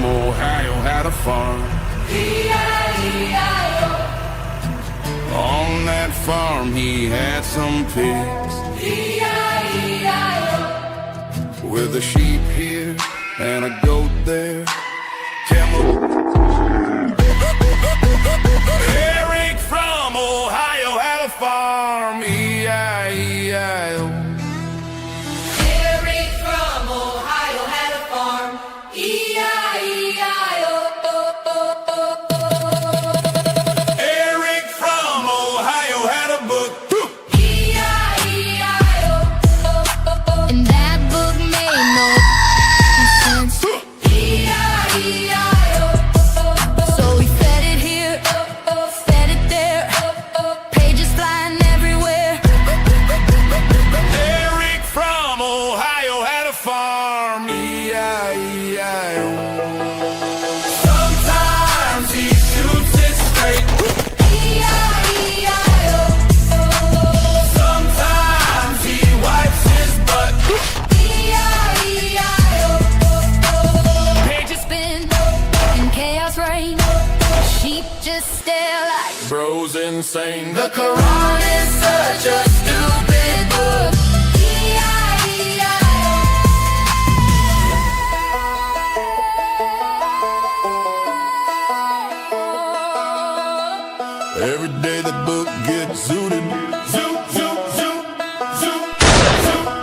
from Ohio had a farm. E-I-E-I-O. On that farm he had some pigs. E-I-E-I-O. With a sheep here and a goat there. Eric from Ohio had a farm. E-I-E-I-O. Eric from Ohio had a farm. E-I-E-I-O. Eric from Ohio had a book. E-I-E-I-O. And that book made no sense. E-I-E-I-O. So we fed it here, fed it there. Pages flying everywhere. Eric from Ohio had a farm. E-I-E-I-O. Sometimes he shoots it straight. E-I-E-I-O. Sometimes he wipes his butt. E-I-E-I-O. Pages spin and chaos reign. Sheep just stare like Bro's insane. the Quran is such a stupid book. E-I-E-I-O. Every day the book gets zooted. Zoot, zoot, zoot, zoot, zoot,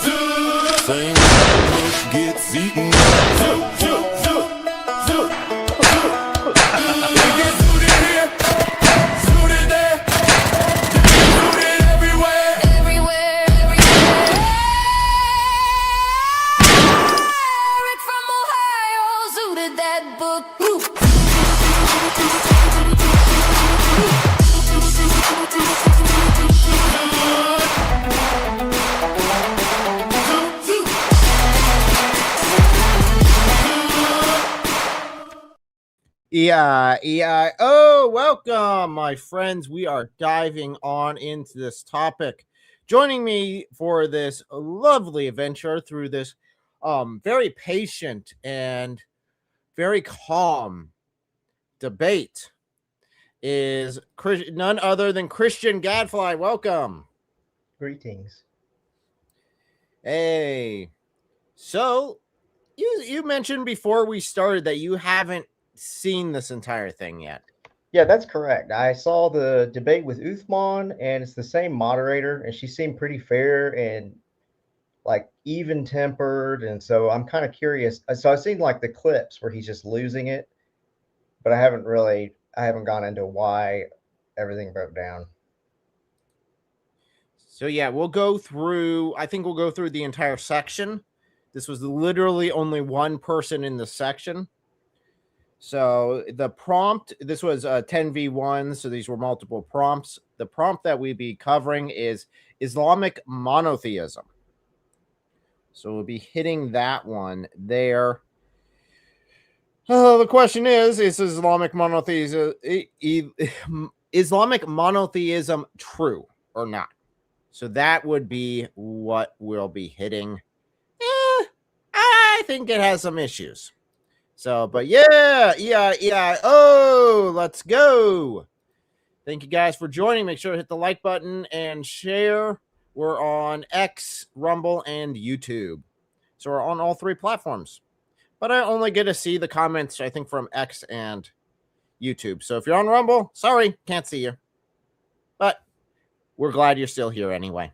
zoot. Same book gets eaten. Zoot, zoot, zoot, zoot, zoot. We get zooted here, zooted there, zooted everywhere. Everywhere. Eric from Ohio zooted that book. E-I-E-I-O. Welcome, my friends. We are diving on into this topic. Joining me for this lovely adventure through this very patient and very calm debate is none other than Christian Gadfly. Welcome. Greetings. Hey. So, you mentioned before we started that you haven't seen this entire thing yet. Yeah, that's correct. I saw the debate with Uthman, and it's the same moderator, and she seemed pretty fair and like even-tempered, and so I'm kind of curious. So I've seen like the clips where he's just losing it, but I haven't gone into why everything broke down. So yeah, we'll go through the entire section. This was literally only one person in the section. So the prompt, this was 10v1, so these were multiple prompts. The prompt that we'd be covering is Islamic monotheism. So we'll be hitting that one there. The question is Islamic monotheism true or not? So that would be what we'll be hitting. I think it has some issues. So, but yeah, oh, let's go. Thank you guys for joining. Make sure to hit the like button and share. We're on X, Rumble, and YouTube. So we're on all three platforms. But I only get to see the comments, I think, from X and YouTube. So if you're on Rumble, sorry, can't see you. But we're glad you're still here anyway.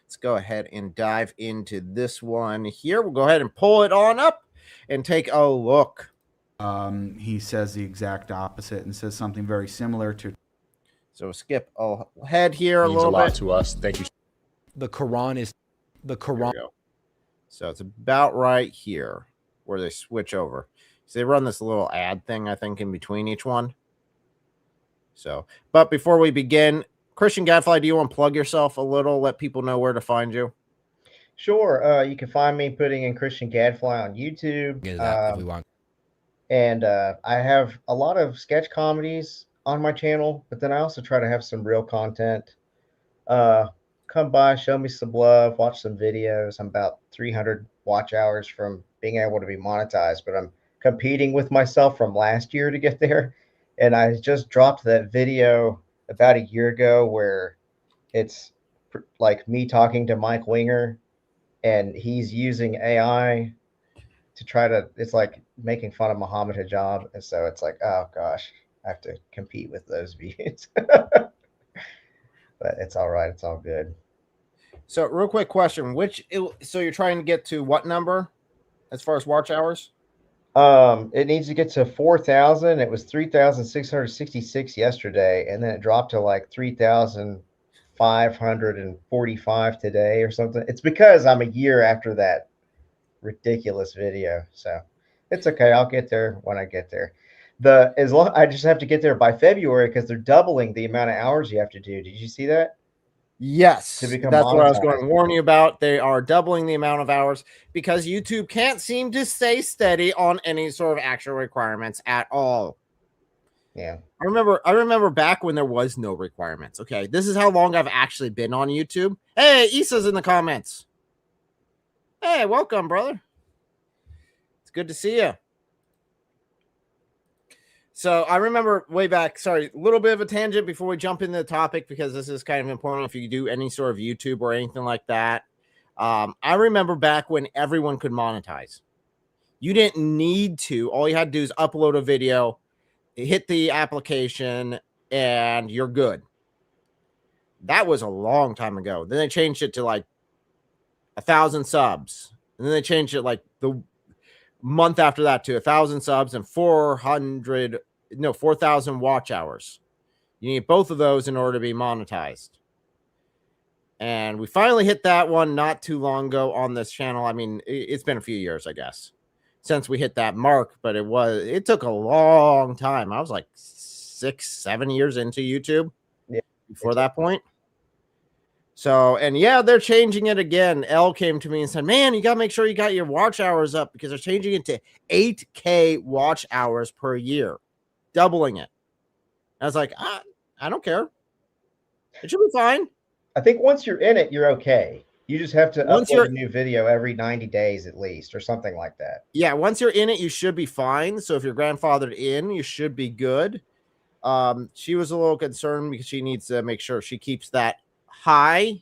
Let's go ahead and dive into this one here. We'll go ahead and pull it on up and take a look. He says the exact opposite and says something very similar to. So skip ahead here a means little a lot bit. to us. Thank you. The Quran is the Quran. So it's about right here where they switch over. So they run this little ad thing, I think, in between each one. So, but before we begin, Christian Gadfly, do you want to plug yourself a little? Let people know where to find you. Sure. You can find me putting in Christian Gadfly on YouTube. If we want. And I have a lot of sketch comedies on my channel, but then I also try to have some real content. Come by, show me some love, watch some videos. I'm about 300 watch hours from being able to be monetized, but I'm competing with myself from last year to get there. And I just dropped that video about a year ago where it's like me talking to Mike Winger, and he's using AI to try to, it's like making fun of Muhammad Hijab. And so it's like, oh gosh, I have to compete with those views. But it's all right. It's all good. So, real quick question: so you're trying to get to what number as far as watch hours? It needs to get to 4,000. It was 3,666 yesterday, and then it dropped to like 3,545 today or something. It's because I'm a year after that ridiculous video, so it's okay. I'll get there when I get there. I just have to get there by February because they're doubling the amount of hours you have to do. Did you see that? Yes, To become that's what I was going monetized. to warn you about. They are doubling the amount of hours because YouTube can't seem to stay steady on any sort of actual requirements at all. Yeah. I remember back when there was no requirements. Okay, this is how long I've actually been on YouTube. Hey, Issa's in the comments. Hey, welcome, brother. It's good to see you. So I remember way back, sorry, a little bit of a tangent before we jump into the topic, because this is kind of important if you do any sort of YouTube or anything like that. I remember back when everyone could monetize. You didn't need to. All you had to do is upload a video, hit the application, and you're good. That was a long time ago. Then they changed it to like 1,000 subs. And then they changed it like the month after that to 1,000 subs and 4,000 watch hours. You need both of those in order to be monetized. And we finally hit that one not too long ago on this channel. I mean, it's been a few years, I guess, since we hit that mark, but it took a long time. I was like 6-7 years into YouTube before that point. So, and yeah, they're changing it again. Elle came to me and said, man, you got to make sure you got your watch hours up because they're changing it to 8K watch hours per year, doubling it. I was like, I don't care. It should be fine. I think once you're in it, you're okay. You just have to upload a new video every 90 days at least or something like that. Yeah, once you're in it, you should be fine. So if you're grandfathered in, you should be good. She was a little concerned because she needs to make sure she keeps that high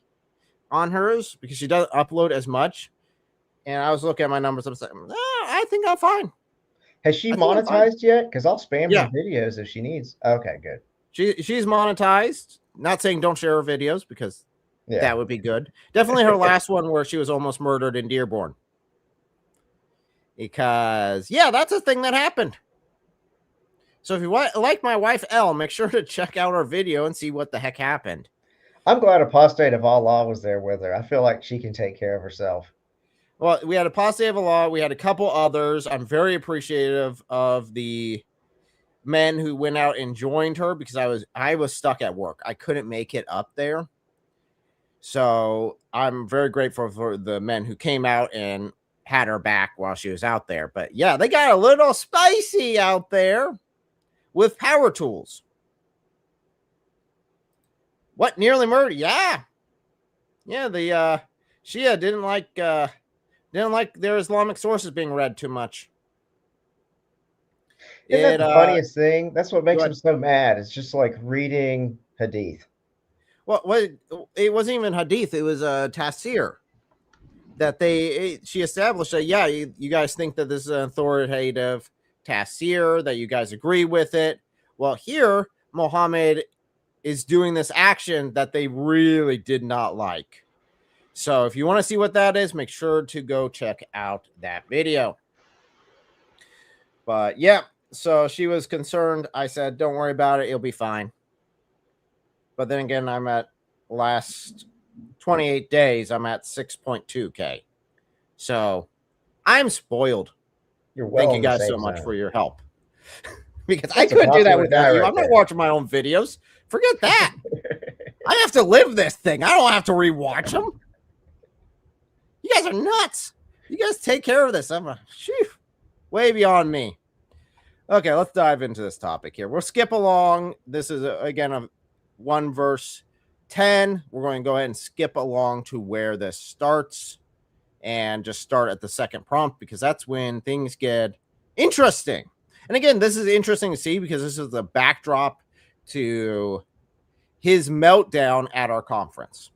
on hers because she doesn't upload as much. And I was looking at my numbers. I was like, I think I'm fine. Has she monetized yet? Because I'll spam her videos if she needs. Okay, good. She's monetized. Not saying don't share her videos because that would be good. Definitely her last one where she was almost murdered in Dearborn. Because, yeah, that's a thing that happened. So if you like my wife, Elle, make sure to check out our video and see what the heck happened. I'm glad Apostate of Allah was there with her. I feel like she can take care of herself. Well, we had Apostate of Allah. We had a couple others. I'm very appreciative of the men who went out and joined her because I was stuck at work. I couldn't make it up there. So I'm very grateful for the men who came out and had her back while she was out there. But yeah, they got a little spicy out there with power tools. What, nearly murder? Yeah. Yeah, the Shia didn't like their Islamic sources being read too much. Isn't that the funniest thing? That's what makes them so mad. It's just like reading hadith. Well, it wasn't even hadith. It was a tafsir that she established that, yeah, you guys think that this is an authoritative tafsir, that you guys agree with it. Well, here, Muhammad is doing this action that they really did not like. So if you want to see what that is, make sure to go check out that video. But yeah, so she was concerned. I said, don't worry about it. It'll be fine. But then again, I'm at last 28 days. I'm at 6.2K. So I'm spoiled. You're well. Thank you guys so much for your help. Because I couldn't do that without you. I'm not watching my own videos. Forget that. I have to live this thing. I don't have to rewatch them. You guys are nuts. You guys take care of this. I'm way beyond me. Okay, let's dive into this topic here. We'll skip along. This is, again, a 1 verse 10. We're going to go ahead and skip along to where this starts. and just start at the second prompt, because that's when things get interesting. And again, this is interesting to see because this is the backdrop to his meltdown at our conference,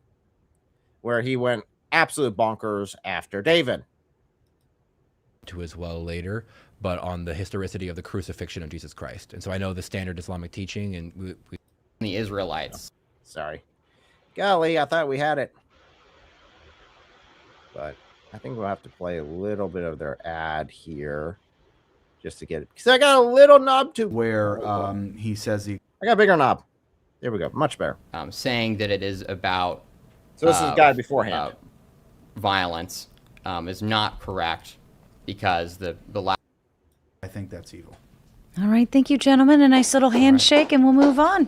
where he went absolute bonkers after David. To as well later, but on the historicity of the crucifixion of Jesus Christ. And so I know the standard Islamic teaching, and The Israelites. Sorry. Golly, I thought we had it. But I think we'll have to play a little bit of their ad here just to get it. Because I got a little knob to where he says I got a bigger knob. There we go. Much better. Saying that it is about So this is the guy beforehand. Violence is not correct, because the I think that's evil. All right, thank you, gentlemen. A nice little handshake, and we'll move on.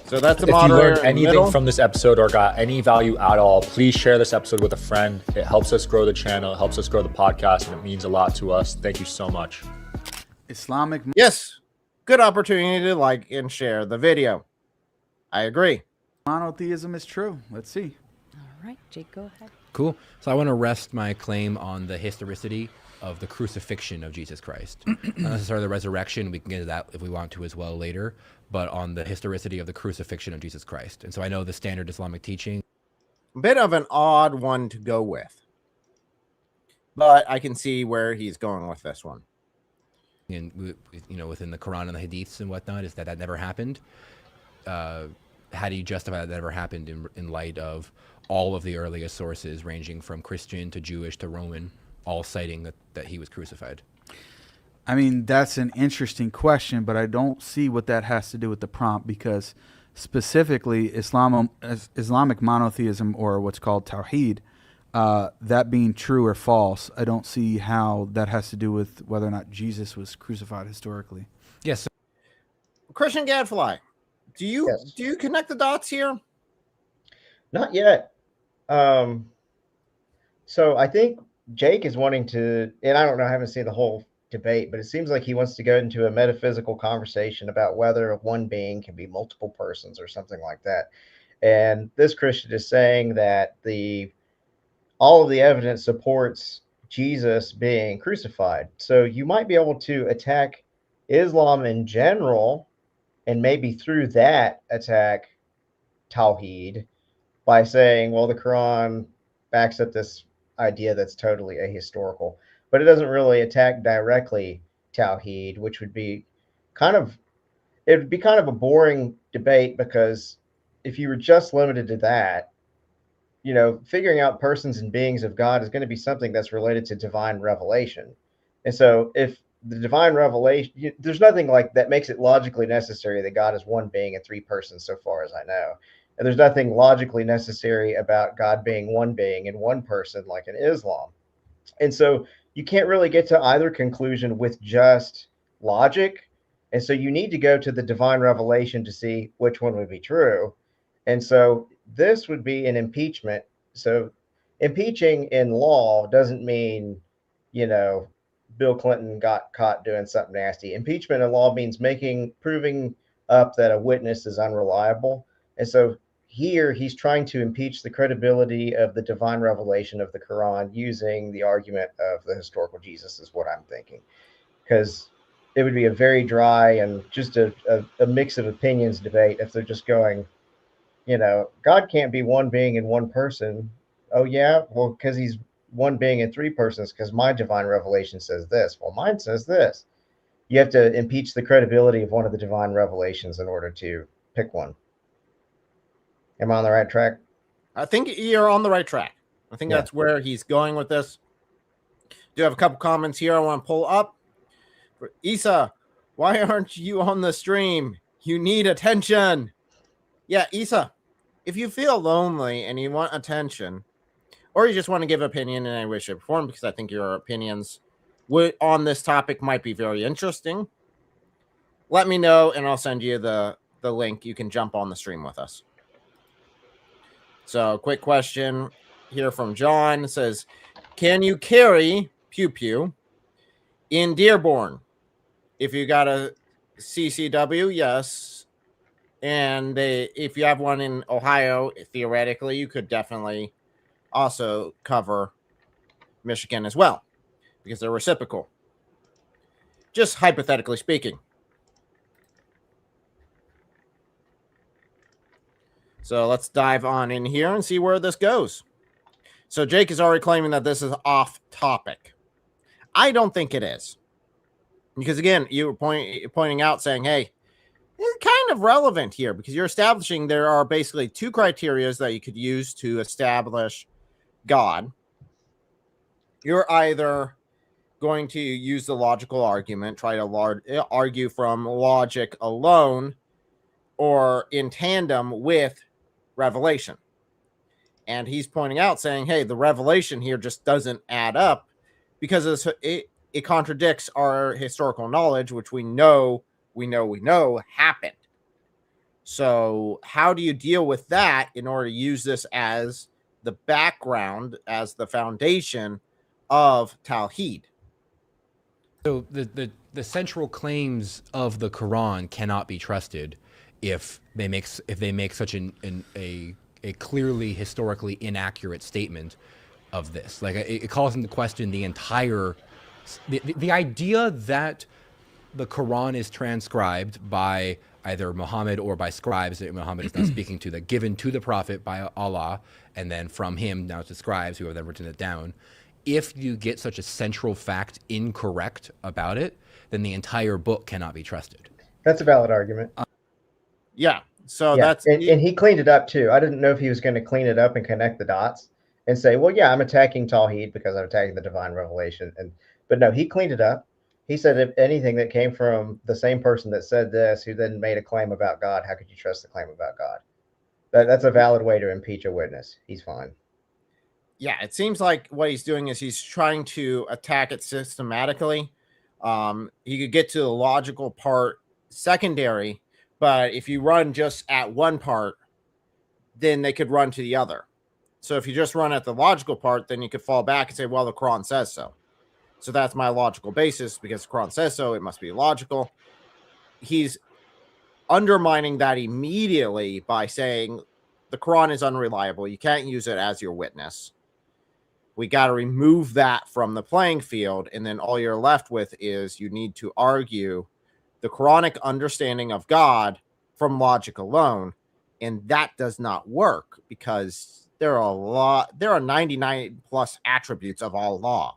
So that's the If you moderator learned in the anything middle. from this episode or got any value at all, please share this episode with a friend. It helps us grow the channel. It helps us grow the podcast, and it means a lot to us. Thank you so much. Islamic. Yes. Good opportunity to like and share the video. I agree. Monotheism is true. Let's see. All right, Jake, go ahead. cool. So I want to rest my claim on the historicity of the crucifixion of Jesus Christ. Not necessarily the resurrection. We can get into that if we want to as well later, but on the historicity of the crucifixion of Jesus Christ. And so I know the standard Islamic teaching. A bit of an odd one to go with, but I can see where he's going with this one. And within the Quran and the Hadiths and whatnot, is that never happened. How do you justify that never happened in light of all of the earliest sources, ranging from Christian to Jewish to Roman, all citing that he was crucified? I mean, that's an interesting question, but I don't see what that has to do with the prompt, because specifically Islamic monotheism, or what's called Tawheed, that being true or false, I don't see how that has to do with whether or not Jesus was crucified historically. Yes. Christian Gadfly, do you Yes. do you connect the dots here? Not yet. So I think Jake is wanting to, and I don't know, I haven't seen the whole debate, but it seems like he wants to go into a metaphysical conversation about whether one being can be multiple persons or something like that. And this Christian is saying that all of the evidence supports Jesus being crucified. So you might be able to attack Islam in general, and maybe through that attack Tawheed by saying, well, the Quran backs up this idea that's totally ahistorical, but it doesn't really attack directly Tawheed, which would be it would be kind of a boring debate, because if you were just limited to that, figuring out persons and beings of God is going to be something that's related to divine revelation. And so if the divine revelation, there's nothing like that makes it logically necessary that God is one being and three persons, so far as I know. And there's nothing logically necessary about God being one being and one person like in Islam. And so you can't really get to either conclusion with just logic. And so you need to go to the divine revelation to see which one would be true. And so this would be an impeachment. So impeaching in law doesn't mean, Bill Clinton got caught doing something nasty. Impeachment in law means proving up that a witness is unreliable. And so here he's trying to impeach the credibility of the divine revelation of the Quran using the argument of the historical Jesus, is what I'm thinking. Because it would be a very dry and just a mix of opinions debate if they're just going, God can't be one being in one person. Oh, yeah? Well, because he's one being in three persons, because my divine revelation says this. Well, mine says this. You have to impeach the credibility of one of the divine revelations in order to pick one. Am I on the right track? I think you're on the right track. I think that's where he's going with this. Do have a couple comments here I want to pull up. For Isa, why aren't you on the stream? You need attention. Yeah, Isa, if you feel lonely and you want attention, or you just want to give opinion in any way, shape, or form, because I think your opinions on this topic might be very interesting, let me know and I'll send you the link. You can jump on the stream with us. So, quick question here from John. It says, can you carry Pew Pew in Dearborn? If you got a CCW, yes. And if you have one in Ohio, theoretically, you could definitely also cover Michigan as well, because they're reciprocal. Just hypothetically speaking. So let's dive on in here and see where this goes. So Jake is already claiming that this is off topic. I don't think it is. Because again, you were pointing out saying, hey, it's kind of relevant here because you're establishing there are basically two criteria that you could use to establish God. You're either going to use the logical argument, try to argue from logic alone, or in tandem with revelation. And he's pointing out saying, hey, the revelation here just doesn't add up because it contradicts our historical knowledge, which we know happened. So how do you deal with that in order to use this as the background, as the foundation of Tawheed? So the central claims of the Quran cannot be trusted if they make such a clearly historically inaccurate statement of this. Like it calls into question the entire the idea that the Quran is transcribed by either Muhammad or by scribes that Muhammad is not speaking to, that given to the Prophet by Allah, and then from him now to scribes who have then written it down. If you get such a central fact incorrect about it, then the entire book cannot be trusted. That's a valid argument. Yeah. So Yeah, that's and he cleaned it up too. I didn't know if he was going to clean it up and connect the dots and say, well, yeah, I'm attacking Tawheed because I'm attacking the divine revelation. But no, he cleaned it up. He said, if anything that came from the same person that said this, who then made a claim about God, how could you trust the claim about God? That's a valid way to impeach a witness. He's fine. Yeah, it seems like what he's doing is he's trying to attack it systematically. He could get to the logical part secondary, but if you run just at one part, then they could run to the other. So if you just run at the logical part, then you could fall back and say, well, the Quran says so. So that's my logical basis because the Quran says so. It must be logical. He's undermining that immediately by saying the Quran is unreliable. You can't use it as your witness. We got to remove that from the playing field. And then all you're left with is you need to argue the Quranic understanding of God from logic alone. And that does not work because there are 99 plus attributes of Allah.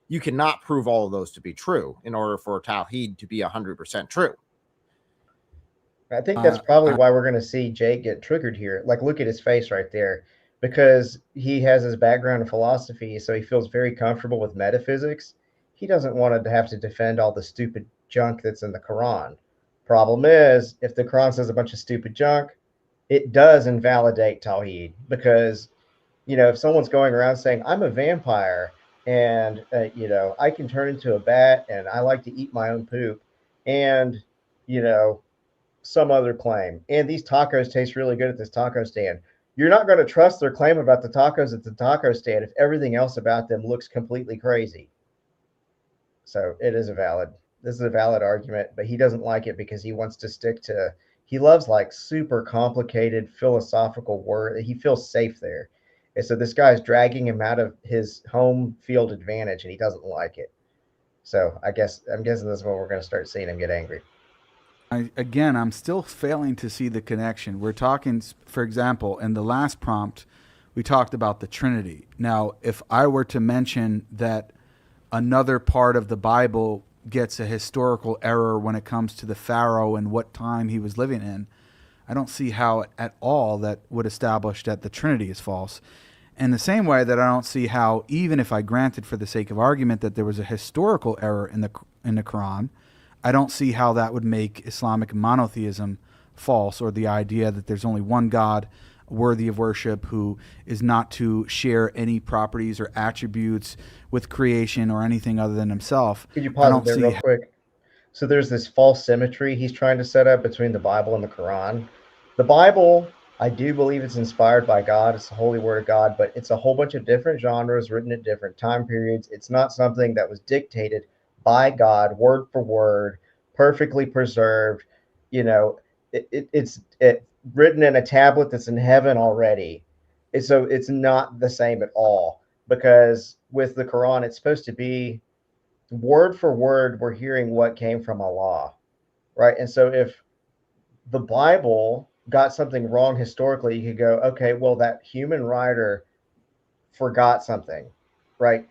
You cannot prove all of those to be true in order for Tawheed to be 100% true. I think that's probably why we're going to see Jake get triggered here. Like, look at his face right there, because he has his background in philosophy, so he feels very comfortable with metaphysics. He doesn't want to have to defend all the stupid junk that's in the Quran. Problem is, if the Quran says a bunch of stupid junk, it does invalidate Tawheed, because, you know, if someone's going around saying, I'm a vampire and, you know, I can turn into a bat and I like to eat my own poop and, you know, some other claim, and these tacos taste really good at this taco stand, you're not going to trust their claim about the tacos at the taco stand if everything else about them looks completely crazy. So this is a valid argument, but he doesn't like it because he wants to stick to, he loves like super complicated philosophical word. He feels safe there. And so this guy's dragging him out of his home field advantage and he doesn't like it. So I'm guessing this is when we're going to start seeing him get angry. I'm still failing to see the connection. We're talking, for example, in the last prompt, we talked about the Trinity. Now, if I were to mention that another part of the Bible gets a historical error when it comes to the Pharaoh and what time he was living in, I don't see how at all that would establish that the Trinity is false. In the same way that I don't see how, even if I granted for the sake of argument that there was a historical error in the Quran, I don't see how that would make Islamic monotheism false, or the idea that there's only one God worthy of worship who is not to share any properties or attributes with creation or anything other than himself. Could you pause there real quick? So there's this false symmetry he's trying to set up between the Bible and the Quran. The Bible, I do believe it's inspired by God. It's the holy word of God, but it's a whole bunch of different genres written at different time periods. It's not something that was dictated by God, word for word, perfectly preserved. You know, it's written in a tablet that's in heaven already. So it's not the same at all, because with the Quran, it's supposed to be word for word, we're hearing what came from Allah, right? And so if the Bible got something wrong historically, you could go, okay, well, that human writer forgot something, right?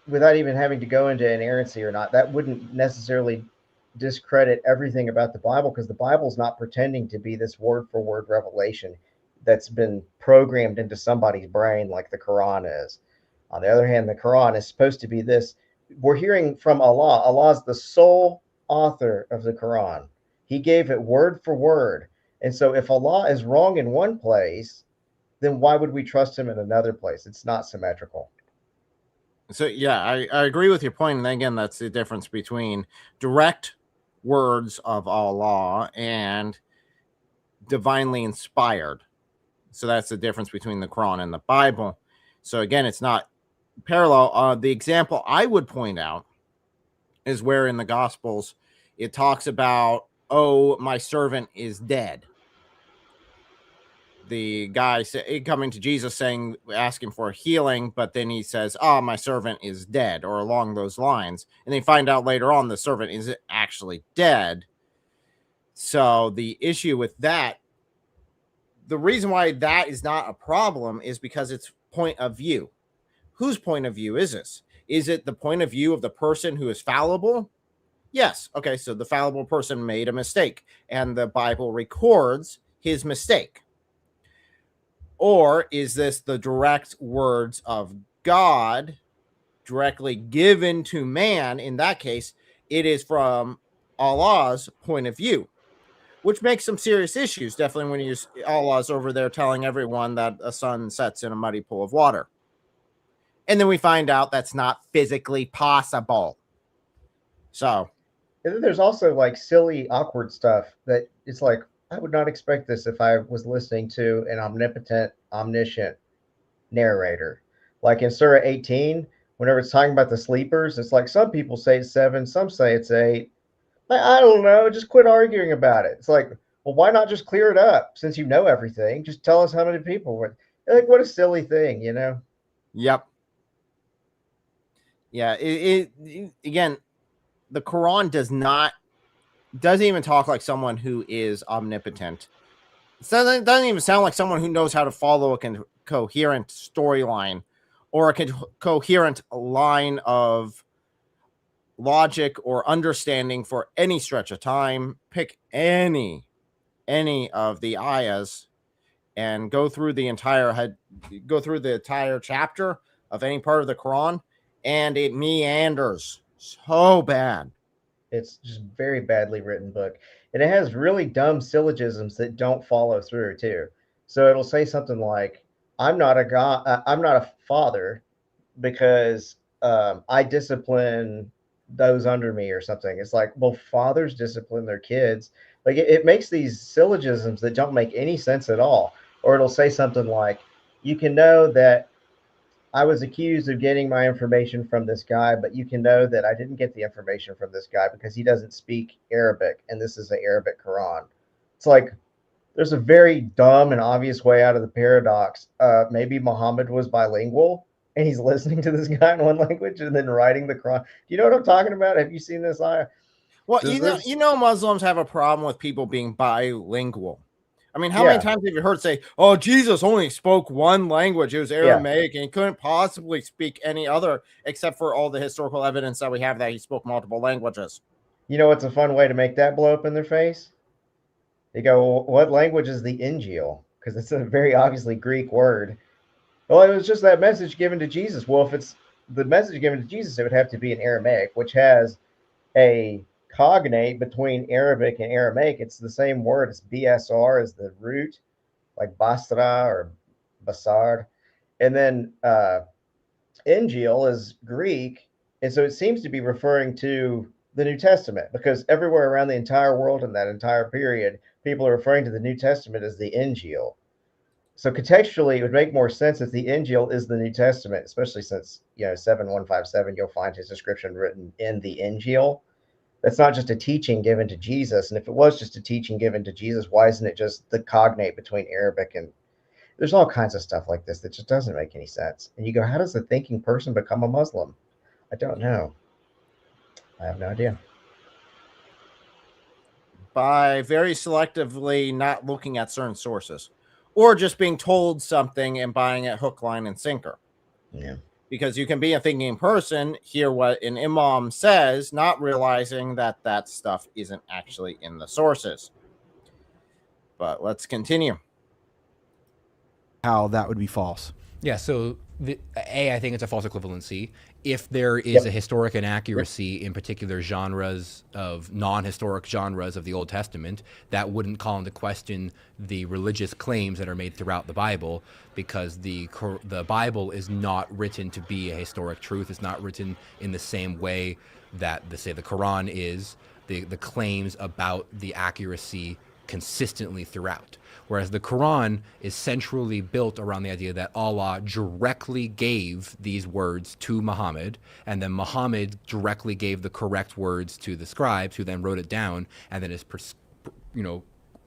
Without even having to go into inerrancy or not, that wouldn't necessarily discredit everything about the Bible, because the Bible's not pretending to be this word for word revelation that's been programmed into somebody's brain like the Quran is. On the other hand, the Quran is supposed to be this. We're hearing from Allah. Allah is the sole author of the Quran. He gave it word for word. And so if Allah is wrong in one place, then why would we trust him in another place? It's not symmetrical. So yeah, I agree with your point. And again, that's the difference between direct words of Allah and divinely inspired. So that's the difference between the Quran and the Bible. So again, it's not parallel. The example I would point out is where in the Gospels it talks about, oh, my servant is dead. The guy coming to Jesus asking for healing, but then he says, oh, my servant is dead, or along those lines. And they find out later on the servant is actually dead. So the issue with that, the reason why that is not a problem is because it's point of view. Whose point of view is this? Is it the point of view of the person who is fallible? Yes. Okay, so the fallible person made a mistake, and the Bible records his mistake. Or is this the direct words of God directly given to man? In that case, it is from Allah's point of view, which makes some serious issues. Definitely when Allah's over there telling everyone that a sun sets in a muddy pool of water. And then we find out that's not physically possible. So. And then there's also like silly, awkward stuff that it's like, I would not expect this if I was listening to an omnipotent, omniscient narrator. Like in Surah 18, whenever it's talking about the sleepers, it's like some people say it's 7, some say it's 8. Like, I don't know, just quit arguing about it. It's like, well, why not just clear it up since you know everything? Just tell us how many people were. Like, what a silly thing, you know? Yep. Yeah, again, the Quran doesn't even talk like someone who is omnipotent. It doesn't even sound like someone who knows how to follow a coherent storyline or a coherent line of logic or understanding for any stretch of time. Pick any of the ayahs and go through the entire chapter of any part of the Quran, and it meanders so bad. It's just very badly written book. And it has really dumb syllogisms that don't follow through too. So it'll say something like, I'm not a father because I discipline those under me or something. It's like, well, fathers discipline their kids. Like it makes these syllogisms that don't make any sense at all. Or it'll say something like, you can know that I was accused of getting my information from this guy, but you can know that I didn't get the information from this guy because he doesn't speak Arabic, and this is an Arabic Quran. It's like, there's a very dumb and obvious way out of the paradox. Maybe Muhammad was bilingual, and he's listening to this guy in one language and then writing the Quran. Do you know what I'm talking about? Have you seen this? Well, you know, Muslims have a problem with people being bilingual. I mean, how many times have you heard say, oh, Jesus only spoke one language. It was Aramaic, and he couldn't possibly speak any other except for all the historical evidence that we have that he spoke multiple languages. You know what's a fun way to make that blow up in their face? They go, well, what language is the Injil? Because it's a very obviously Greek word. Well, it was just that message given to Jesus. Well, if it's the message given to Jesus, it would have to be in Aramaic, which has a cognate between Arabic and Aramaic. It's the same word. It's BSR is the root, like Basra or Basar. And then Injil is Greek. And so it seems to be referring to the New Testament, because everywhere around the entire world in that entire period, people are referring to the New Testament as the Injil. So contextually, it would make more sense if the Injil is the New Testament, especially since, 7157, you'll find his description written in the Injil. That's not just a teaching given to Jesus. And if it was just a teaching given to Jesus, why isn't it just the cognate between Arabic and There's all kinds of stuff like this that just doesn't make any sense. And you go, how does a thinking person become a Muslim? I don't know. I have no idea. By very selectively not looking at certain sources, or just being told something and buying it hook, line, and sinker. Yeah. Because you can be a thinking person, hear what an imam says, not realizing that that stuff isn't actually in the sources. But let's continue. How that would be false. Yeah, so I think it's a false equivalency. If there is a historic inaccuracy in particular genres of non-historic genres of the Old Testament, that wouldn't call into question the religious claims that are made throughout the Bible, because the Bible is not written to be a historic truth. It's not written in the same way that, say, the Quran is. The claims about the accuracy consistently throughout. Whereas the Quran is centrally built around the idea that Allah directly gave these words to Muhammad, and then Muhammad directly gave the correct words to the scribes, who then wrote it down, and then is,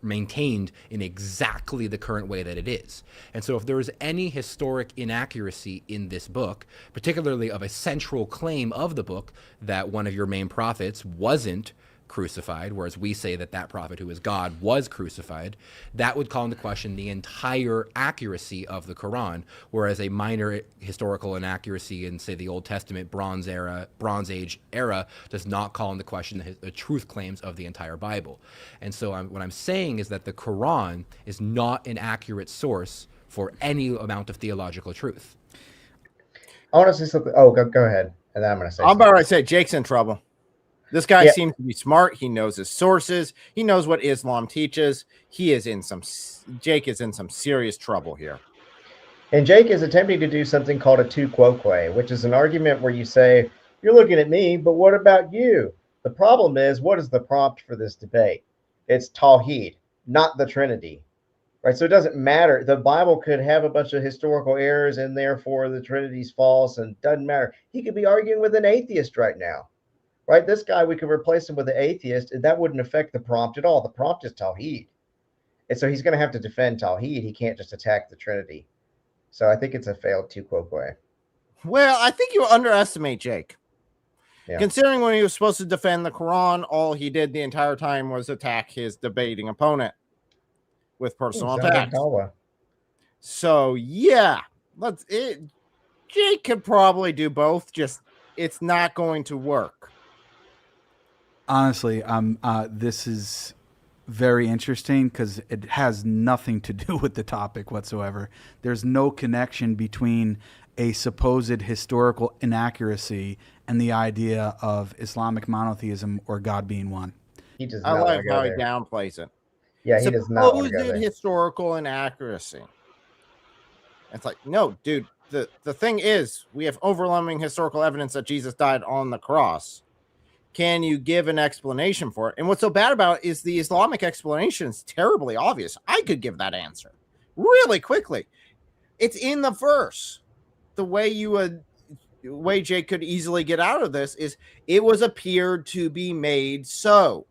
maintained in exactly the current way that it is. And so if there is any historic inaccuracy in this book, particularly of a central claim of the book that one of your main prophets wasn't crucified, whereas we say that that prophet who is God was crucified, that would call into question the entire accuracy of the Quran, whereas a minor historical inaccuracy in, say, the Old Testament Bronze Age era does not call into question the truth claims of the entire Bible. And so what I'm saying is that the Quran is not an accurate source for any amount of theological truth. I want to say something. Oh, go ahead. And then I'm going to say I'm about to say Jake's in trouble. This guy Yeah. seems to be smart. He knows his sources. He knows what Islam teaches. Jake is in some serious trouble here. And Jake is attempting to do something called a tu quoque, which is an argument where you say, you're looking at me, but what about you? The problem is, what is the prompt for this debate? It's Tawheed, not the Trinity. Right? So it doesn't matter. The Bible could have a bunch of historical errors and therefore the Trinity's false, and doesn't matter. He could be arguing with an atheist right now. Right? This guy, we could replace him with an atheist, and that wouldn't affect the prompt at all. The prompt is Tawheed. And so he's going to have to defend Tawheed. He can't just attack the Trinity. So I think it's a failed tu quoque. Well, I think you underestimate Jake. Yeah. Considering when he was supposed to defend the Quran, all he did the entire time was attack his debating opponent with personal attacks. So, yeah, Jake could probably do both, just it's not going to work. Honestly, this is very interesting because it has nothing to do with the topic whatsoever. There's no connection between a supposed historical inaccuracy and the idea of Islamic monotheism or God being one. He does I not like how he there. downplays it. Yeah, he does not want to go Supposed there. historical inaccuracy. It's like, no, dude, the thing is, we have overwhelming historical evidence that Jesus died on the cross. Can you give an explanation for it? And what's so bad about it is the Islamic explanation is terribly obvious. I could give that answer really quickly. It's in the verse. The way Jake could easily get out of this is it was appeared to be made so.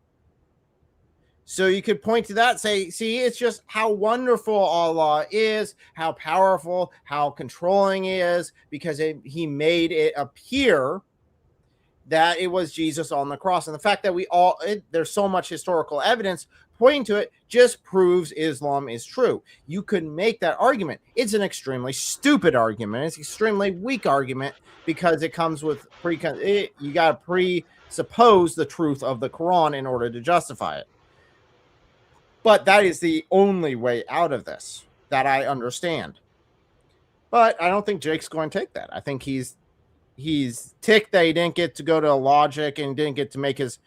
So you could point to that, say, see, it's just how wonderful Allah is, how powerful, how controlling he is, because he made it appear that it was Jesus on the cross. And the fact that there's so much historical evidence pointing to it just proves Islam is true. You could make that argument. It's an extremely stupid argument. It's an extremely weak argument because it comes with you got to presuppose the truth of the Quran in order to justify it. But that is the only way out of this that I understand. But I don't think Jake's going to take that. I think he's ticked that he didn't get to go to logic and didn't get to make his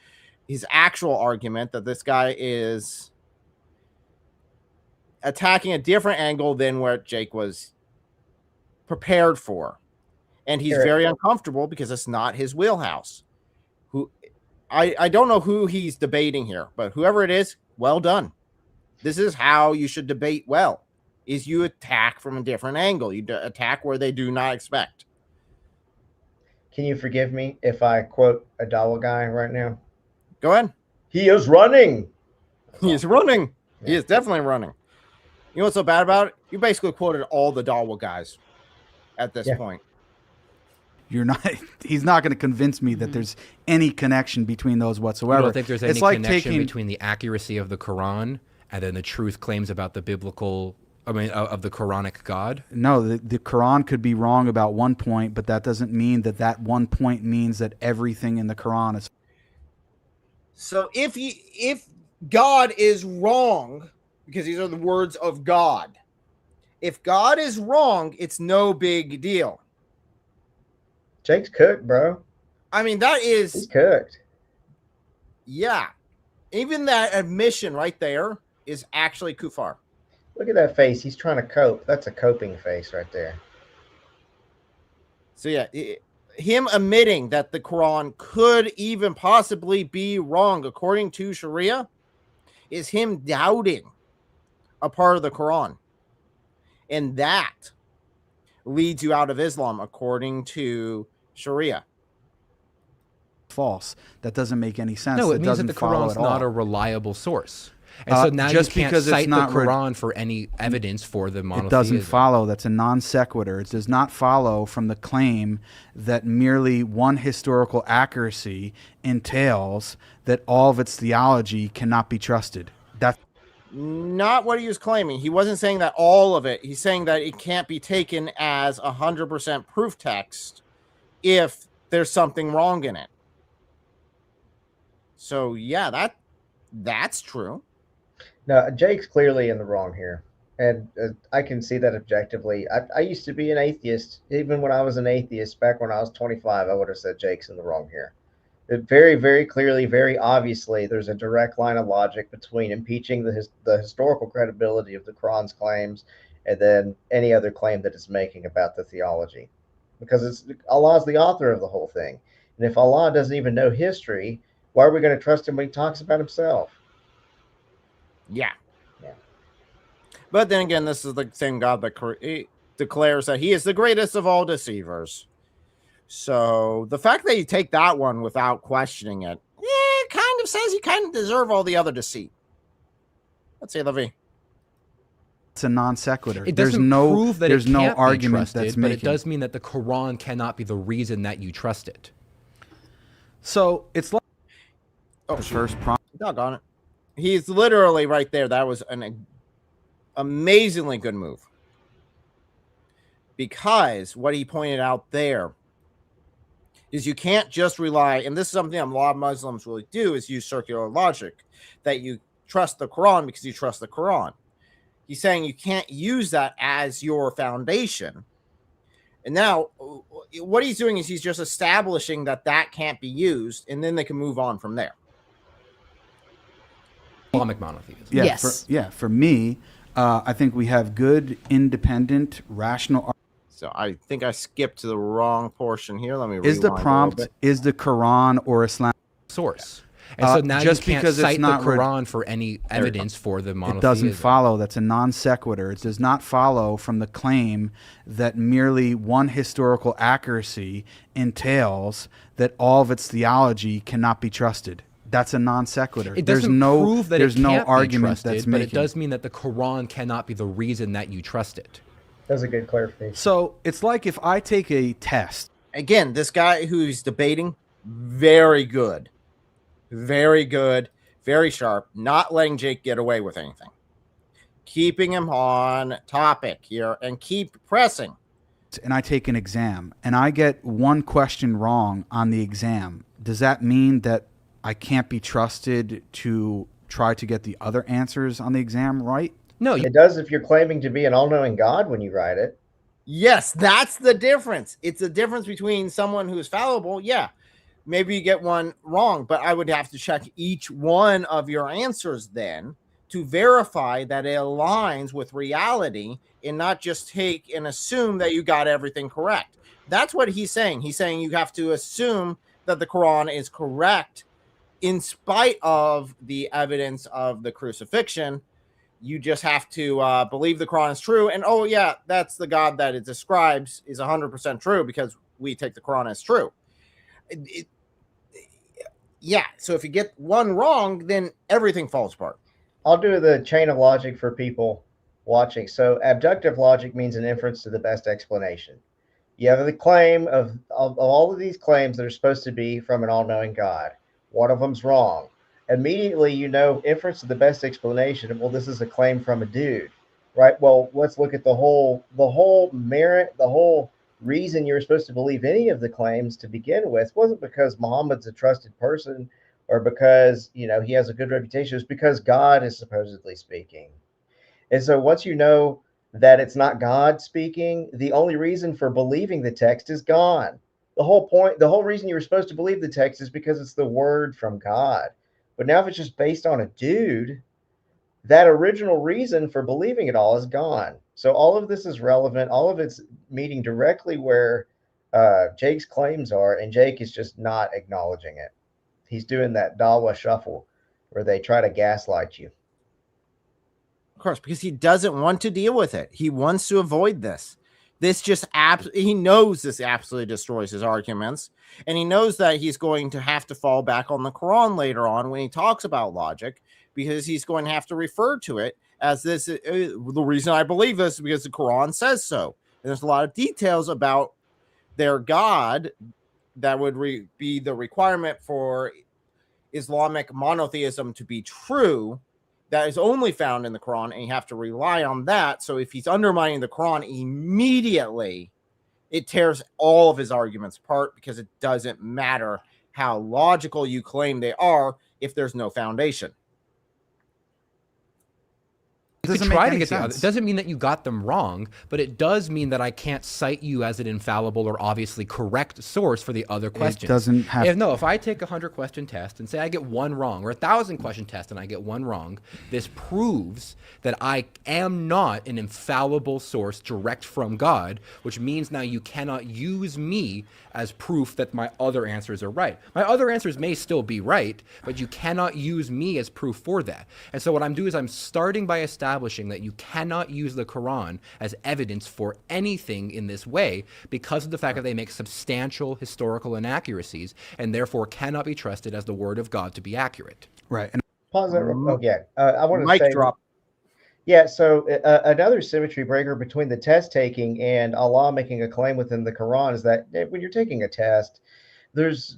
actual argument that this guy is attacking a different angle than what Jake was prepared for. And he's very uncomfortable because it's not his wheelhouse. I don't know who he's debating here, but whoever it is, well done. This is how you should debate well, is you attack from a different angle. You attack where they do not expect. Can you forgive me if I quote a Dawah guy right now? Go ahead. He is running. He is running. Yeah. He is definitely running. You know what's so bad about it? You basically quoted all the Dawah guys at this Yeah. point. You're not. He's not going to convince me that there's any connection between those You whatsoever. don't think there's any it's like connection taking, between the accuracy of the Quran and then the truth claims about the biblical, of the Quranic God? No, the Quran could be wrong about one point, but that doesn't mean that that one point means that everything in the Quran is. So if God is wrong, because these are the words of God, if God is wrong, it's no big deal. Jake's cooked, bro. I mean, that He's is, cooked. yeah. Even that admission right there is actually kufar. Look at that face. He's trying to cope. That's a coping face right there. So yeah, him admitting that the Quran could even possibly be wrong according to Sharia is him doubting a part of the Quran. And that leads you out of Islam according to Sharia. False. That doesn't make any sense. No, it means that doesn't the follow Quran's at not all. a reliable source. And so now just you can't because it's cite the not Quran for any evidence for the monotheism. It doesn't follow. That's a non sequitur. It does not follow from the claim that merely one historical accuracy entails that all of its theology cannot be trusted. That's Not what he was claiming. He wasn't saying that all of it. He's saying that it can't be taken as 100% proof text if there's something wrong in it. So yeah, that's true. No, Jake's clearly in the wrong here. And I can see that objectively. I used to be an atheist. Even when I was an atheist, back when I was 25, I would have said Jake's in the wrong here. It very, very clearly, very obviously, there's a direct line of logic between impeaching the historical credibility of the Quran's claims and then any other claim that it's making about the theology. Because Allah's the author of the whole thing. And if Allah doesn't even know history, why are we going to trust him when he talks about himself? Yeah. Yeah. But then again, this is the same God that declares that he is the greatest of all deceivers. So the fact that you take that one without questioning it, kind of says you kind of deserve all the other deceit. Let's see, Levy. It's a non sequitur. It There's doesn't no prove that there's it no can't be argument trusted, that's but making. it does mean that the Quran cannot be the reason that you trust it. So it's like Oh, the first prompt. doggone it. He's literally right there. That was an amazingly good move. Because what he pointed out there is you can't just rely, and this is something a lot of Muslims really do, is use circular logic, that you trust the Quran because you trust the Quran. He's saying you can't use that as your foundation. And now what he's doing is he's just establishing that that can't be used, and then they can move on from there. Islamic monotheism. Yeah, Yes. for me, I think we have good, independent, rational. So I think I skipped to the wrong portion here. Let me Is the rewind a little prompt bit. is the Quran or Islam? Source. And so now just you can't because it's cite the not Quran for any evidence for the monotheism. It doesn't follow. That's a non sequitur. It does not follow from the claim that merely one historical accuracy entails that all of its theology cannot be trusted. That's a non sequitur. It There's doesn't no prove that there's it no can't be argument trusted, that's but making. it does mean that the Quran cannot be the reason that you trust it. That's a good clarification. So it's like if I take a test. Again, this guy who's debating, very good, very sharp, not letting Jake get away with anything, keeping him on topic here and keep pressing. And I take an exam and I get one question wrong on the exam, does that mean that I can't be trusted to try to get the other answers on the exam right? No, It does if you're claiming to be an all-knowing God when you write it. Yes, that's the difference. It's the difference between someone who's fallible. Yeah, maybe you get one wrong, but I would have to check each one of your answers then to verify that it aligns with reality and not just take and assume that you got everything correct. That's what he's saying. He's saying you have to assume that the Quran is correct in spite of the evidence of the crucifixion. You just have to believe the Quran is true. And, oh, yeah, that's the God that it describes is 100% true because we take the Quran as true. Yeah, so if you get one wrong, then everything falls apart. I'll do the chain of logic for people watching. So abductive logic means an inference to the best explanation. You have the claim of all of these claims that are supposed to be from an all-knowing God. One of them's wrong. Immediately, you know, inference to the best explanation. Well, this is a claim from a dude, right? Well, let's look at the whole merit, the whole reason you were supposed to believe any of the claims to begin with wasn't because Muhammad's a trusted person or because, you know, he has a good reputation. It's because God is supposedly speaking. And so once you know that it's not God speaking, the only reason for believing the text is gone. The whole point, the whole reason you were supposed to believe the text is because it's the word from God. But now if it's just based on a dude, that original reason for believing it all is gone. So all of this is relevant. All of it's meeting directly where Jake's claims are, and Jake is just not acknowledging it. He's doing that Dawah shuffle where they try to gaslight you. Of course, because he doesn't want to deal with it. He wants to avoid this. This just he knows this absolutely destroys his arguments, and he knows that he's going to have to fall back on the Quran later on when he talks about logic, because he's going to have to refer to it as this. The reason I believe this is because the Quran says so. And there's a lot of details about their God that would be the requirement for Islamic monotheism to be true. That is only found in the Quran, and you have to rely on that. So if he's undermining the Quran immediately, it tears all of his arguments apart, because it doesn't matter how logical you claim they are if there's no foundation. You could try to get the other. It doesn't mean that you got them wrong, but it does mean that I can't cite you as an infallible or obviously correct source for the other questions. It doesn't have. If I take a 100-question test and say I get one wrong, or a 1,000-question test and I get one wrong, this proves that I am not an infallible source direct from God, which means now you cannot use me as proof that my other answers are right. My other answers may still be right, but you cannot use me as proof for that. And so what I'm doing is I'm starting by establishing that you cannot use the Quran as evidence for anything in this way, because of the fact that they make substantial historical inaccuracies and therefore cannot be trusted as the word of God to be accurate. Right. And Pause that. Okay. I want to Mic say, drop. Yeah, so another symmetry breaker between the test taking and Allah making a claim within the Quran is that when you're taking a test, there's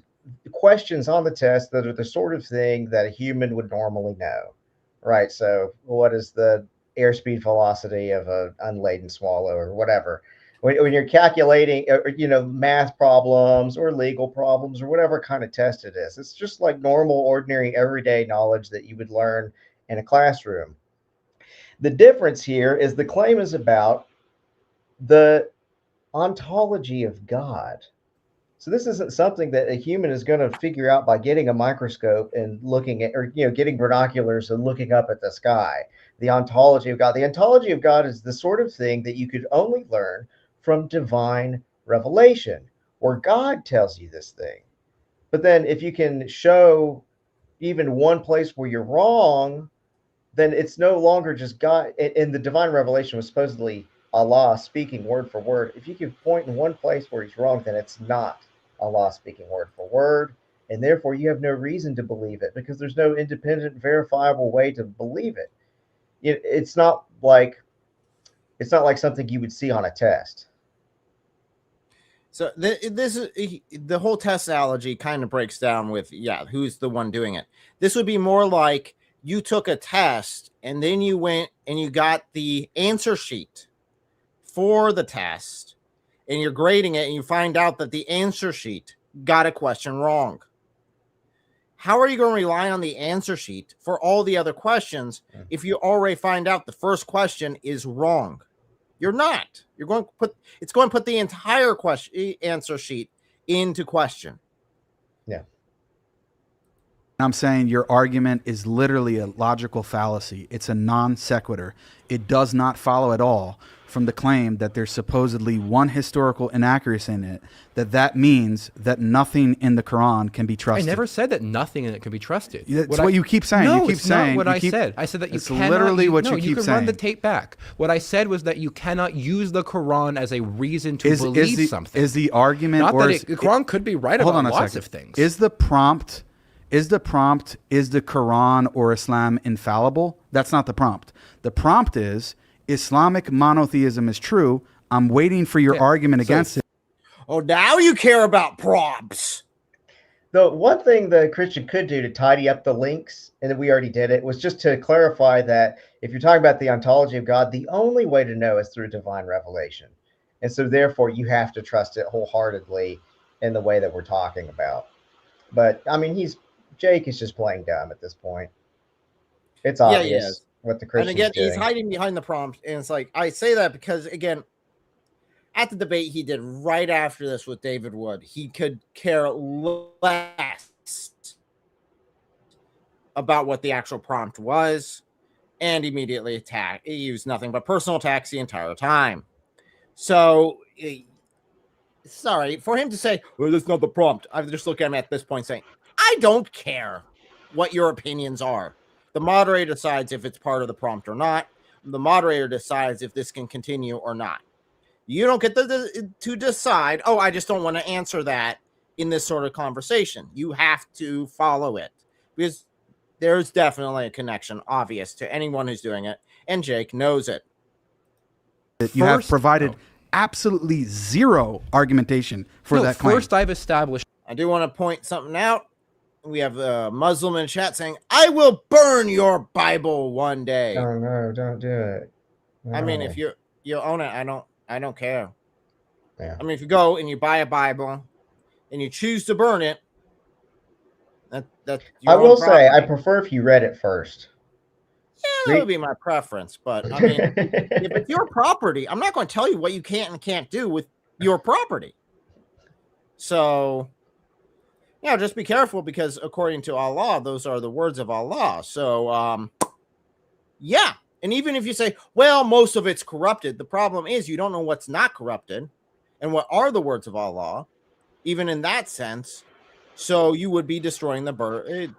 questions on the test that are the sort of thing that a human would normally know, right? So what is the airspeed velocity of an unladen swallow or whatever? When you're calculating, you know, math problems or legal problems or whatever kind of test it is, it's just like normal, ordinary, everyday knowledge that you would learn in a classroom. The difference here is the claim is about the ontology of God. So this isn't something that a human is going to figure out by getting a microscope and looking at, or, you know, getting binoculars and looking up at the sky. The ontology of God. The ontology of God is the sort of thing that you could only learn from divine revelation, where God tells you this thing. But then if you can show even one place where you're wrong, then it's no longer just God. And the divine revelation was supposedly Allah speaking word for word. If you can point in one place where he's wrong, then it's not Allah speaking word for word. And therefore you have no reason to believe it, because there's no independent, verifiable way to believe it. It's not like something you would see on a test. So this is the whole test analogy kind of breaks down with, who's the one doing it. This would be more like you took a test and then you went and you got the answer sheet for the test and you're grading it and you find out that the answer sheet got a question wrong. How are you going to rely on the answer sheet for all the other questions if you already find out the first question is wrong? You're not. You're going to put the entire answer sheet into question. Yeah. I'm saying your argument is literally a logical fallacy. It's a non sequitur. It does not follow at all from the claim that there's supposedly one historical inaccuracy in it, that means that nothing in the Quran can be trusted. I never said that nothing in it can be trusted. That's what you keep saying. No, you keep it's saying, not what I said. I said that you cannot. Literally what you keep you can saying. run the tape back. What I said was that you cannot use the Quran as a reason to believe something. Is the argument, not or that the Quran could be right about lots of things. Is the prompt, is the Quran or Islam infallible? That's not the prompt. The prompt is Islamic monotheism is true. I'm waiting for your argument against it. Oh, now you care about prompts. The one thing the Christian could do to tidy up the links, and we already did it, was just to clarify that if you're talking about the ontology of God, the only way to know is through divine revelation. And so therefore you have to trust it wholeheartedly in the way that we're talking about. But I mean, Jake is just playing dumb at this point. It's obvious what the Christian's doing. And again, doing. he's hiding behind the prompt. And it's like, I say that because, again, at the debate he did right after this with David Wood, he could care less about what the actual prompt was and immediately attack. He used nothing but personal attacks the entire time. So, sorry, for him to say, well, that's not the prompt. I just look at him at this point saying, I don't care what your opinions are. The moderator decides if it's part of the prompt or not. The moderator decides if this can continue or not. You don't get to decide, oh, I just don't want to answer that in this sort of conversation. You have to follow it because there's definitely a connection obvious to anyone who's doing it, and Jake knows it. You have provided absolutely zero argumentation for that claim. First, I've established. I do want to point something out. We have a Muslim in chat saying, I will burn your Bible one day. Oh, no, don't do it. No. I mean, if you own it, I don't care. Yeah. I mean, if you go and you buy a Bible and you choose to burn it, I will say I prefer if you read it first. Yeah, that would be my preference. But I mean, if it's your property, I'm not going to tell you what you can and can't do with your property. So, yeah, just be careful because according to Allah, those are the words of Allah. So, yeah. And even if you say, well, most of it's corrupted, the problem is you don't know what's not corrupted and what are the words of Allah, even in that sense. So you would be destroying the bird.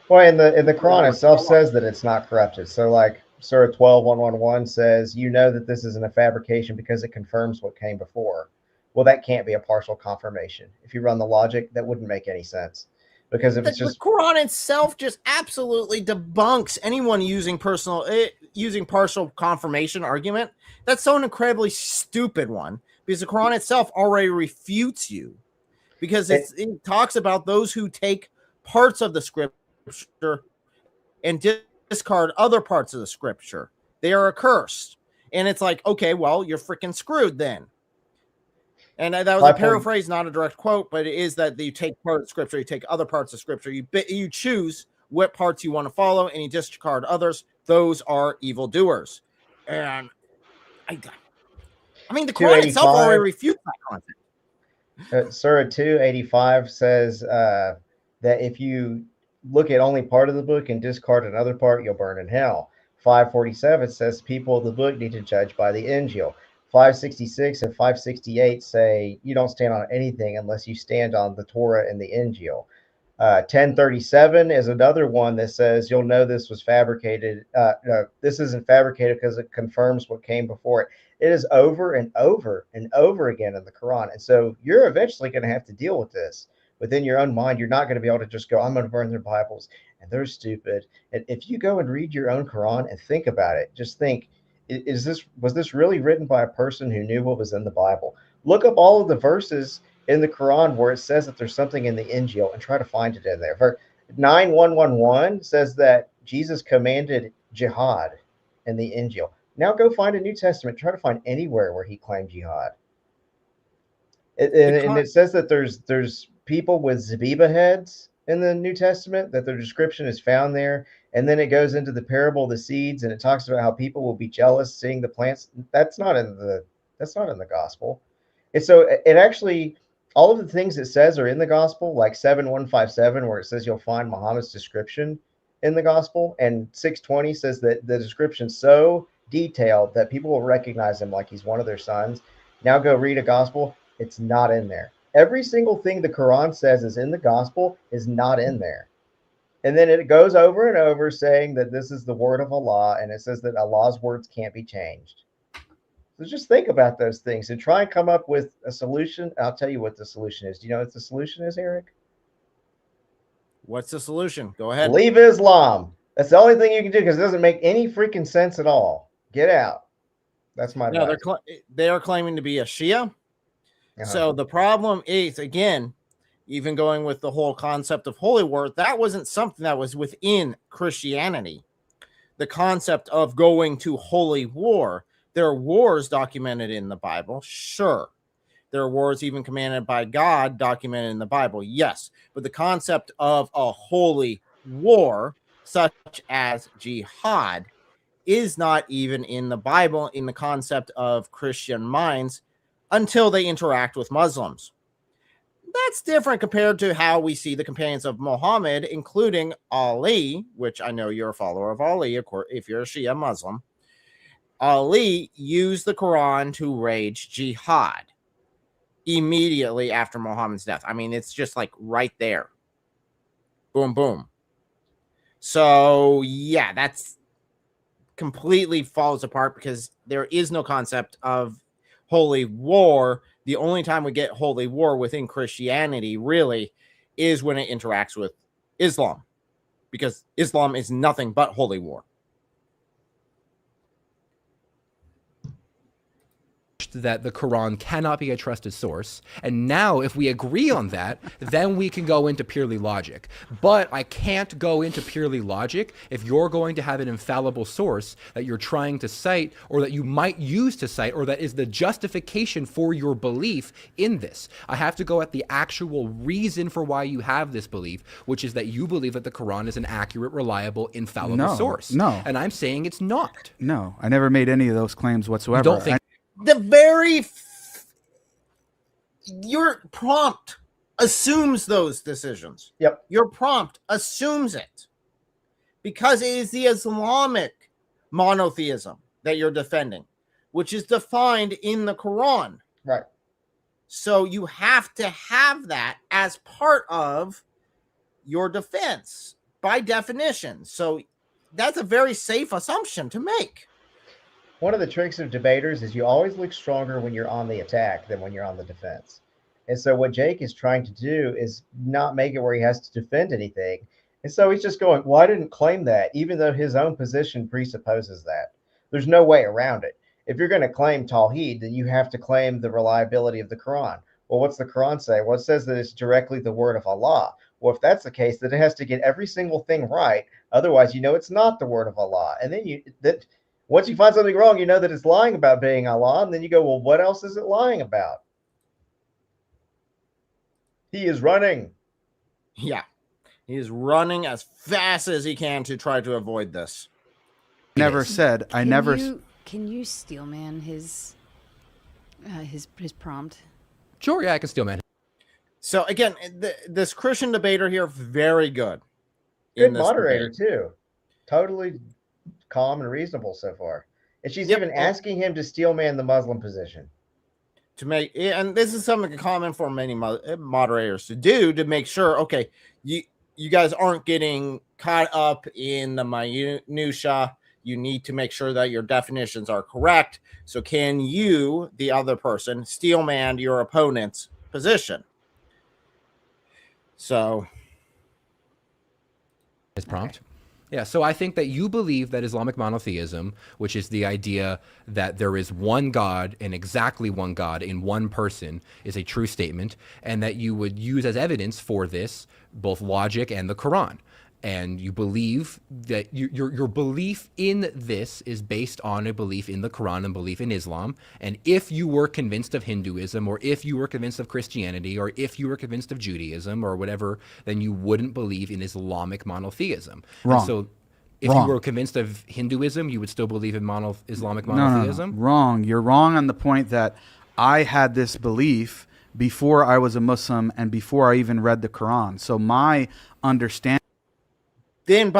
Well, in the Quran itself says that it's not corrupted. So like Surah 12:111 says, you know that this isn't a fabrication because it confirms what came before. Well, that can't be a partial confirmation. If you run the logic, that wouldn't make any sense. Because if it's just the Quran itself just absolutely debunks anyone using partial confirmation argument. That's so an incredibly stupid one because the Quran itself already refutes you because it talks about those who take parts of the scripture and discard other parts of the scripture. They are accursed. And it's like, okay, well, you're freaking screwed then. And that was a paraphrase, not a direct quote, but it is that you take part of scripture, you take other parts of scripture, you choose what parts you want to follow, and you discard others. Those are evildoers. And I mean, the Quran itself already refutes that concept. Surah 285 says that if you look at only part of the book and discard another part, you'll burn in hell. 547 says people of the book need to judge by the Injil. 566 and 568 say you don't stand on anything unless you stand on the Torah and the Injil. 1037 is another one that says you'll know this was fabricated. No, this isn't fabricated because it confirms what came before it. It is over and over and over again in the Quran. And so you're eventually going to have to deal with this within your own mind. You're not going to be able to just go, I'm going to burn their Bibles and they're stupid. And if you go and read your own Quran and think about it, just think, was this really written by a person who knew what was in the Bible? Look up all of the verses in the Quran where it says that there's something in the Injil and try to find it in there. Verse 9111 says that Jesus commanded jihad in the Injil. Now go find a New Testament. Try to find anywhere where he claimed jihad. And it says that there's people with Zabiba heads in the New Testament, that their description is found there. And then it goes into the parable of the seeds, and it talks about how people will be jealous seeing the plants. That's not in the gospel. And so it actually, all of the things it says are in the gospel, like 7157, where it says you'll find Muhammad's description in the gospel, and 620 says that the description's so detailed that people will recognize him like he's one of their sons. Now go read a gospel. It's not in there. Every single thing the Quran says is in the gospel is not in there. And then it goes over and over saying that this is the word of Allah, and it says that Allah's words can't be changed. So just think about those things and try and come up with a solution. I'll tell you what the solution is. Do you know what the solution is, Eric? What's the solution? Go ahead. Leave Islam. That's the only thing you can do because it doesn't make any freaking sense at all. Get out. That's my No, advice. they are claiming to be a Shia. Uh-huh. So the problem is, again, even going with the whole concept of holy war, that wasn't something that was within Christianity. The concept of going to holy war. There are wars documented in the Bible, sure. There are wars even commanded by God documented in the Bible, yes. But the concept of a holy war, such as jihad, is not even in the Bible in the concept of Christian minds until they interact with Muslims. That's different compared to how we see the companions of Muhammad, including Ali, which I know you're a follower of Ali, of course, if you're a Shia Muslim. Ali used the Quran to wage jihad immediately after Muhammad's death. I mean, it's just like right there. Boom, boom. So, yeah, that's completely falls apart because there is no concept of holy war. The only time we get holy war within Christianity really is when it interacts with Islam, because Islam is nothing but holy war. That the Quran cannot be a trusted source. And now if we agree on that, then we can go into purely logic. But I can't go into purely logic if you're going to have an infallible source that you're trying to cite, or that you might use to cite, or that is the justification for your belief in this. I have to go at the actual reason for why you have this belief, which is that you believe that the Quran is an accurate, reliable, infallible source. No. And I'm saying it's not. No, I never made any of those claims whatsoever. You don't think The very your prompt assumes those decisions. Yep. Your prompt assumes it because it is the Islamic monotheism that you're defending, which is defined in the Quran. Right. So you have to have that as part of your defense by definition. So that's a very safe assumption to make. One of the tricks of debaters is you always look stronger when you're on the attack than when you're on the defense. And so what Jake is trying to do is not make it where he has to defend anything. And so he's just going, well, I didn't claim that, even though his own position presupposes that. There's no way around it. If you're going to claim Tawheed, then you have to claim the reliability of the Quran. Well, what's the Quran say? Well, it says that it's directly the word of Allah. Well, if that's the case, then it has to get every single thing right. Otherwise, you know it's not the word of Allah. And then once you find something wrong, you know that it's lying about being Allah, and then you go, well, what else is it lying about? He is running. Yeah. He is running as fast as he can to try to avoid this. Never said. I never. Can you steel man his prompt? Sure, yeah, I can steal man. So again, this Christian debater here, very good. Good in this moderator, debate. too. Totally calm and reasonable so far. And she's Yep. even asking him to steel man the Muslim position. To make, and this is something common for many moderators to do, to make sure, okay, you guys aren't getting caught up in the minutia. You need to make sure that your definitions are correct. So can you, the other person, steel man your opponent's position? So His prompt. Yeah, so I think that you believe that Islamic monotheism, which is the idea that there is one God and exactly one God in one person, is a true statement, and that you would use as evidence for this both logic and the Quran. And you believe that your belief in this is based on a belief in the Quran and belief in Islam. And if you were convinced of Hinduism, or if you were convinced of Christianity, or if you were convinced of Judaism or whatever, then you wouldn't believe in Islamic monotheism. Wrong. And so if Wrong. you were convinced of Hinduism, you would still believe in Islamic No, monotheism? wrong. You're wrong on the point that I had this belief before I was a Muslim and before I even read the Quran. So my understanding. then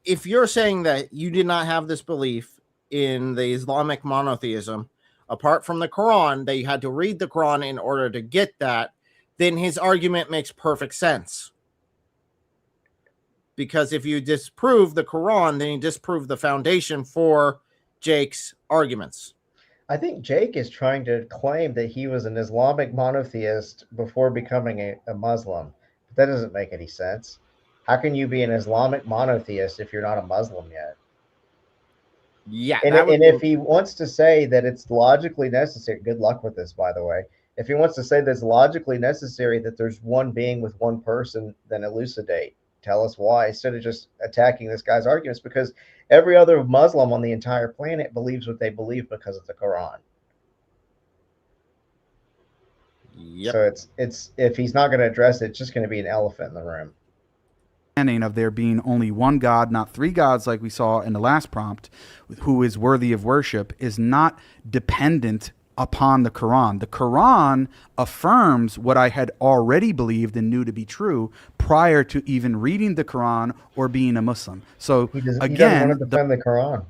if you're saying that you did not have this belief in the Islamic monotheism, apart from the Quran, that you had to read the Quran in order to get that, then his argument makes perfect sense. Because if you disprove the Quran, then you disprove the foundation for Jake's arguments. I think Jake is trying to claim that he was an Islamic monotheist before becoming a Muslim. But that doesn't make any sense. How can you be an Islamic monotheist if you're not a Muslim yet? Yeah, And, that would and be, if he wants to say that it's logically necessary, good luck with this, by the way. If he wants to say that it's logically necessary that there's one being with one person, then elucidate. Tell us why, instead of just attacking this guy's arguments, because every other Muslim on the entire planet believes what they believe because of the Quran. yep. So it's if he's not going to address it, it's just going to be an elephant in the room. Of there being only one God, not three gods like we saw in the last prompt, who is worthy of worship, is not dependent upon the Quran. The Quran affirms what I had already believed and knew to be true prior to even reading the Quran or being a Muslim. So He doesn't again, want to defend the Quran.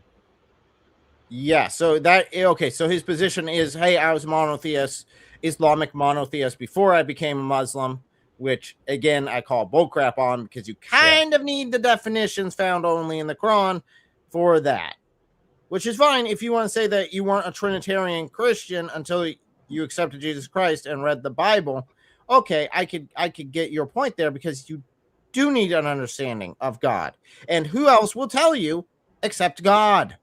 Yeah, so okay, so his position is, hey, I was monotheist, Islamic monotheist before I became a Muslim, which again I call bullcrap on, because you kind of need the definitions found only in the Quran for that. Which is fine if you want to say that you weren't a Trinitarian Christian until you accepted Jesus Christ and read the Bible. Okay, I could get your point there, because you do need an understanding of God. And who else will tell you except God?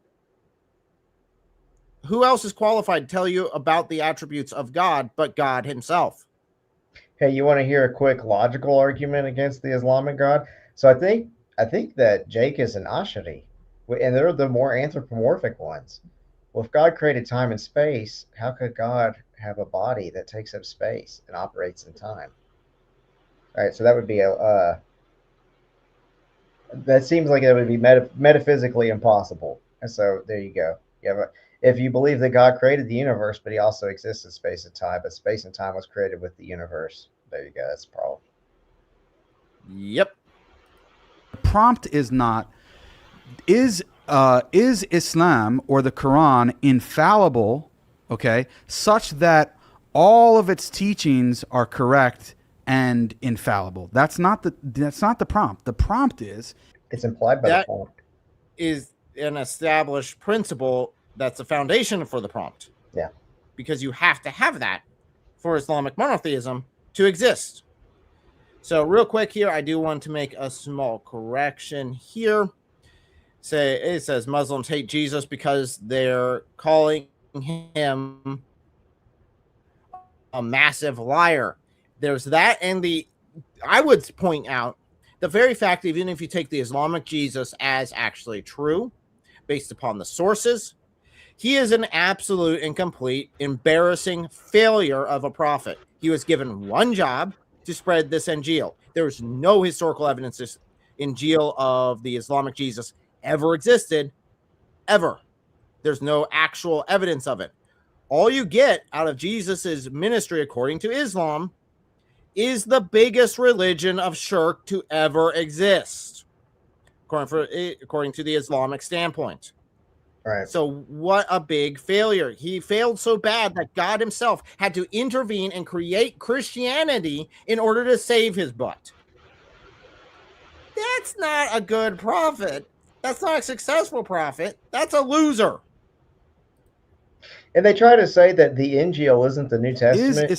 Who else is qualified to tell you about the attributes of God but God himself? Hey, you want to hear a quick logical argument against the Islamic God? So I think that Jake is an Ashari, and they're the more anthropomorphic ones. Well, if God created time and space, how could God have a body that takes up space and operates in time? All right, so that would be that seems like it would be metaphysically impossible. And so there you go. If you believe that God created the universe, but he also exists in space and time, but space and time was created with the universe, there you go. That's the problem. Yep. the prompt is not, is Islam or the Quran infallible, okay, such that all of its teachings are correct and infallible? That's not the prompt. The prompt is, It's implied by the prompt. Is an established principle that's a foundation for the prompt. Yeah. Because you have to have that for Islamic monotheism to exist. So real quick here, I do want to make a small correction here. It says Muslims hate Jesus because they're calling him a massive liar. There's that, and I would point out the very fact that even if you take the Islamic Jesus as actually true, based upon the sources, he is an absolute and complete embarrassing failure of a prophet. He was given one job to spread this Injil. There's no historical evidence this Injil of the Islamic Jesus ever existed, ever. There's no actual evidence of it. All you get out of Jesus's ministry, according to Islam, is the biggest religion of shirk to ever exist, according to the Islamic standpoint. Right. So what a big failure. He failed so bad that God himself had to intervene and create Christianity in order to save his butt. That's not a good prophet. That's not a successful prophet. That's a loser. And they try to say that the Injil isn't the New Testament,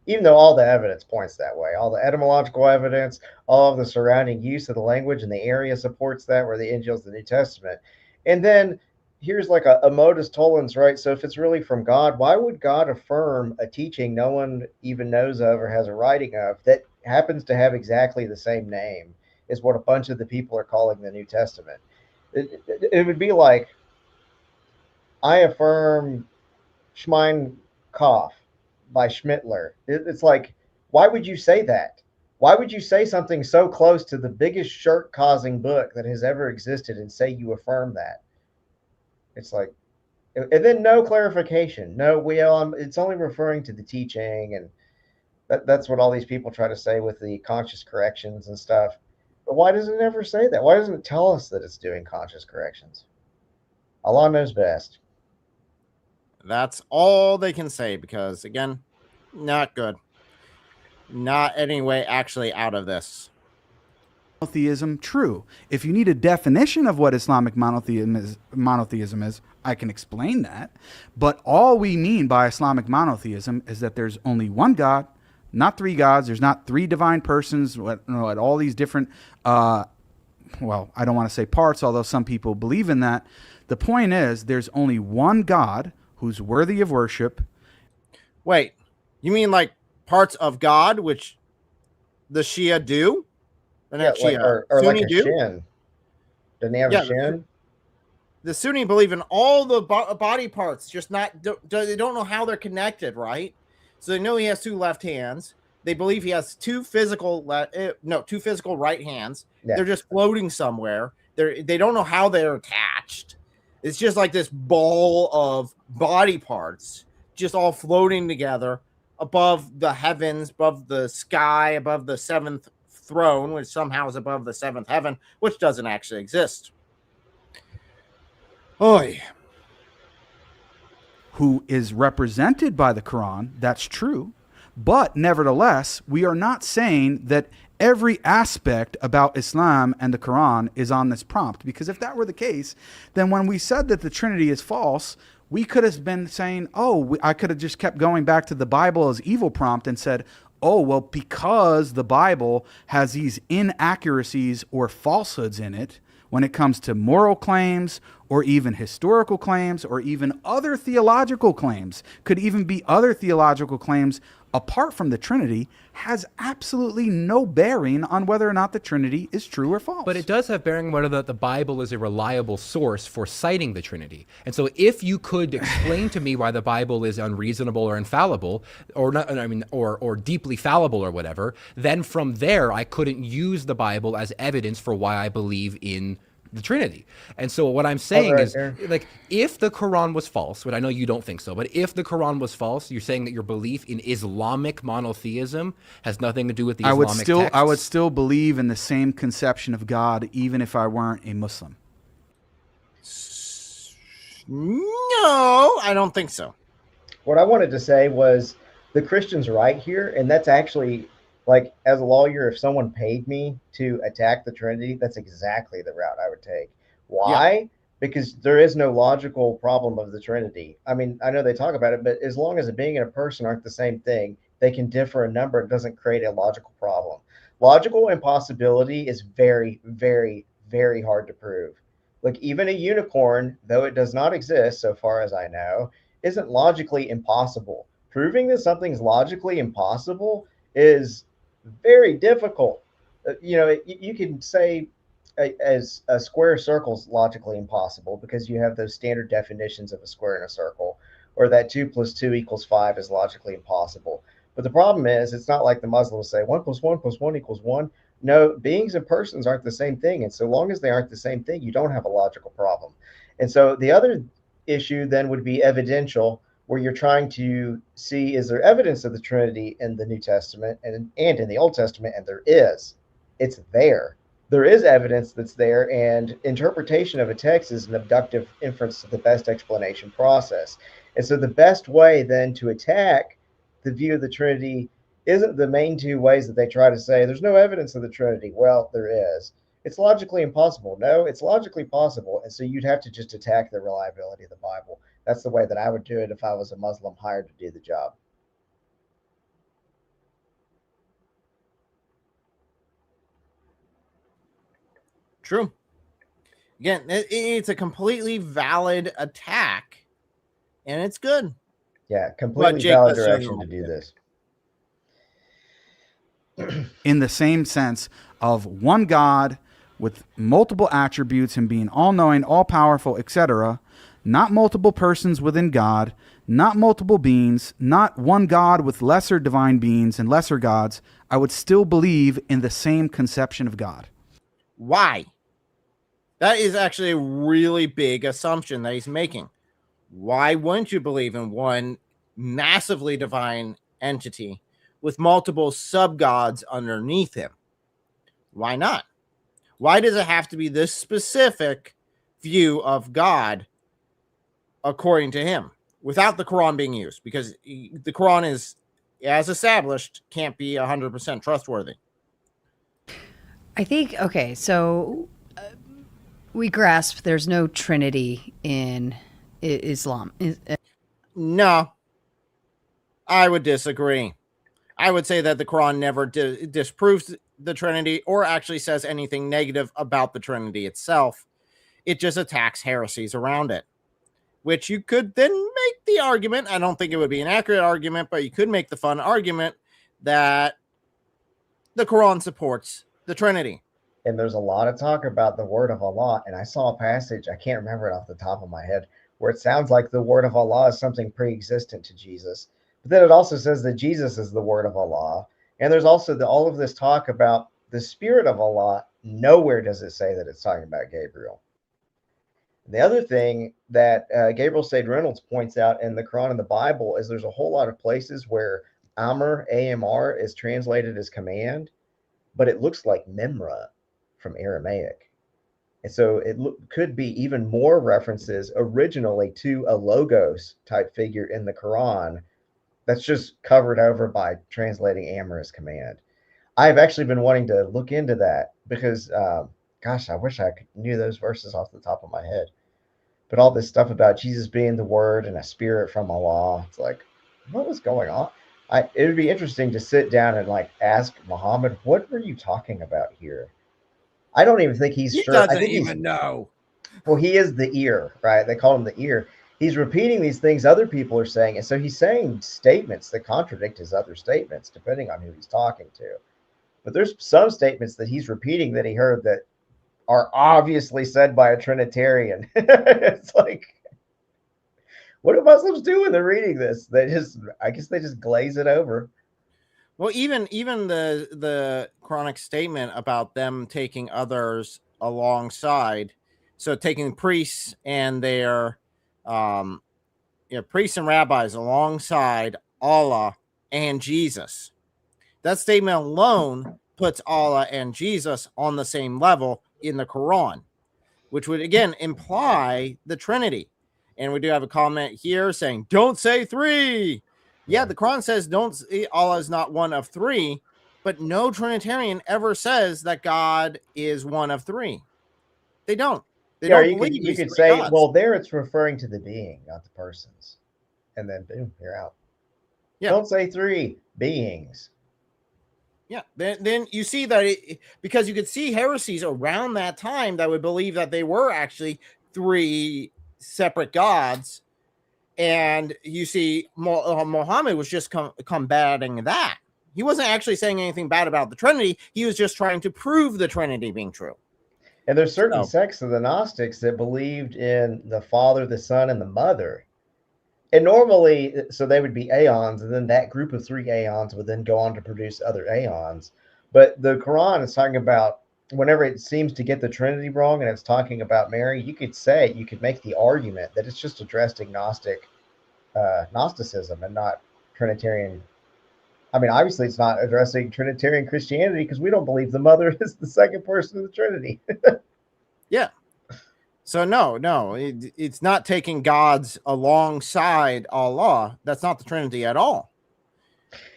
even though all the evidence points that way. All the etymological evidence, all of the surrounding use of the language and the area supports that, where the Injil is the New Testament. And then here's like a modus tollens, right? So if it's really from God, why would God affirm a teaching no one even knows of or has a writing of that happens to have exactly the same name as what a bunch of the people are calling the New Testament? It would be like, I affirm Schmein Kauf by Schmittler. It's like, why would you say that? Why would you say something so close to the biggest shirk-causing book that has ever existed and say you affirm that? It's like, and then no clarification. No, it's only referring to the teaching, and that's what all these people try to say with the conscious corrections and stuff. But why does it never say that? Why doesn't it tell us that it's doing conscious corrections? Allah knows best. That's all they can say, because again, not good. Not anyway actually out of this. Monotheism true. If you need a definition of what Islamic monotheism is, I can explain that. But all we mean by Islamic monotheism is that there's only one God, not three gods. There's not three divine persons at all these different well, I don't want to say parts, although some people believe in that. The point is, there's only one God who's worthy of worship. Wait, you mean like parts of God, which the Shia do? Or not like, Shia, or like Sunni a do? shin. Doesn't he have Yeah, a shin? The Sunni believe in all the body parts, just they don't know how they're connected, right? So they know he has 2 left hands. They believe he has 2 physical right hands. Yeah. They're just floating somewhere. They don't know how they're attached. It's just like this ball of body parts, just all floating together above the heavens, above the sky, above the 7th throne, which somehow is above the 7th heaven, which doesn't actually exist. Oy. Who is represented by the Quran. That's true. But nevertheless, we are not saying that every aspect about Islam and the Quran is on this prompt. Because if that were the case, then when we said that the Trinity is false, we could have been saying, I could have just kept going back to the Bible as evil prompt and said, oh, well, because the Bible has these inaccuracies or falsehoods in it when it comes to moral claims or even historical claims or even other theological claims, could even be other theological claims apart from the Trinity, has absolutely no bearing on whether or not the Trinity is true or false. But it does have bearing whether the Bible is a reliable source for citing the Trinity. And so if you could explain to me why the Bible is unreasonable or infallible, or not, I mean, or deeply fallible or whatever, then from there I couldn't use the Bible as evidence for why I believe in the Trinity. And so what I'm saying is, like, if the Quran was false, but I know you don't think so, but if the Quran was false, you're saying that your belief in Islamic monotheism has nothing to do with the Islamic texts? I would still believe in the same conception of God, even if I weren't a Muslim. No, I don't think so. What I wanted to say was the Christian's right here, and that's actually, like, as a lawyer, if someone paid me to attack the Trinity, that's exactly the route I would take. Why? Yeah. Because there is no logical problem of the Trinity. I mean, I know they talk about it, but as long as a being and a person aren't the same thing, they can differ in number. It doesn't create a logical problem. Logical impossibility is very, very, very hard to prove. Like, even a unicorn, though it does not exist, so far as I know, isn't logically impossible. Proving that something's logically impossible is very difficult. You can say as a square circle's logically impossible because you have those standard definitions of a square and a circle, or that 2 + 2 = 5 is logically impossible. But the problem is, it's not like the Muslims say 1 + 1 + 1 = 1. No, beings and persons aren't the same thing. And so long as they aren't the same thing, you don't have a logical problem. And so the other issue then would be evidential, where you're trying to see, is there evidence of the Trinity in the New Testament and in the Old Testament? And there is. It's there. There is evidence that's there, and interpretation of a text is an abductive inference to the best explanation process. And so the best way then to attack the view of the Trinity isn't the main 2 ways that they try to say, there's no evidence of the Trinity. Well, there is. It's logically impossible. No, it's logically possible. And so you'd have to just attack the reliability of the Bible. That's the way that I would do it if I was a Muslim hired to do the job. True. Again, it's a completely valid attack, and it's good. Yeah, completely valid direction to do this. In the same sense of one God with multiple attributes and being all-knowing, all-powerful, etc., not multiple persons within God, not multiple beings, not one God with lesser divine beings and lesser gods, I would still believe in the same conception of God. Why? That is actually a really big assumption that he's making. Why wouldn't you believe in one massively divine entity with multiple sub-gods underneath him? Why not? Why does it have to be this specific view of God according to him without the Quran being used? Because the Quran is, as established, can't be 100% trustworthy. I think, okay, so we grasp there's no Trinity in Islam. No, I would disagree. I would say that the Quran never disproves the Trinity or actually says anything negative about the Trinity itself. It just attacks heresies around it, which you could then make the argument. I don't think it would be an accurate argument, but you could make the fun argument that the Quran supports the Trinity. And there's a lot of talk about the word of Allah. And I saw a passage, I can't remember it off the top of my head, where it sounds like the word of Allah is something pre-existent to Jesus. But then it also says that Jesus is the word of Allah. And there's also all of this talk about the spirit of Allah. Nowhere does it say that it's talking about Gabriel. The other thing that Gabriel Sade Reynolds points out in the Quran and the Bible is there's a whole lot of places where Amr, AMR, is translated as command, but it looks like Memra from Aramaic. And so it could be even more references originally to a logos type figure in the Quran that's just covered over by translating Amr as command. I've actually been wanting to look into that because, gosh, I wish I knew those verses off the top of my head. But all this stuff about Jesus being the word and a spirit from Allah, it's like, what was going on? It would be interesting to sit down and like ask Muhammad, what were you talking about here? I don't even think he's sure. Doesn't I think even know. Well, he is the ear, right? They call him the ear. He's repeating these things other people are saying. And so he's saying statements that contradict his other statements, depending on who he's talking to. But there's some statements that he's repeating that he heard that are obviously said by a Trinitarian. It's like, what do Muslims do when they're reading this? I guess they just glaze it over. Well, even the Quranic statement about them taking others alongside, so taking priests and their priests and rabbis alongside Allah and Jesus. That statement alone puts Allah and Jesus on the same level in the Quran, which would again imply the Trinity. And we do have a comment here saying, don't say three. Yeah, the Quran says Allah is not one of three, but no Trinitarian ever says that God is one of three. They don't. They don't believe you could say, gods. Well, there it's referring to the being, not the persons. And then boom, you're out. Yeah. Don't say three beings. Yeah, then you see that because you could see heresies around that time that would believe that they were actually three separate gods, and you see Muhammad was just combating that. He wasn't actually saying anything bad about the Trinity. He was just trying to prove the Trinity being true. And there's certain sects of the Gnostics that believed in the Father, the Son, and the Mother. And normally, so they would be aeons, and then that group of three aeons would then go on to produce other aeons. But the Quran is talking about whenever it seems to get the Trinity wrong and it's talking about Mary, you could make the argument that it's just addressed agnostic Gnosticism and not Trinitarian. I mean, obviously it's not addressing Trinitarian Christianity because we don't believe the mother is the second person of the Trinity. Yeah. So no, it's not taking gods alongside Allah. That's not the Trinity at all.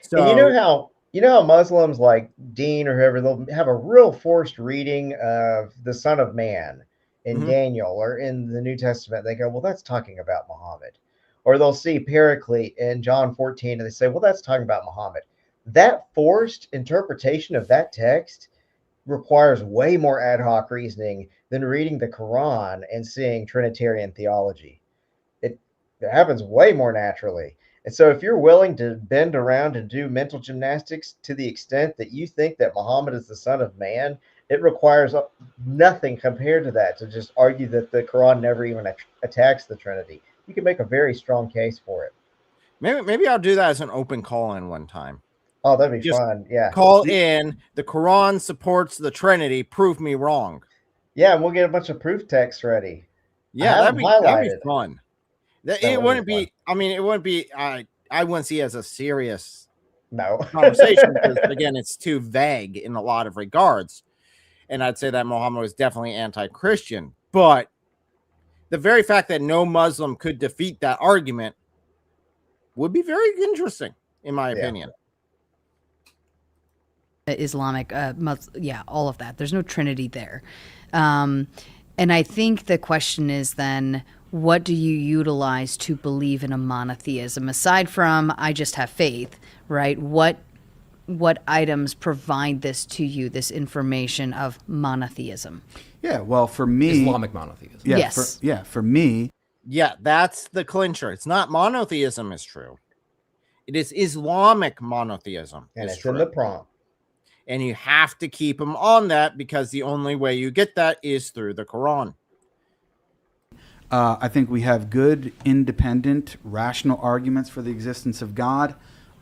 So and you know how Muslims like Dean or whoever, they'll have a real forced reading of the Son of Man in Daniel or in the New Testament. They go, well, that's talking about Muhammad. Or they'll see Paraclete in John 14 and they say, well, that's talking about Muhammad. That forced interpretation of that text requires way more ad hoc reasoning than reading the Quran and seeing Trinitarian theology. It happens way more naturally. And so if you're willing to bend around and do mental gymnastics to the extent that you think that Muhammad is the Son of Man, it requires nothing compared to that to just argue that the Quran never even attacks the Trinity. You can make a very strong case for it. Maybe I'll do that as an open call-in one time. Oh, that'd be fun. Yeah. Call in. The Quran supports the Trinity. Prove me wrong. Yeah, and we'll get a bunch of proof texts ready. Yeah, that'd be fun. It wouldn't be fun. I mean, it wouldn't be. I wouldn't see it as a serious conversation because again, it's too vague in a lot of regards. And I'd say that Muhammad was definitely anti-Christian. But the very fact that no Muslim could defeat that argument would be very interesting, in my opinion. Islamic, all of that. There's no Trinity there. And I think the question is then, what do you utilize to believe in a monotheism? Aside from, I just have faith, right? What what items provide this to you, this information of monotheism? Yeah, well, for me, Islamic monotheism. yeah, Yes. for me, Yeah, that's the clincher. It's not monotheism is true. It is Islamic monotheism And is it's true. in the prompt. And you have to keep them on that because the only way you get that is through the Quran. I think we have good, independent, rational arguments for the existence of God.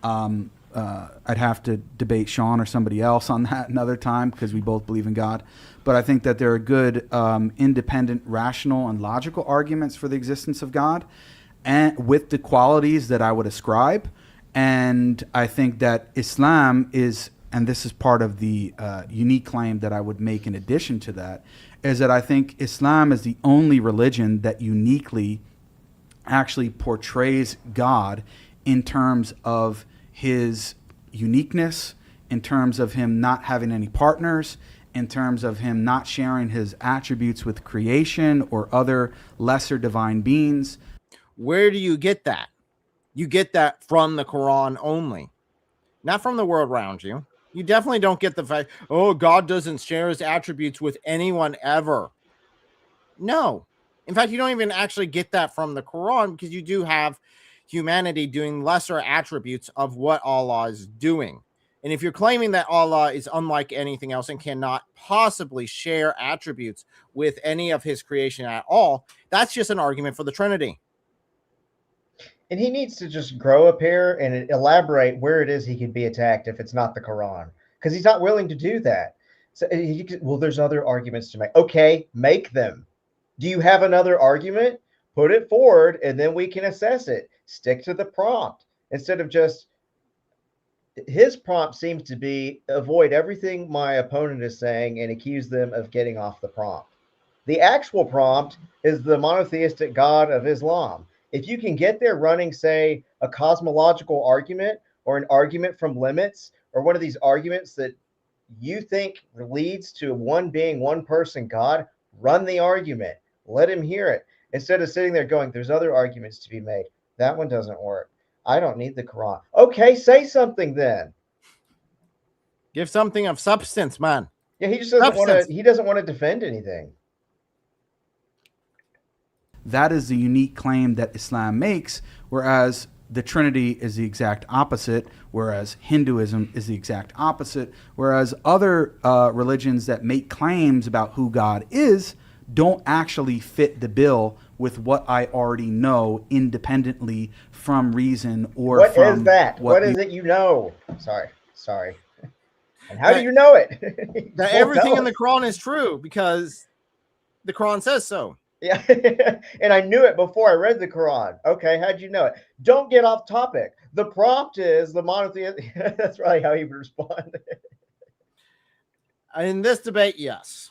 I'd have to debate Sean or somebody else on that another time because we both believe in God. But I think that there are good, independent, rational, and logical arguments for the existence of God, and with the qualities that I would ascribe. And I think that Islam is, and this is part of the unique claim that I would make in addition to that, is that I think Islam is the only religion that uniquely actually portrays God in terms of his uniqueness, in terms of him not having any partners, in terms of him not sharing his attributes with creation or other lesser divine beings. Where do you get that? You get that from the Quran only, not from the world around you. You definitely don't get the fact, oh, God doesn't share his attributes with anyone ever. No. In fact, you don't even actually get that from the Quran because you do have humanity doing lesser attributes of what Allah is doing. And if you're claiming that Allah is unlike anything else and cannot possibly share attributes with any of his creation at all, that's just an argument for the Trinity. And he needs to just grow a pair and elaborate where it is he could be attacked if it's not the Quran, because he's not willing to do that. So well, there's other arguments to make. Okay, make them. Do you have another argument? Put it forward, and then we can assess it. Stick to the prompt instead of just. His prompt seems to be avoid everything my opponent is saying and accuse them of getting off the prompt. The actual prompt is the monotheistic God of Islam. If you can get there running, say, a cosmological argument or an argument from limits or one of these arguments that you think leads to one being, one person, God, run the argument. Let him hear it. Instead of sitting there going, there's other arguments to be made. That one doesn't work. I don't need the Quran. Okay, say something then. Give something of substance, man. Yeah, he just doesn't want to. He doesn't want to defend anything. That is the unique claim that Islam makes, whereas the Trinity is the exact opposite, whereas Hinduism is the exact opposite, whereas other religions that make claims about who God is don't actually fit the bill with what I already know independently from reason or what from is that? What is it you know? Sorry. And how do you know it? That everything in the Quran is true because the Quran says so. Yeah, and I knew it before I read the Quran. Okay, how'd you know it? Don't get off topic. The prompt is the monotheist. That's probably how he would respond. In this debate, yes.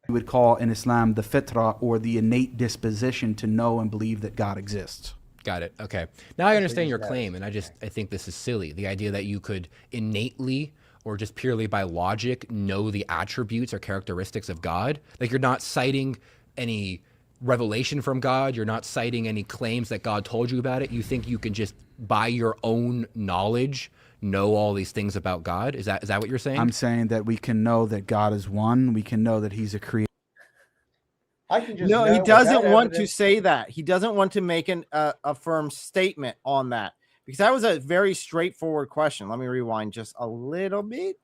We would call in Islam the fitra, or the innate disposition to know and believe that God exists. Got it. Okay. Now I understand your claim, and I think this is silly. The idea that you could innately or just purely by logic know the attributes or characteristics of God. Like, you're not citing any revelation from God. You're not citing any claims that God told you about it. You think you can just, by your own knowledge, know all these things about God? Is that what you're saying? I'm saying that we can know that God is one. We can know that he's a creator. I can just no, know he doesn't without want evidence. to say that. He doesn't want to make a firm statement on that because that was a very straightforward question. Let me rewind just a little bit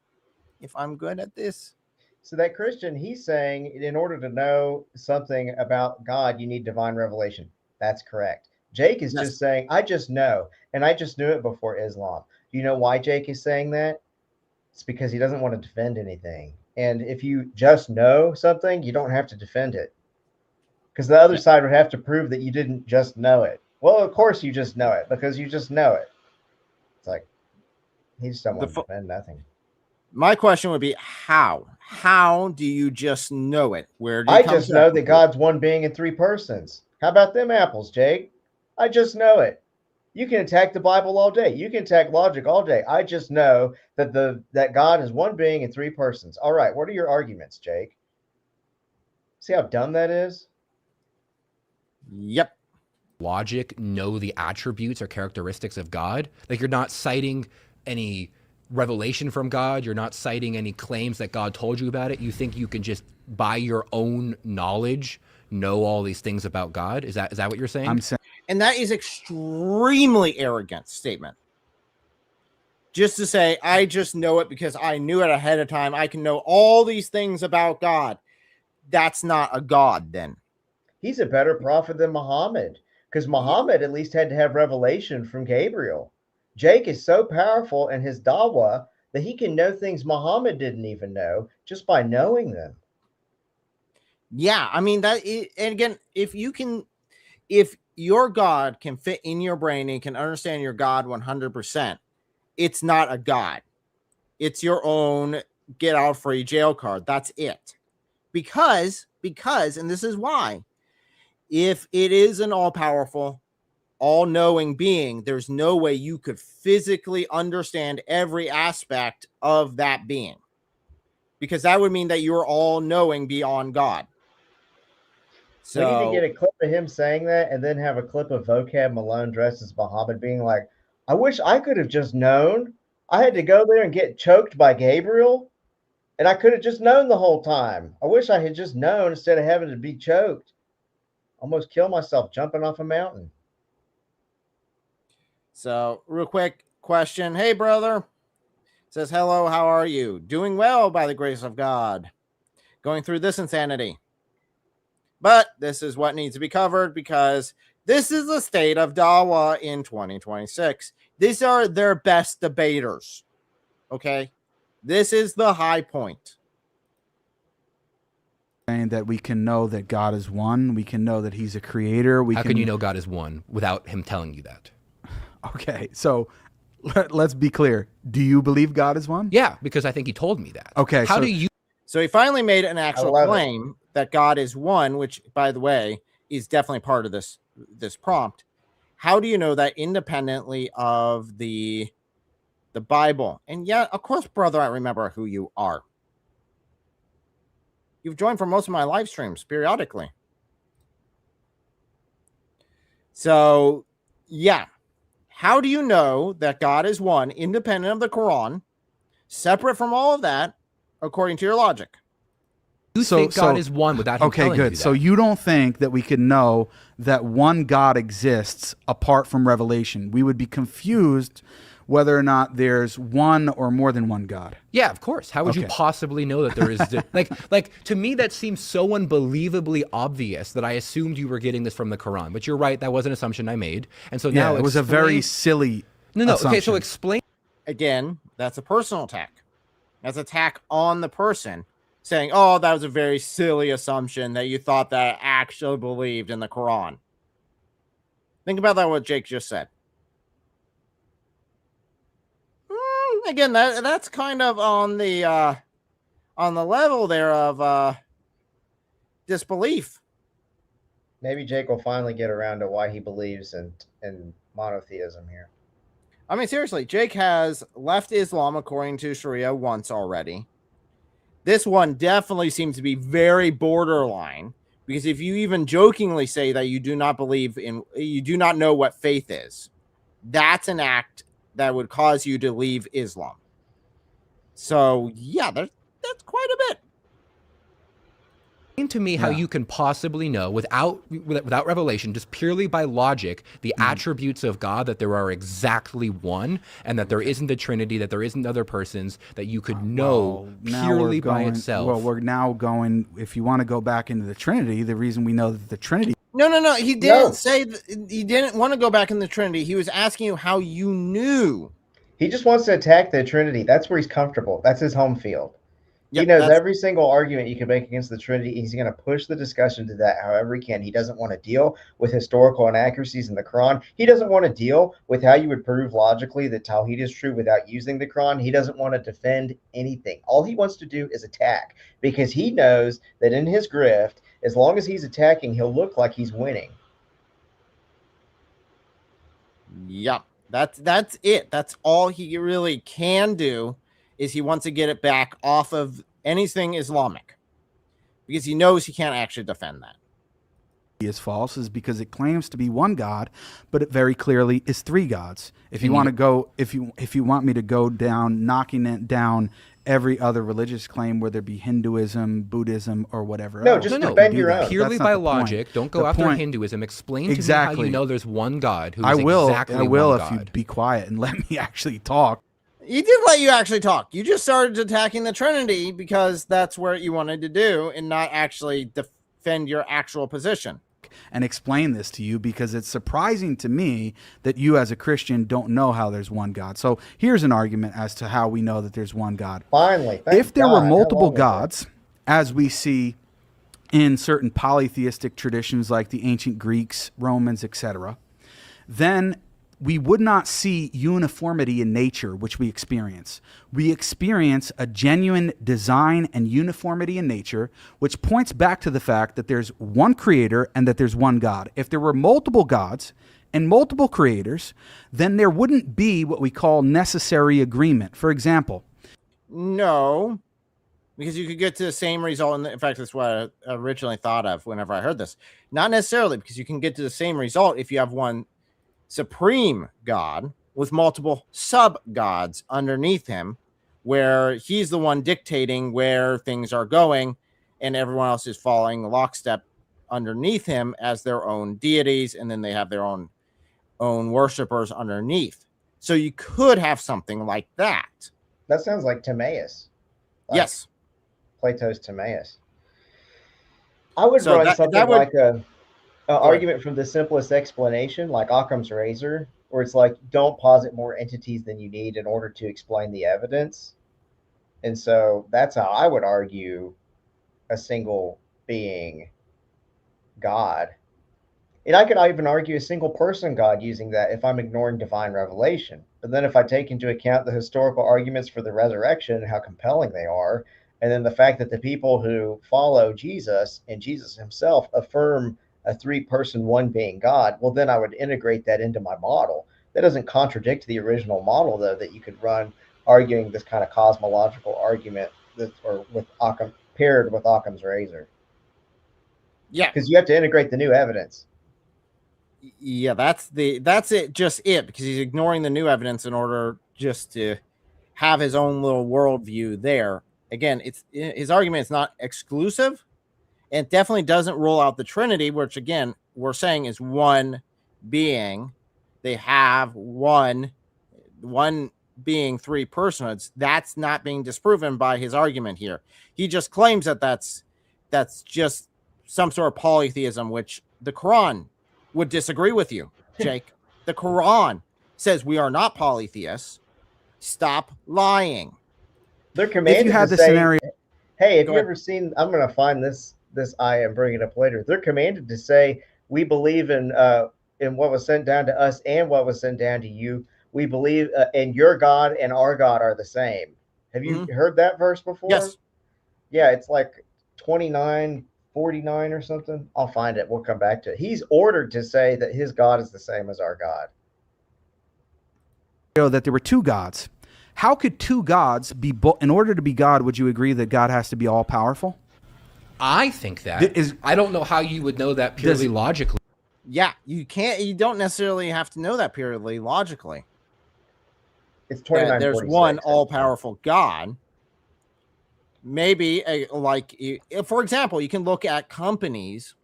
if I'm good at this. So that Christian, he's saying in order to know something about God, you need divine revelation. That's correct. Jake is just saying, I just know, and I just knew it before Islam. Do you know why Jake is saying that? It's because he doesn't want to defend anything. And if you just know something, you don't have to defend it. Because the other side would have to prove that you didn't just know it. Well, of course you just know it because you just know it. It's like, he just don't want to defend nothing. My question would be, how? How do you just know it? Where do you I just know that God's one being in three persons. How about them apples, Jake? I just know it. You can attack the Bible all day. You can attack logic all day. I just know that that God is one being in three persons. All right, what are your arguments, Jake? See how dumb that is? Yep. Logic, know the attributes or characteristics of God. Like, you're not citing any revelation from God. You're not citing any claims that God told you about it. You think you can just, by your own knowledge, know all these things about God? Is that what you're saying? I'm saying, And that is extremely arrogant statement. Just to say, I just know it because I knew it ahead of time. I can know all these things about God. That's not a God then. He's a better prophet than Muhammad, because Muhammad at least had to have revelation from Gabriel. Jake is so powerful in his dawah that he can know things Muhammad didn't even know just by knowing them. Yeah, I mean and again, if your God can fit in your brain and can understand your God 100%, it's not a God. It's your own get out free jail card. That's it. Because, and this is why, if it is an all-powerful, all-knowing being, there's no way you could physically understand every aspect of that being. Because that would mean that you're all-knowing beyond God. So we need to get a clip of him saying that and then have a clip of Vocab Malone dressed as Muhammad being like, I wish I could have just known. I had to go there and get choked by Gabriel, and I could have just known the whole time. I wish I had just known instead of having to be choked. Almost kill myself jumping off a mountain. So, real quick question. Hey, brother. Says, hello, how are you? Doing well by the grace of God. Going through this insanity. But this is what needs to be covered because this is the state of Dawah in 2026. These are their best debaters. Okay? This is the high point. saying that we can know that God is one. We can know that he's a creator. How can you know God is one without him telling you that? Okay, so let's be clear. Do you believe God is one? Yeah, because I think he told me that. Okay, How so- do you? So he finally made an actual love it. claim that God is one, which, by the way, is definitely part of this prompt. How do you know that independently of the Bible? And yeah, of course, brother, I remember who you are. You've joined for most of my live streams periodically. So, yeah. How do you know that God is one, independent of the Quran, separate from all of that, according to your logic? You think God is one without him okay, telling you good. that. So you don't think that we could know that one God exists apart from revelation? We would be confused whether or not there's one or more than one God. Yeah, of course. How would you Okay. possibly know that there is like to me that seems so unbelievably obvious that I assumed you were getting this from the Quran. But you're right, that was an assumption I made. And so now it was a very explain- silly No, assumption. okay, so explain Again, that's a personal attack. That's an attack on the person, saying, oh, that was a very silly assumption that you thought that I actually believed in the Quran. Think about that, what Jake just said. Again, that's kind of on the level there of disbelief. Maybe Jake will finally get around to why he believes in monotheism here. I mean, seriously, Jake has left Islam according to Sharia once already. This one definitely seems to be very borderline, because if you even jokingly say that you do not believe in, you do not know what faith is, that's an act that would cause you to leave Islam. So, yeah, that's quite a bit. to me how Yeah. you can possibly know without revelation, just purely by logic, the attributes of God, that there are exactly one, and that there isn't the Trinity, that there isn't other persons, that you could know Now purely we're by going- itself. Well, we're now going, if you want to go back into the Trinity, the reason we know that the Trinity No. He didn't No. say he didn't want to go back in the Trinity. He was asking you how you knew. He just wants to attack the Trinity. That's where he's comfortable. That's his home field. He Yep, knows that's- every single argument you can make against the Trinity. He's going to push the discussion to that however he can. He doesn't want to deal with historical inaccuracies in the Quran. He doesn't want to deal with how you would prove logically that Tawhid is true without using the Quran. He doesn't want to defend anything. All he wants to do is attack, because he knows that in his grift, as long as he's attacking, he'll look like he's winning. Yep. That's it. That's all he really can do, is he wants to get it back off of anything Islamic, because he knows he can't actually defend that. is false is because it claims to be one God, but it very clearly is three gods. If you want to go, if you want me to go down, knocking it down every other religious claim, whether it be Hinduism, Buddhism, or whatever. No, else, just we can defend do your that. own. Purely That's not by the point. logic. Don't go The after point- Hinduism. Explain to Exactly. me how you know there's one God who is I will. exactly I will one if God. you be quiet and let me actually talk. He did let you actually talk. You just started attacking the Trinity because that's what you wanted to do and not actually defend your actual position. And explain this to you, because it's surprising to me that you as a Christian don't know how there's one God. So here's an argument as to how we know that there's one God. Finally, thank If there God. were How multiple long was it? gods, as we see in certain polytheistic traditions like the ancient Greeks, Romans, etc., then we would not see uniformity in nature, which we experience. We experience a genuine design and uniformity in nature, which points back to the fact that there's one creator and that there's one God. If there were multiple gods and multiple creators, then there wouldn't be what we call necessary agreement. For example, No, because you could get to the same result. And in fact, that's what I originally thought of whenever I heard this. Not necessarily, because you can get to the same result if you have one supreme God with multiple sub gods underneath him, where he's the one dictating where things are going and everyone else is following lockstep underneath him as their own deities, and then they have their own worshipers underneath. So you could have something like that. That sounds like Timaeus. Like Yes. Plato's Timaeus. I would So run that something would- like a argument from the simplest explanation, like Occam's razor, where it's like, don't posit more entities than you need in order to explain the evidence. And so that's how I would argue a single being God. And I could even argue a single person God using that if I'm ignoring divine revelation. But then if I take into account the historical arguments for the resurrection and how compelling they are, and then the fact that the people who follow Jesus and Jesus himself affirm a three-person, one being God, well, then I would integrate that into my model. That doesn't contradict the original model, though, that you could run arguing this kind of cosmological argument or with Occam, paired with Occam's razor. Yeah. Because you have to integrate the new evidence. Yeah, that's it, just it, because he's ignoring the new evidence in order just to have his own little worldview there. Again, it's his argument is not exclusive. It definitely doesn't rule out the Trinity, which again we're saying is one being. They have one being, three personhoods. That's not being disproven by his argument here. He just claims that that's just some sort of polytheism, which the Quran would disagree with you, Jake. The Quran says we are not polytheists. Stop lying. They're commanded if you had to the say, scenario, hey, have Go you ahead. ever seen, I'm going to find this ayah and bring it up later. They're commanded to say, we believe in what was sent down to us and what was sent down to you. We believe in your God and our God are the same. Have you heard that verse before? Yes. Yeah, it's like 29:49 or something. I'll find it. We'll come back to it. He's ordered to say that his God is the same as our God. that there were two gods. How could two gods be in order to be God? Would you agree that God has to be all powerful? I think that. I don't know how you would know that purely logically. Yeah, you can't. You don't necessarily have to know that purely logically. It's That there's 29:46. one all-powerful God. Maybe for example, you can look at companies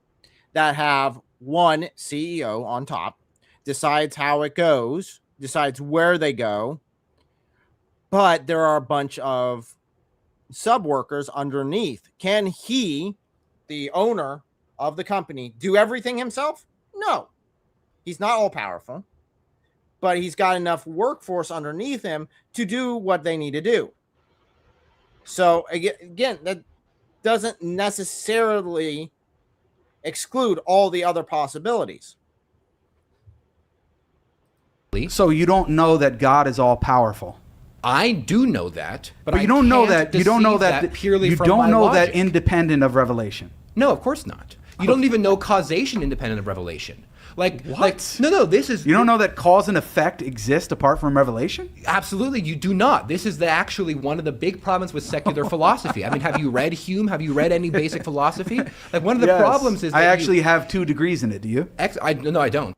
that have one CEO on top, decides how it goes, decides where they go, but there are a bunch of sub workers underneath. Can he, the owner of the company, do everything himself? No, he's not all powerful, but he's got enough workforce underneath him to do what they need to do. So again, that doesn't necessarily exclude all the other possibilities. So you don't know that God is all powerful. I do know that, but you don't know can't that. You don't know deceive that purely You from don't my know logic. that independent of revelation. No, of course not. You don't even know causation independent of revelation. Like What? no, this is You don't know that cause and effect exist apart from revelation? absolutely you do not. This is actually one of the big problems with secular philosophy. I mean, have you read Hume? Have you read any basic philosophy? Like one of the Yes. problems is that I actually have 2 degrees in it. Do you? no, I don't.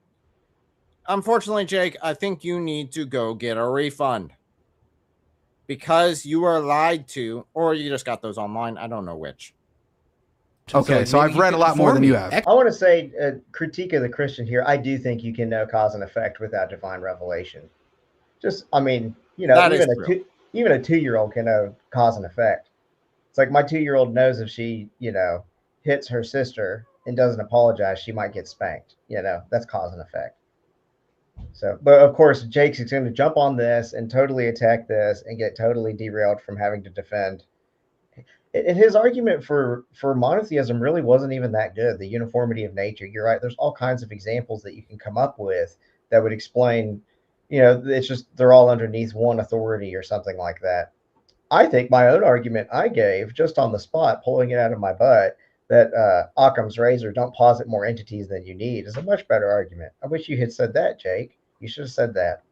Unfortunately, Jake, I think you need to go get a refund because you were lied to, or you just got those online. I don't know which. Okay, so maybe I've you read could a lot more inform than me. you have. I want to say a critique of the Christian here. I do think you can know cause and effect without divine revelation. Just, I mean, That is even true. even a 2-year-old can know cause and effect. It's like my 2-year-old knows if she, hits her sister and doesn't apologize, she might get spanked. That's cause and effect. So, but of course, Jake's going to jump on this and totally attack this and get totally derailed from having to defend. And his argument for monotheism really wasn't even that good. The uniformity of nature. You're right. There's all kinds of examples that you can come up with that would explain, it's just they're all underneath one authority or something like that. I think my own argument I gave just on the spot, pulling it out of my butt, that Occam's razor, don't posit more entities than you need, is a much better argument. I wish you had said that, Jake. You should have said that.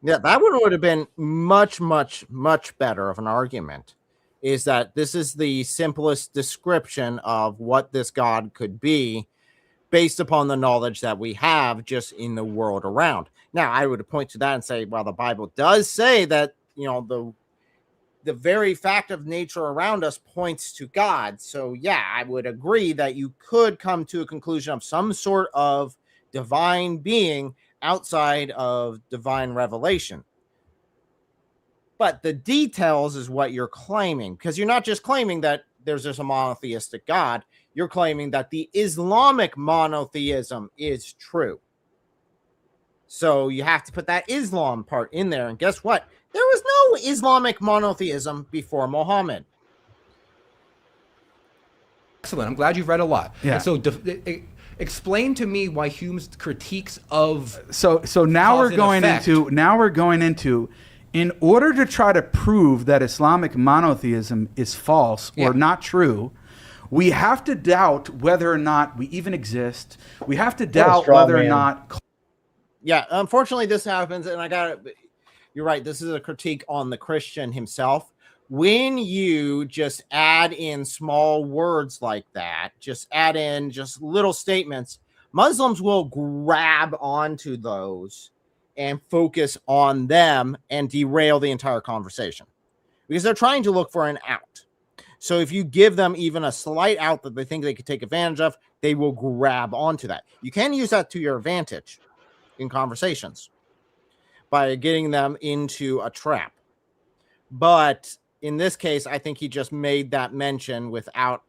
Yeah, that one would have been much, much, much better of an argument. Is that this is the simplest description of what this God could be based upon the knowledge that we have just in the world around. Now, I would point to that and say, well, the Bible does say that, the very fact of nature around us points to God. So, yeah, I would agree that you could come to a conclusion of some sort of divine being outside of divine revelation. But the details is what you're claiming, because you're not just claiming that there's just a monotheistic God. You're claiming that the Islamic monotheism is true. So you have to put that Islam part in there. And guess what? There was no Islamic monotheism before Muhammad. Excellent. I'm glad you've read a lot. Yeah. And so explain to me why Hume's critiques of So now cause we're and going effect- into in order to try to prove that Islamic monotheism is false or not true, we have to doubt whether or not we even exist. We have to doubt straw whether or man. not Yeah, unfortunately, this happens, and you're right. This is a critique on the Christian himself. When you just add in small words like that, just add in just little statements, Muslims will grab onto those and focus on them and derail the entire conversation because they're trying to look for an out. So if you give them even a slight out that they think they could take advantage of, they will grab onto that. You can use that to your advantage in conversations by getting them into a trap. But in this case, I think he just made that mention without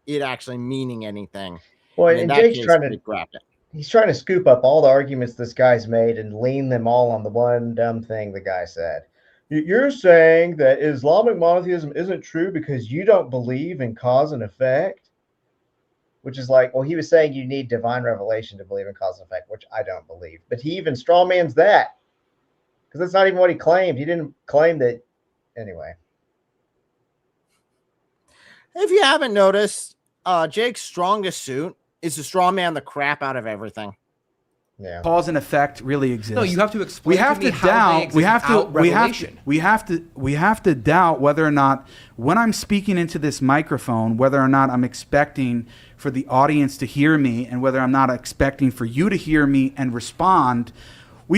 it actually meaning anything. Well, And in and that Jake's case, trying they to grabbed it. he's trying to scoop up all the arguments this guy's made and lean them all on the one dumb thing the guy said. You're saying that Islamic monotheism isn't true because you don't believe in cause and effect? Which is like, well, he was saying you need divine revelation to believe in cause and effect, which I don't believe. But he even strawmans that because that's not even what he claimed. He didn't claim that. Anyway. If you haven't noticed, Jake's strongest suit is to straw man the crap out of everything. Yeah. cause and effect really exist. No, you have to explain We have to me to how doubt. they exist without revelation. We have to doubt whether or not when I'm speaking into this microphone, whether or not I'm expecting for the audience to hear me, and whether I'm not expecting for you to hear me and respond. We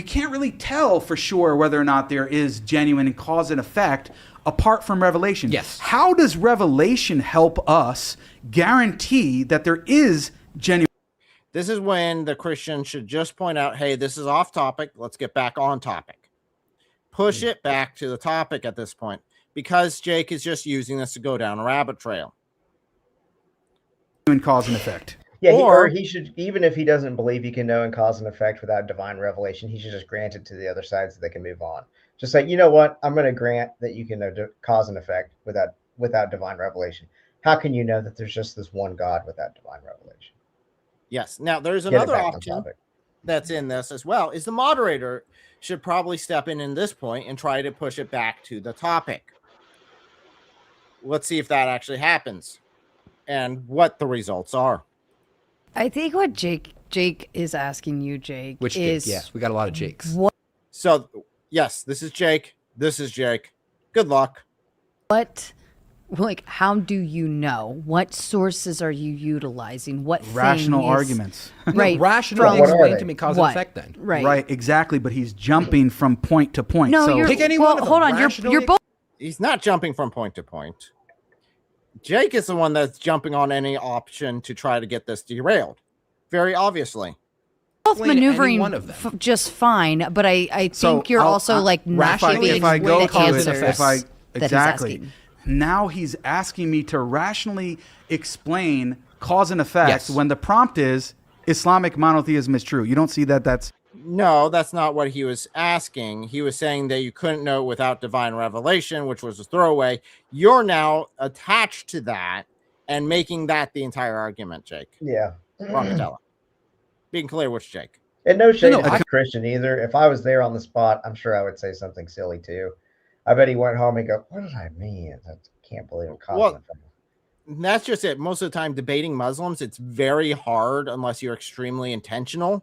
can't really tell for sure whether or not there is genuine cause and effect apart from revelation. Yes. How does revelation help us guarantee that there is genuine? This is when the Christian should just point out, hey, this is off topic. Let's get back on topic. Push it back to the topic at this point because Jake is just using this to go down a rabbit trail. Cause and effect. Yeah, Or- he should, even if he doesn't believe he can know in cause and effect without divine revelation, he should just grant it to the other side so they can move on. Just say, you know what? I'm going to grant that you can know cause and effect without divine revelation. How can you know that there's just this one God without divine revelation? Yes. Now, there's Get it another back on option topic. that's in this as well, is the moderator should probably step in this point and try to push it back to the topic. Let's see if that actually happens and what the results are. I think what Jake Jake is asking you, Jake. Which is Jake? Yeah, we got a lot of Jakes. So, yes, this is Jake. This is Jake. Good luck. what, like, how do you know? What sources are you utilizing? What Rational thing is- arguments. Right. Rationally from- What are explain they? to me cause What? and effect then. Right. Right, exactly. But he's jumping from point to point. No, so you're. Pick any well, one of them. hold on. Rationally You're both. He's not jumping from point to point. Jake is the one that's jumping on any option to try to get this derailed. Very obviously. Both Explain any maneuvering one of them. just fine, but I think So you're I'll- also I- like not rationally giving if I go the to it, answers if I that he's exactly asking. now he's asking me to rationally explain cause and effect Yes. when the prompt is Islamic monotheism is true. You don't see that? That's No, that's not what he was asking. He was saying that you couldn't know without divine revelation, which was a throwaway. You're now attached to that and making that the entire argument, Jake. Yeah. Brancatella. Being clear, which Jake? And no shade No, to I- Christian either. If I was there on the spot, I'm sure I would say something silly too. I bet he went home and go, "What did I mean? I can't believe I'm causing Well, a trouble." That's just it. Most of the time, debating Muslims, it's very hard unless you're extremely intentional,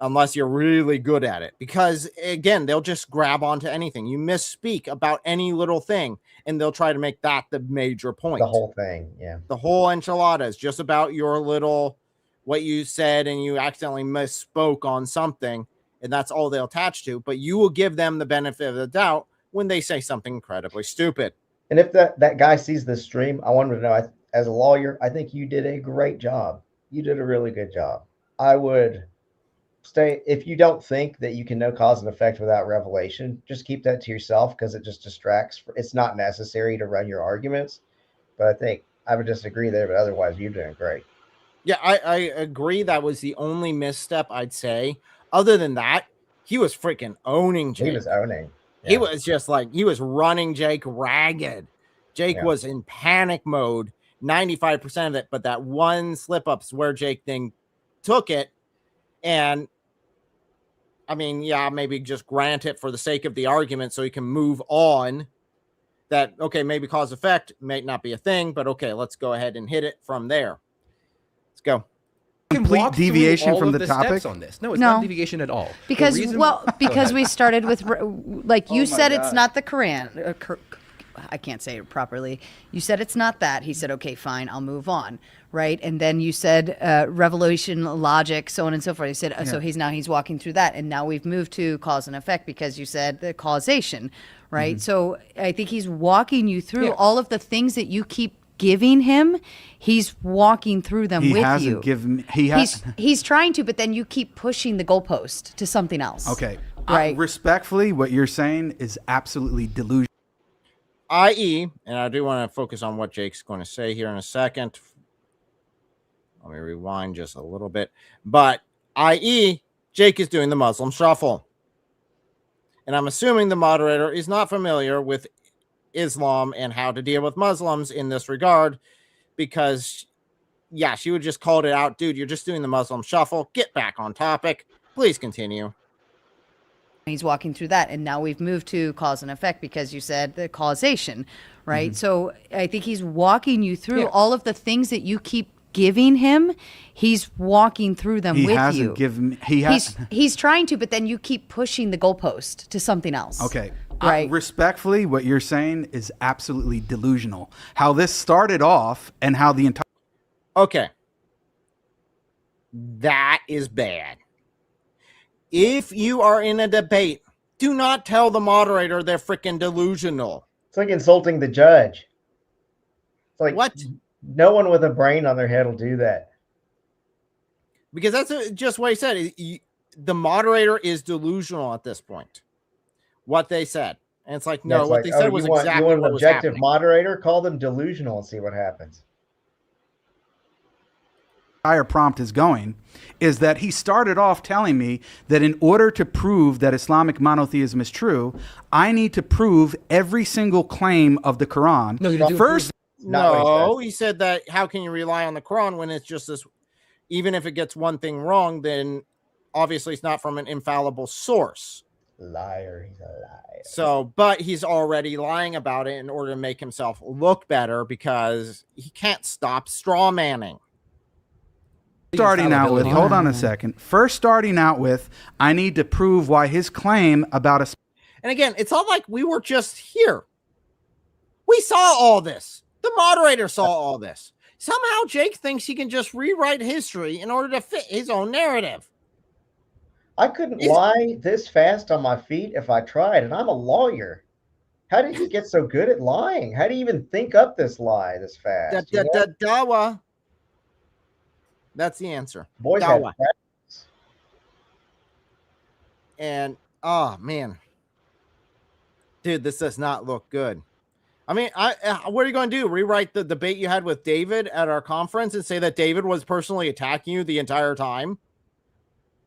unless you're really good at it. Because again, they'll just grab onto anything. You misspeak about any little thing, and they'll try to make that the major point. The whole thing, yeah. The whole enchilada is just about your little what you said, and you accidentally misspoke on something, and that's all they'll attach to. But you will give them the benefit of the doubt when they say something incredibly stupid. And if that guy sees this stream, I want him to know, as a lawyer, I think you did a great job. You did a really good job. I would stay, if you don't think that you can know cause and effect without revelation, just keep that to yourself because it just distracts. It's not necessary to run your arguments. But I think I would disagree there, but otherwise you're doing great. Yeah, I agree. That was the only misstep I'd say. Other than that, he was freaking owning Jake. He was owning. He Yeah. was just like, he was running Jake ragged. Jake Yeah. was in panic mode 95% of it, but that one slip up's where Jake then took it. And I mean, yeah, maybe just grant it for the sake of the argument so he can move on. That, okay, maybe cause effect may not be a thing, but okay, let's go ahead and hit it from there. Let's go. Can Complete walk through deviation all from of the steps topic? on this. No, it's No. not deviation at all. The Because reason- well, Go because ahead. we started with like you Oh my said it's God. not the Quran. I can't say it properly. You said it's not that. He said, okay, fine, I'll move on, right? And then you said revelation, logic, so on and so forth. He said, so he's walking through that, and now we've moved to cause and effect because you said the causation, right? So I think he's walking you through Yeah. all of the things that you keep giving him. He's walking through them he with hasn't you. given. He has. He's trying to, but then you keep pushing the goalpost to something else. Okay. Right. Respectfully, what you're saying is absolutely delusional. I.e., and I do want to focus on what Jake's going to say here in a second. Let me rewind just a little bit. But i.e., Jake is doing the Muslim shuffle. And I'm assuming the moderator is not familiar with Islam and how to deal with Muslims in this regard, because, yeah, she would just called it out. Dude, you're just doing the Muslim shuffle. Get back on topic. Please continue. He's walking through that, and now we've moved to cause and effect because you said the causation, right? So I think he's walking you through Yeah. all of the things that you keep giving him. He's walking through them He with hasn't you. given. He has. He's trying to, but then you keep pushing the goalpost to something else. Okay. Right. Respectfully, what you're saying is absolutely delusional. How this started off and how the entire. Okay. That is bad. If you are in a debate, do not tell the moderator they're freaking delusional. It's like insulting the judge. It's like What? No one with a brain on their head will do that. Because that's just what he said. The moderator is delusional at this point. What they said. And it's like, no, It's what like, they said was you want exactly an what was objective happening. moderator? Call them delusional and see what happens. entire prompt is going is that he started off telling me that in order to prove that Islamic monotheism is true, I need to prove every single claim of the Quran. No, you didn't First, Not what he No, said. he said that how can you rely on the Quran when it's just this, even if it gets one thing wrong, then obviously it's not from an infallible source. Liar. He's a liar. So, but he's already lying about it in order to make himself look better because he can't stop straw manning. starting out with, hold on a second. First starting out with, I need to prove why his claim about a And again, it's not like we were just here. We saw all this. The moderator saw all this. Somehow Jake thinks he can just rewrite history in order to fit his own narrative. I couldn't lie this fast on my feet if I tried, and I'm a lawyer. How did he get so good at lying? How do you even think up this lie this fast? Dawah. That's the answer. Boys Dawah. have practice. And oh man, dude, this does not look good. I mean, what are you going to do? Rewrite the debate you had with David at our conference and say that David was personally attacking you the entire time?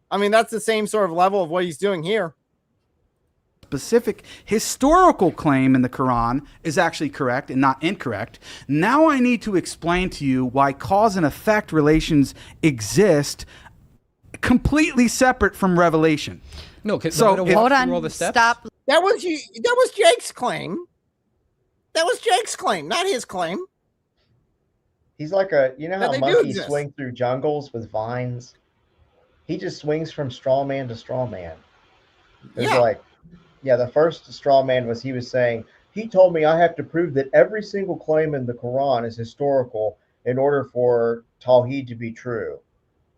I mean, that's the same sort of level of what he's doing here. specific historical claim in the Quran is actually correct and not incorrect. Now I need to explain to you why cause and effect relations exist completely separate from revelation. No, So, so if- Hold through all on. the steps? Stop. That was Jake's claim. That was Jake's claim, not his claim. He's like you know That how they do monkeys exist. swing through jungles with vines? He just swings from straw man to straw man. It's Yeah. the first straw man was he was saying, he told me I have to prove that every single claim in the Quran is historical in order for Tawheed to be true.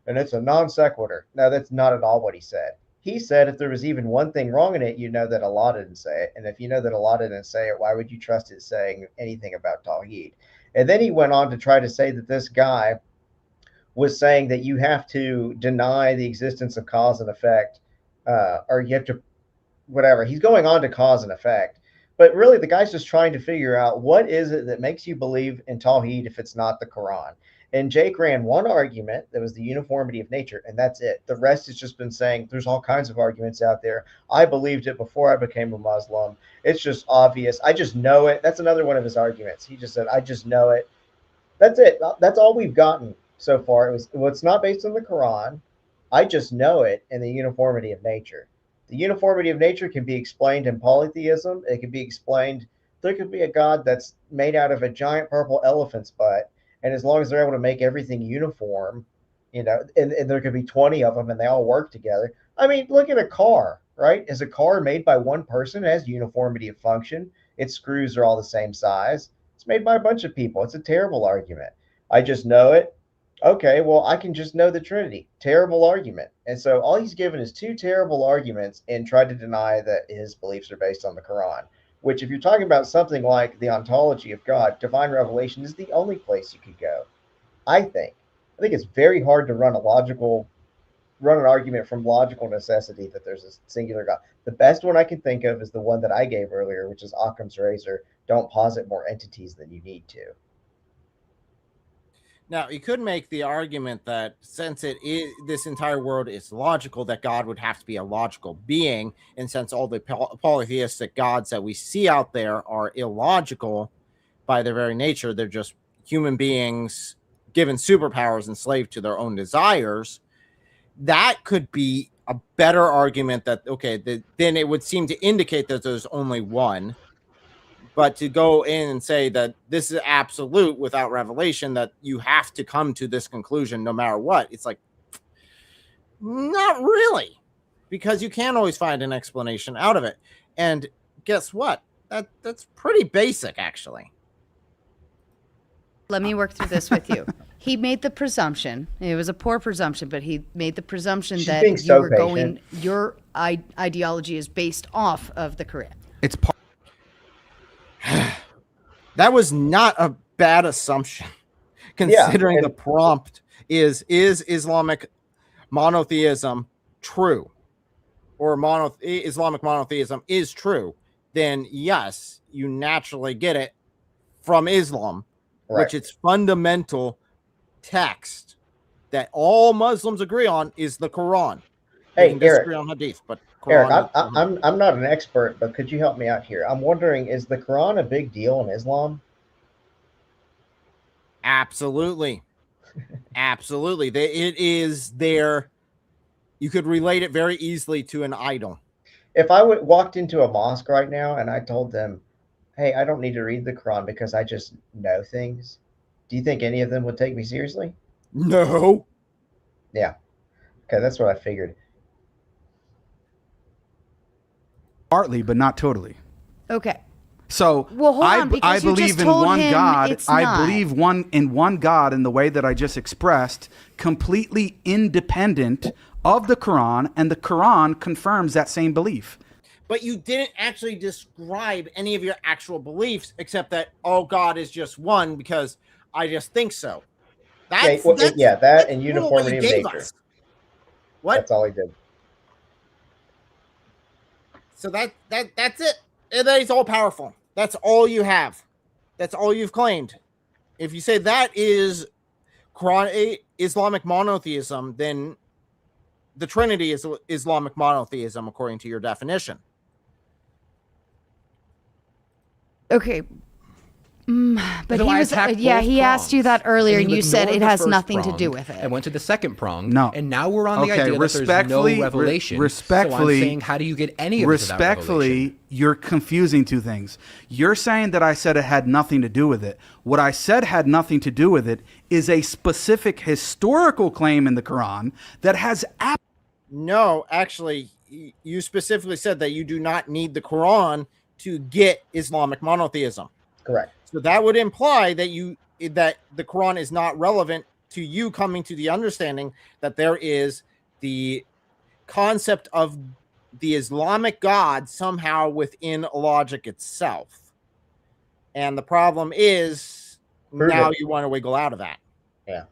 And it's a non sequitur. No, that's not at all what he said. He said if there was even one thing wrong in it, you know that Allah didn't say it. And if you know that Allah didn't say it, why would you trust it saying anything about Tawheed? And then he went on to try to say that this guy was saying that you have to deny the existence of cause and effect, or you have to, whatever. He's going on to cause and effect. But really, the guy's just trying to figure out what is it that makes you believe in Tawheed if it's not the Quran. And Jake ran one argument that was the uniformity of nature, and that's it. The rest has just been saying there's all kinds of arguments out there. I believed it before I became a Muslim. It's just obvious. I just know it. That's another one of his arguments. He just said, I just know it. That's it. That's all we've gotten so far. It's not based on the Quran. I just know it, and the uniformity of nature. The uniformity of nature can be explained in polytheism. It can be explained. There could be a God that's made out of a giant purple elephant's butt. And as long as they're able to make everything uniform, and there could be 20 of them and they all work together. I mean, look at a car, right? Is a car made by one person? It has uniformity of function. Its screws are all the same size. It's made by a bunch of people. It's a terrible argument. I just know it. Okay, well, I can just know the Trinity. Terrible argument. And so all he's given is two terrible arguments and tried to deny that his beliefs are based on the Quran. Which, if you're talking about something like the ontology of God, divine revelation is the only place you could go. I think it's very hard to run an argument from logical necessity that there's a singular God. The best one I can think of is the one that I gave earlier, which is Occam's razor. Don't posit more entities than you need to. Now, you could make the argument that since this entire world is logical, that God would have to be a logical being, and since all the polytheistic gods that we see out there are illogical by their very nature, they're just human beings given superpowers, enslaved to their own desires. That could be a better argument that, then it would seem to indicate that there's only one. But to go in and say that this is absolute without revelation, that you have to come to this conclusion no matter what, it's like, not really, because you can't always find an explanation out of it. And guess what? That's pretty basic, actually. Let me work through this with you. He made the presumption. It was a poor presumption, but he made the presumption She's that being you so were patient. your ideology is based off of the Quran. It's part. That was not a bad assumption, considering and- the prompt is Islamic monotheism true, or Islamic monotheism is true, then yes, you naturally get it from Islam, Right. which its fundamental text that all Muslims agree on is the Quran. They Hey, can Eric. disagree on hadith, but Eric, Quran I'm not an expert, but could you help me out here? I'm wondering, is the Quran a big deal in Islam? Absolutely. Absolutely. It is there. You could relate it very easily to an idol. If I walked into a mosque right now and I told them, hey, I don't need to read the Quran because I just know things, do you think any of them would take me seriously? No. Yeah. Okay, that's what I figured. Partly, but not totally. Okay. So Well, hold on, I because you believe just in told one him God. it's I not. believe in one God in the way that I just expressed, completely independent of the Quran, and the Quran confirms that same belief. But you didn't actually describe any of your actual beliefs, except that God is just one because I just think so. That's Well, that's, that that's and literally what uniformity you of gave nature. us. What? That's all he did. So that's it. And that he's all powerful. That's all you have. That's all you've claimed. If you say that is Quran Islamic monotheism, then the Trinity is Islamic monotheism according to your definition. Okay. But So he I was, attacked yeah, both he asked you prongs, that earlier, and and you you said ignored it the has first nothing to prong do with it. and went to the second prong. No. And now we're on the Okay, idea that there's no respectfully, revelation. respectfully, so I'm saying, how do you get any of this without revelation? Respectfully, you're confusing two things. You're saying that I said it had nothing to do with it. What I said had nothing to do with it is a specific historical claim in the Quran that has No, actually, you specifically said that you do not need the Quran to get Islamic monotheism. Correct. So that would imply that the Quran is not relevant to you coming to the understanding that there is the concept of the Islamic God somehow within logic itself. And the problem is now you want to wiggle out of that. Yeah.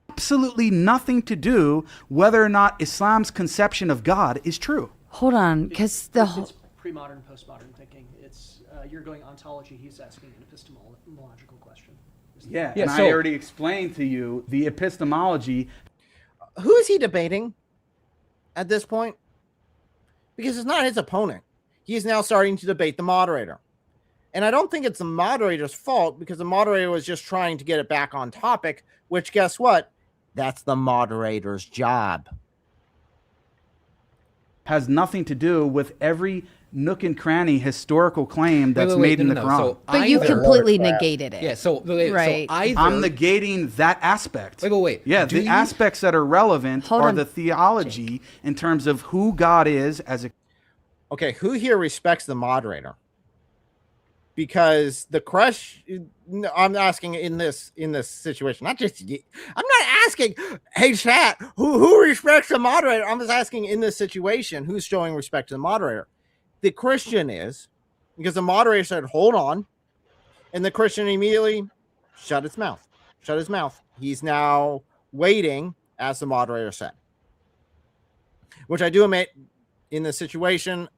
absolutely nothing to do whether or not Islam's conception of God is true. Hold on, because It's pre-modern, postmodern thinking. It's you're going ontology. He's asking an epistemological question. Yeah, Yeah, and so- I already explained to you the epistemology. Who is he debating at this point? Because it's not his opponent. He's now starting to debate the moderator. And I don't think it's the moderator's fault, because the moderator was just trying to get it back on topic, which, guess what? That's the moderator's job. Has nothing to do with every nook and cranny historical claim that's Wait, made in no, the no, Quran. so but you either- completely Crap. negated it. Yeah, so, Right. so either... I'm negating that aspect. Wait. Yeah, Do the you- aspects that are relevant Hold are on, the theology in terms of who God is as a. Okay, who here respects the moderator? Because the crush, I'm asking in this situation, not just you. I'm not asking, hey chat, who respects the moderator? I'm just asking in this situation, who's showing respect to the moderator? The Christian is, because the moderator said, hold on, and the Christian immediately shut his mouth. He's now waiting, as the moderator said. Which I do admit, in this situation,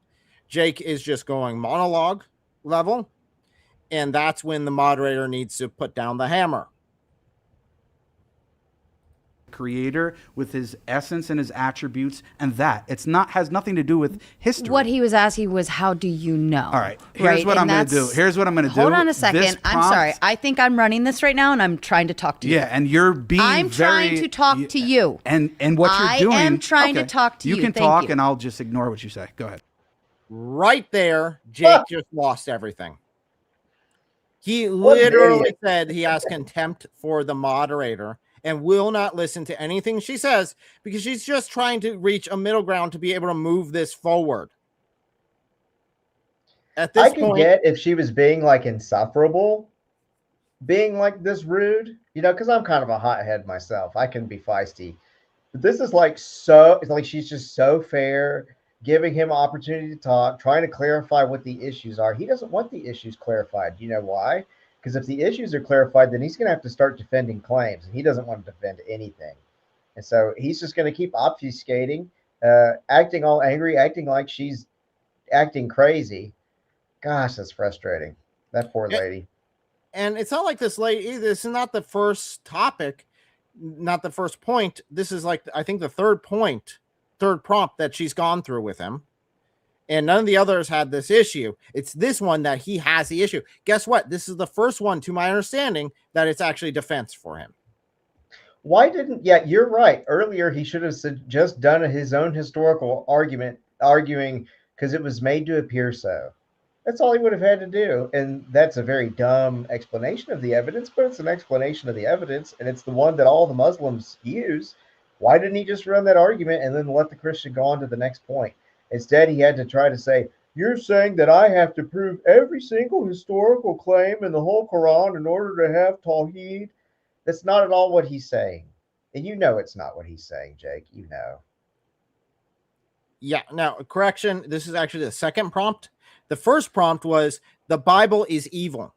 Jake is just going monologue level, and that's when the moderator needs to put down the hammer. Creator with his essence and his attributes, and that it's not has nothing to do with history. What he was asking was, how do you know? All right, here's what And I'm going to do. that's- Here's what I'm going to do. Hold on a This second. I'm prompt- sorry. I think I'm running this right now, and I'm trying to talk to you. Yeah, and you're being I'm very. trying to talk to you. And what you're I doing. am trying to okay, talk to you. You can Thank talk, you. and I'll just ignore what you say. Go ahead. Right there, Jake just lost everything. He What an literally idiot. said he has contempt for the moderator and will not listen to anything she says, because she's just trying to reach a middle ground to be able to move this forward. At this I could point, get if she was being like insufferable, being like this rude, because I'm kind of a hothead myself. I can be feisty. But this is like it's like she's just so fair, giving him opportunity to talk, trying to clarify what the issues are. He doesn't want the issues clarified. You know why? Because if the issues are clarified, then he's going to have to start defending claims, and he doesn't want to defend anything. And so he's just going to keep obfuscating, acting all angry, acting like she's acting crazy. Gosh, that's frustrating. That poor lady. and it's not like this lady, this is not the first topic, not the first point. This is like, I think, the third prompt that she's gone through with him. And none of the others had this issue. It's this one that he has the issue. Guess what? This is the first one, to my understanding, that it's actually defense for him. Why didn't, yeah, you're right. Earlier, he should have just done his own historical argument, arguing because it was made to appear so. That's all he would have had to do. And that's a very dumb explanation of the evidence, but it's an explanation of the evidence. And it's the one that all the Muslims use Why didn't he just run that argument and then let the Christian go on to the next point? Instead, he had to try to say, you're saying that I have to prove every single historical claim in the whole Quran in order to have Tawheed. That's not at all what he's saying. And you know it's not what he's saying, Jake. You know. Yeah. Now, correction. This is actually the second prompt. The first prompt was the Bible is evil,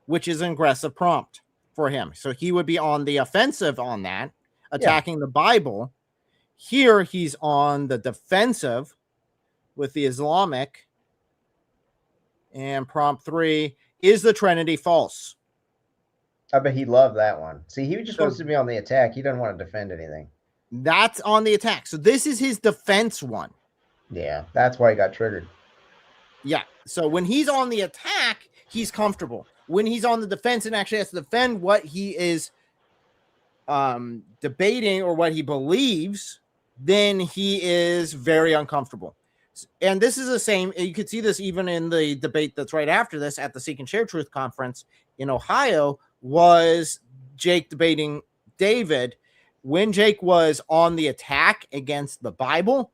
which is an aggressive prompt for him. So he would be on the offensive on that, attacking the Bible. Here, he's on the defensive with the Islamic. And prompt 3, is the Trinity false? I bet he loved that one. See, he just wants to be on the attack. He doesn't want to defend anything. That's on the attack. So this is his defense one. Yeah, that's why he got triggered. Yeah. So when he's on the attack, he's comfortable. When he's on the defense and actually has to defend what he is debating or what he believes, then he is very uncomfortable. And this is the same. You could see this even in the debate that's right after this at the Seek and Share Truth conference in Ohio, was Jake debating David. When Jake was on the attack against the Bible,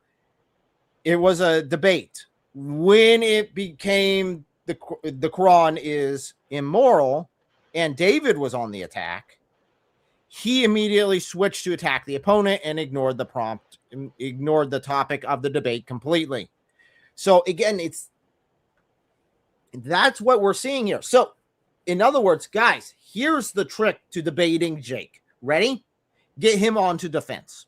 it was a debate. When it became the Quran is immoral and David was on the attack, he immediately switched to attack the opponent and ignored the prompt, ignored the topic of the debate completely. So again, that's what we're seeing here. So in other words, guys, here's the trick to debating Jake. Ready? Get him onto defense.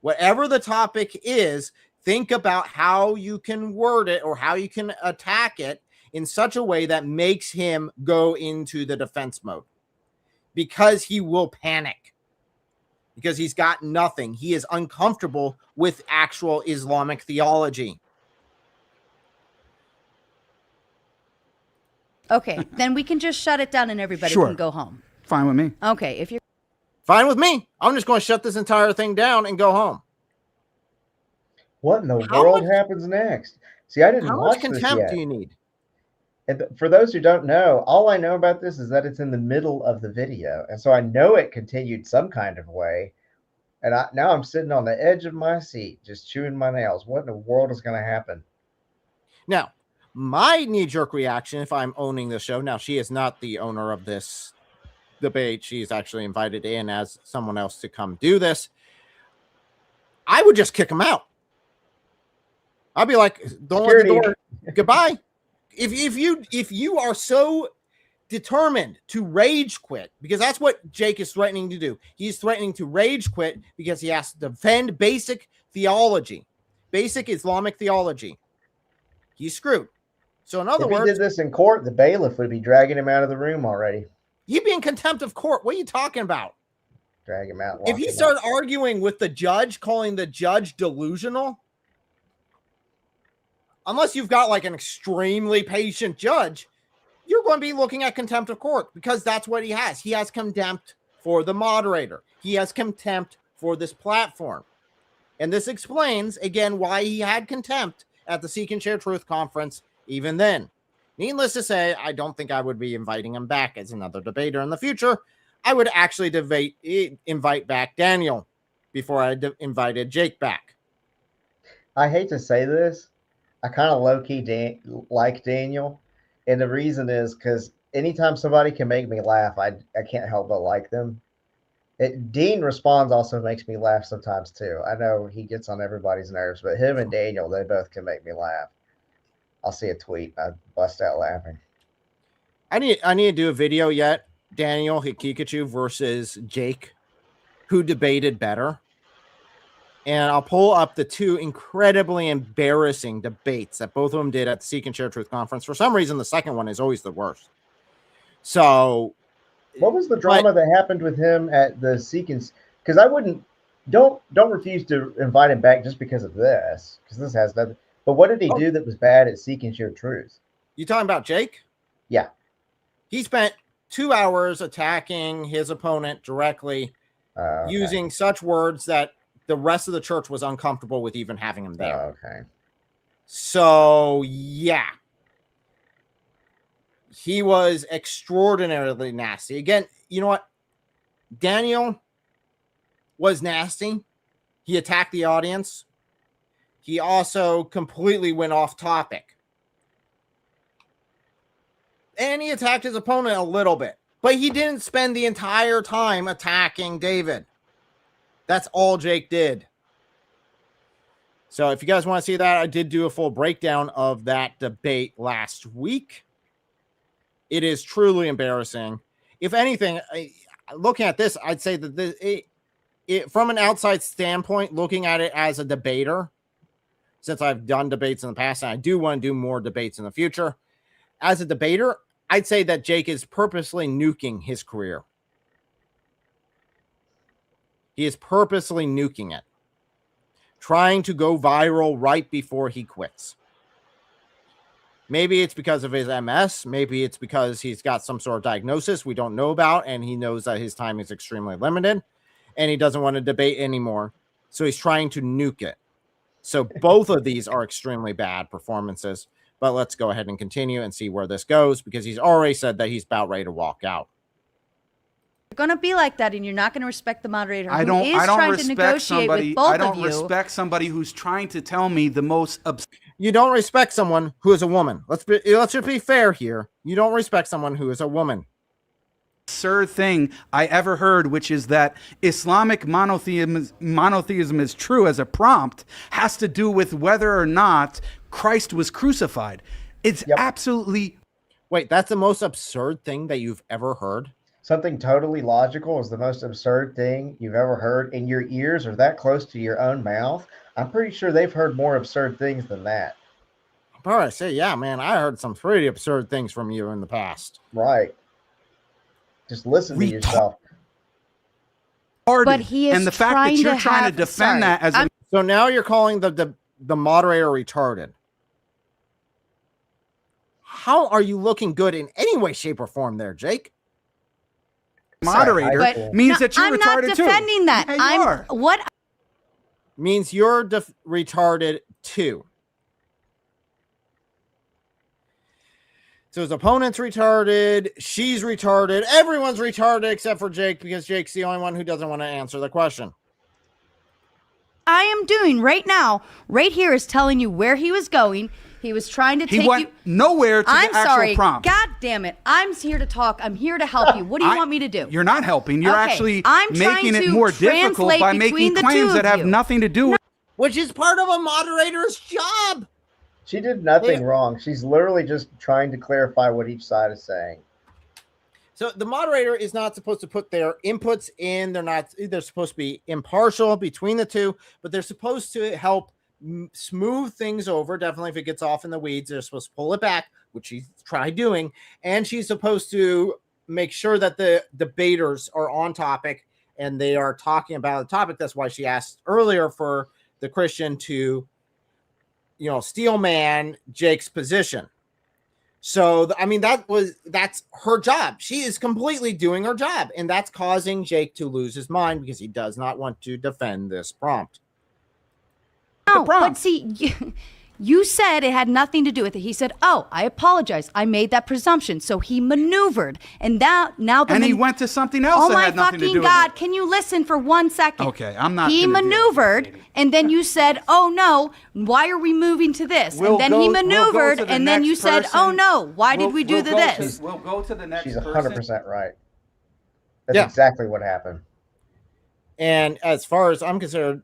Whatever the topic is, think about how you can word it or how you can attack it in such a way that makes him go into the defense mode, because he will panic, because he's got nothing. He is uncomfortable with actual Islamic theology. Okay, then we can just shut it down and everybody Sure. can go home. Fine with me. Okay, if you're Fine with me. I'm just going to shut this entire thing down and go home. What in the How world much- happens next? See, I didn't How watch much this contempt yet. do you need? And for those who don't know, all I know about this is that it's in the middle of the video. And so I know it continued some kind of way. And now I'm sitting on the edge of my seat, just chewing my nails. What in the world is going to happen? Now, my knee-jerk reaction, if I'm owning the show, now she is not the owner of this debate. She's actually invited in as someone else to come do this. I would just kick him out. I'd be like, don't let the door. Goodbye. If you are so determined to rage quit, because that's what Jake is threatening to do. He's threatening to rage quit because he has to defend basic theology, basic Islamic theology. He's screwed. So in other If he words, did this in court, the bailiff would be dragging him out of the room already. he'd be in contempt of court. What are you talking about? Drag him out. If he started arguing with the judge, calling the judge delusional, unless you've got like an extremely patient judge, you're going to be looking at contempt of court, because that's what he has. He has contempt for the moderator. He has contempt for this platform. And this explains, again, why he had contempt at the Seek and Share Truth conference even then. Needless to say, I don't think I would be inviting him back as another debater in the future. I would actually invite back Daniel before I invited Jake back. I hate to say this, I kind of low-key like Daniel. And the reason is because anytime somebody can make me laugh, I can't help but like them. Dean Responds also makes me laugh sometimes too. I know he gets on everybody's nerves, but him and Daniel, they both can make me laugh. I'll see a tweet, I bust out laughing. I need to do a video yet. Daniel Hikikachu versus Jake, who debated better. And I'll pull up the two incredibly embarrassing debates that both of them did at the Seek and Share Truth conference. For some reason, the second one is always the worst. So, what was the drama that happened with him at the Seek and? Because I don't refuse to invite him back just because of this, because this has nothing. But what did he do that was bad at Seek and Share Truth? You talking about Jake? Yeah. He spent 2 hours attacking his opponent directly, using such words that the rest of the church was uncomfortable with even having him there. Okay. So, yeah. He was extraordinarily nasty. Again, you know what? Daniel, was nasty. He attacked the audience. He also completely went off topic. And he attacked his opponent a little bit. But he didn't spend the entire time attacking David. That's all Jake did. So if you guys want to see that, I did do a full breakdown of that debate last week. It is truly embarrassing. If anything, looking at this, I'd say that from an outside standpoint, looking at it as a debater, since I've done debates in the past, and I do want to do more debates in the future, as a debater, I'd say that Jake is purposely nuking his career. He is purposely nuking it, trying to go viral right before he quits. Maybe it's because of his MS. Maybe it's because he's got some sort of diagnosis we don't know about, and he knows that his time is extremely limited, and he doesn't want to debate anymore. So he's trying to nuke it. So both of these are extremely bad performances. But let's go ahead and continue and see where this goes, because he's already said that he's about ready to walk out. You're going to be like that, and you're not going to respect the moderator I don't respect somebody. I don't respect somebody who's trying to tell me the most. You don't respect someone who is a woman. Let's just be fair here. You don't respect someone who is a woman. Absurd thing I ever heard, which is that Islamic monotheism is true as a prompt, has to do with whether or not Christ was crucified. It's absolutely. Wait, that's the most absurd thing that you've ever heard? Something totally logical is the most absurd thing you've ever heard, and your ears are that close to your own mouth. I'm pretty sure they've heard more absurd things than that. All right, say, yeah, man, I heard some pretty absurd things from you in the past. Right. Just listen to yourself. But he is and the fact that you're trying to defend that as a. So now you're calling the moderator retarded. How are you looking good in any way, shape, or form there, Jake? Moderator means that you're retarded too. I'm not defending that. Yeah, what means you're retarded too. So his opponent's retarded, she's retarded, everyone's retarded except for Jake, because Jake's the only one who doesn't want to answer the question. I am doing right now, right here, is telling you where he was going. He was trying to take you. He went nowhere to the actual prompt. God damn it. I'm here to talk. I'm here to help you. What do you want me to do? You're not helping. You're actually I'm making it to more difficult by making claims that have nothing to do with. Which is part of a moderator's job. She did nothing wrong. She's literally just trying to clarify what each side is saying. So the moderator is not supposed to put their inputs in. They're supposed to be impartial between the two, but they're supposed to help smooth things over. Definitely if it gets off in the weeds, they're supposed to pull it back, which she's tried doing. And she's supposed to make sure that the debaters are on topic and they are talking about the topic. That's why she asked earlier for the Christian to, steel man Jake's position. So, I mean, that's her job. She is completely doing her job, and that's causing Jake to lose his mind because he does not want to defend this prompt. No, but see, you said it had nothing to do with it. He said, "Oh, I apologize. I made that presumption." So he maneuvered, and he went to something else. Oh that my had nothing fucking to do God! with it. Can you listen for 1 second? Okay, I'm not. He maneuvered, and then you said, "Oh no, why are we moving to this?" And then he maneuvered, and then you said, "Oh no, why did we do this?" We'll go to the next. She's 100% right. That's exactly what happened. And as far as I'm concerned,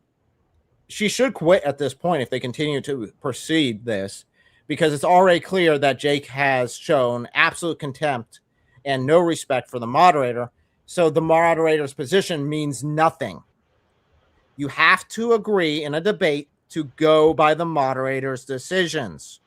she should quit at this point if they continue to proceed this, because it's already clear that Jake has shown absolute contempt and no respect for the moderator. So the moderator's position means nothing. You have to agree in a debate to go by the moderator's decisions,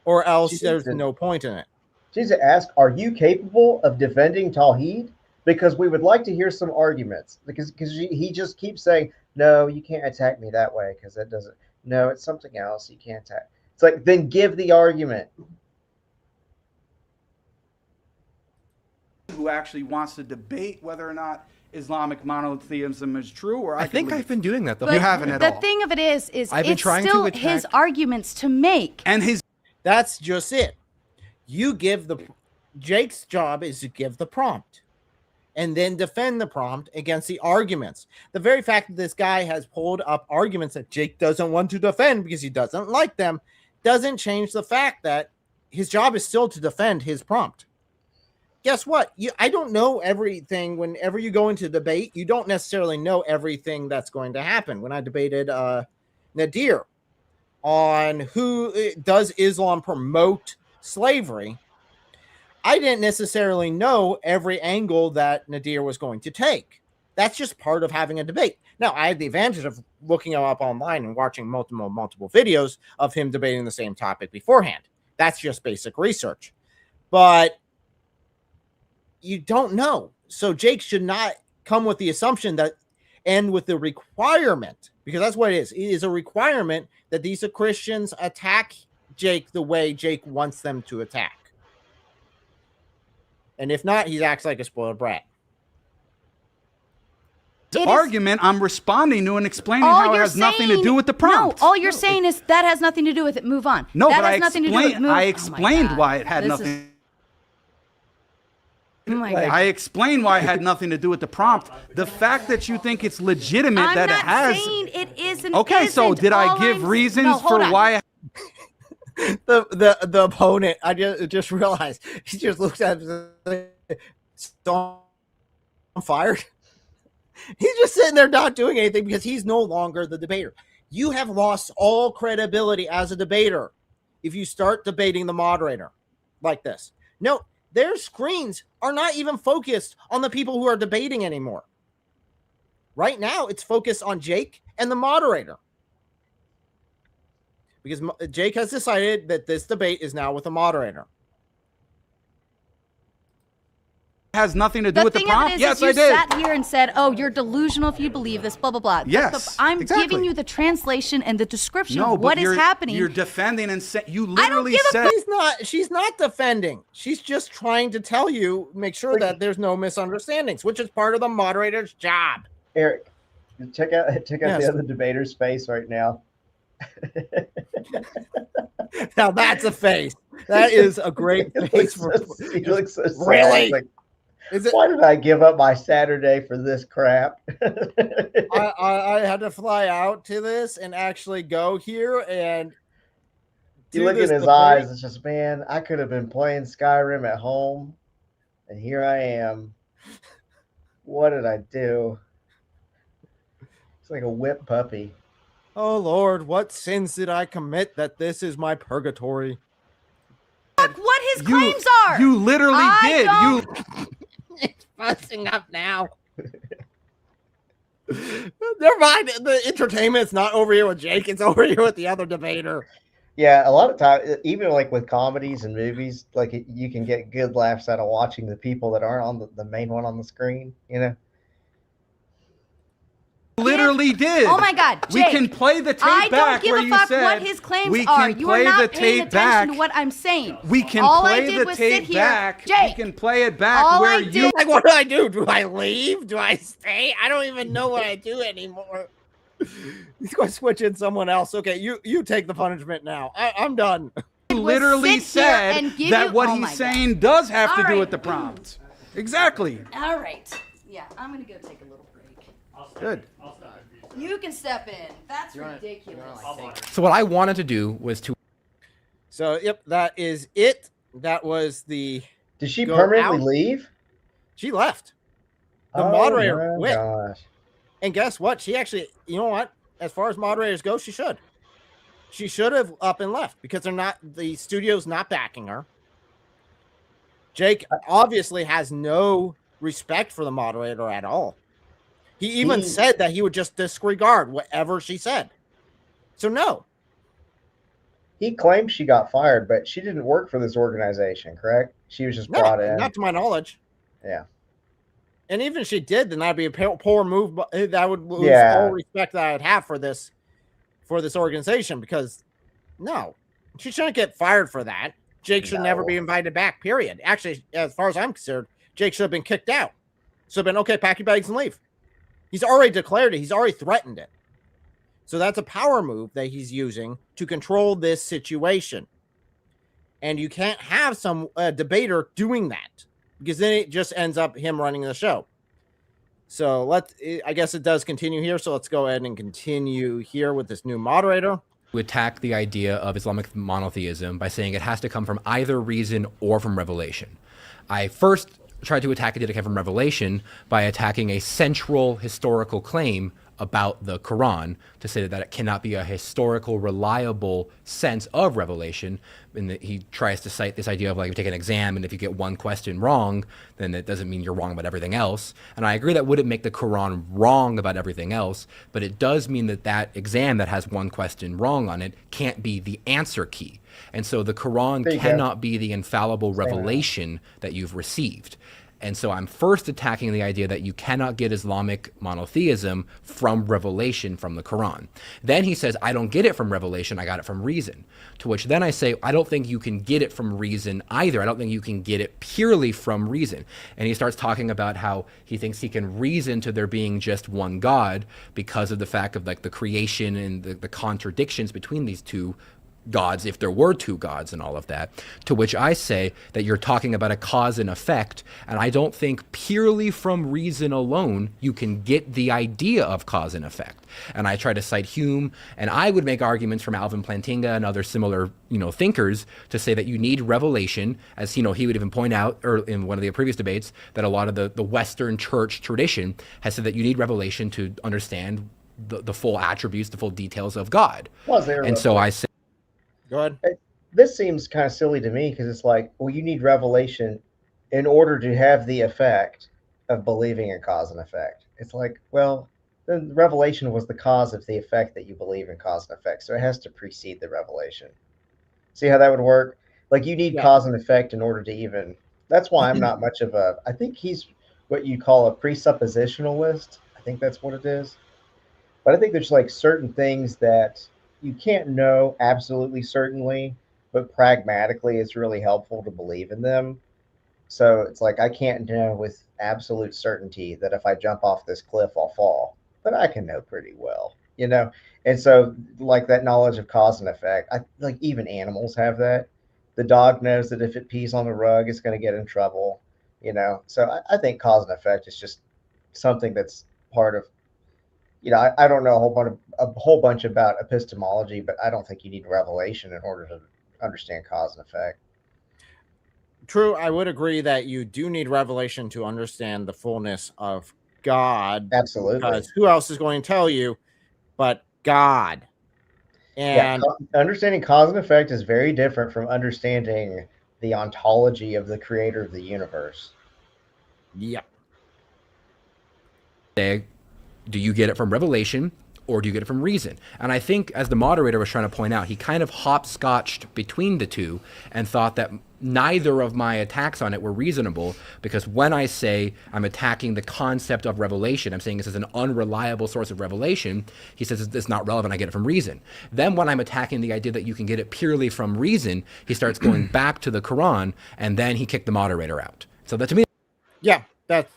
or else there's no point in it. She's asked, "Are you capable of defending Tawheed?" Because we would like to hear some arguments. Because he just keeps saying, "No, you can't attack me that way because that doesn't. No, it's something else. You can't attack." It's like, then give the argument. Who actually wants to debate whether or not Islamic monotheism is true? Or I think I've been doing that. You haven't at all. The thing of it is I've been it's trying still to attack his arguments to make. And his. That's just it. You give Jake's job is to give the prompt. and then defend the prompt against the arguments. The very fact that this guy has pulled up arguments that Jake doesn't want to defend because he doesn't like them doesn't change the fact that his job is still to defend his prompt. Guess what? I don't know everything. Whenever you go into debate, you don't necessarily know everything that's going to happen. When I debated Nadir on who does Islam promote slavery, I didn't necessarily know every angle that Nadir was going to take. That's just part of having a debate. Now, I had the advantage of looking him up online and watching multiple videos of him debating the same topic beforehand. That's just basic research. But you don't know. So Jake should not come with the assumption that, and with the requirement, because that's what it is. It is a requirement that these Christians attack Jake the way Jake wants them to attack. And if not, he acts like a spoiled brat. Argument I'm responding to and explaining how it has nothing to do with the prompt. No, all you're saying is that has nothing to do with it. Move on. No, that but has nothing to do with it. I explained why it had nothing. I explained why it had nothing to do with the prompt. The fact that you think it's legitimate I'm that not it has. saying it isn't. Okay, so did I give reasons for why? The opponent, I just realized he just looks at him and says, I'm fired. He's just sitting there not doing anything because he's no longer the debater. You have lost all credibility as a debater if you start debating the moderator like this. No, their screens are not even focused on the people who are debating anymore. Right now, it's focused on Jake and the moderator. Because Jake has decided that this debate is now with the moderator. Has nothing to do with the prompt? Yes, I did. You sat here and said, "Oh, you're delusional if you believe this." Blah blah blah. Yes, I'm exactly. giving you the translation and the description No, of what but is happening. You're defending and saying you I don't literally give a said. She's not defending. She's just trying to tell you, make sure that there's no misunderstandings, which is part of the moderator's job. Eric, check out the other debater's face right now. Now that's a face. That is a great face. He looks so sad. Really? Like, why did I give up my Saturday for this crap? I had to fly out to this and actually go here and you look in his eyes. It's just, man, I could have been playing Skyrim at home, and here I am. What did I do? It's like a whipped puppy. Oh Lord, what sins did I commit that this is my purgatory? Fuck what his claims are. You literally did. It's busting up now. Never mind. The entertainment's not over here with Jake. It's over here with the other debater. Yeah, a lot of times, even like with comedies and movies, like you can get good laughs out of watching the people that aren't on the main one on the screen, you know? Literally did. Oh my God, Jake, we can play the tape back where you said what his claims we are. can You play are not the paying tape attention back. to what I'm saying. We can All I play did the was tape sit here. back. Jake, we can play it back all where I you. did- Like, what do I do? Do I leave? Do I stay? I don't even know what I do anymore. He's going to switch in someone else. Okay, you take the punishment now. I'm done. You literally sit here said and give that you- what oh he's my God. saying does have to All do right. with the prompt. Exactly. All right. Yeah, I'm gonna go take a little break. Good. You can step in. That's ridiculous. So what I wanted to do was to. So, yep, that is it. That was the. Did she go permanently out. leave? She left. The Oh moderator my quit. gosh. And guess what? She actually, you know what? As far as moderators go, she should. She should have up and left because the studio's not backing her. Jake obviously has no respect for the moderator at all. He even said that he would just disregard whatever she said. So no. He claimed she got fired, but she didn't work for this organization, correct? She was just brought in. Not to my knowledge. Yeah. And even if she did, then that'd be a poor move. But that would lose all respect that I'd have for this organization because no, she shouldn't get fired for that. Jake should never be invited back, period. Actually, as far as I'm concerned, Jake should have been kicked out. So been, okay, pack your bags and leave. He's already declared it. He's already threatened it. So that's a power move that he's using to control this situation. And you can't have some debater doing that. because then it just ends up him running the show. So I guess it does continue here. So let's go ahead and continue here with this new moderator. To attack the idea of Islamic monotheism by saying it has to come from either reason or from revelation. I first tried to attack it to come from revelation by attacking a central historical claim about the Quran, to say that it cannot be a historical, reliable sense of revelation. And that he tries to cite this idea of like, you take an exam and if you get one question wrong, then that doesn't mean you're wrong about everything else. And I agree that wouldn't make the Quran wrong about everything else, but it does mean that that exam that has one question wrong on it can't be the answer key. And so the Quran cannot be the infallible revelation that you've received. And so I'm first attacking the idea that you cannot get Islamic monotheism from revelation from the Quran. Then he says, I don't get it from revelation, I got it from reason. To which then I say, I don't think you can get it from reason either. I don't think you can get it purely from reason. And he starts talking about how he thinks he can reason to there being just one God because of the fact of like the creation and the contradictions between these two gods, if there were two gods and all of that, to which I say that you're talking about a cause and effect, and I don't think purely from reason alone you can get the idea of cause and effect. And I try to cite Hume, and I would make arguments from Alvin Plantinga and other similar, thinkers to say that you need revelation, as he would even point out in one of the previous debates that a lot of the Western church tradition has said that you need revelation to understand the full attributes, the full details of God. And so I say, go ahead. This seems kind of silly to me because it's like, well, you need revelation in order to have the effect of believing in cause and effect. It's like, well, the revelation was the cause of the effect that you believe in cause and effect. So it has to precede the revelation. See how that would work? Like you need cause and effect in order to even, that's why I'm not much of I think he's what you call a presuppositionalist. I think that's what it is. But I think there's like certain things that you can't know absolutely certainly, but pragmatically it's really helpful to believe in them. So it's like I can't know with absolute certainty that if I jump off this cliff I'll fall, but I can know pretty well, And so like that knowledge of cause and effect, like even animals have that. The dog knows that if it pees on the rug it's going to get in trouble, So I think cause and effect is just something that's part of, I don't know a whole bunch about epistemology, but I don't think you need revelation in order to understand cause and effect. True, I would agree that you do need revelation to understand the fullness of God. Absolutely. Because who else is going to tell you but God? And understanding cause and effect is very different from understanding the ontology of the creator of the universe. Yeah. Do you get it from revelation or do you get it from reason? And I think, as the moderator was trying to point out, he kind of hopscotched between the two and thought that neither of my attacks on it were reasonable, because when I say I'm attacking the concept of revelation, I'm saying this is an unreliable source of revelation, he says it's not relevant, I get it from reason. Then when I'm attacking the idea that you can get it purely from reason, he starts going back to the Quran, and then he kicked the moderator out. So that to me... Yeah, that's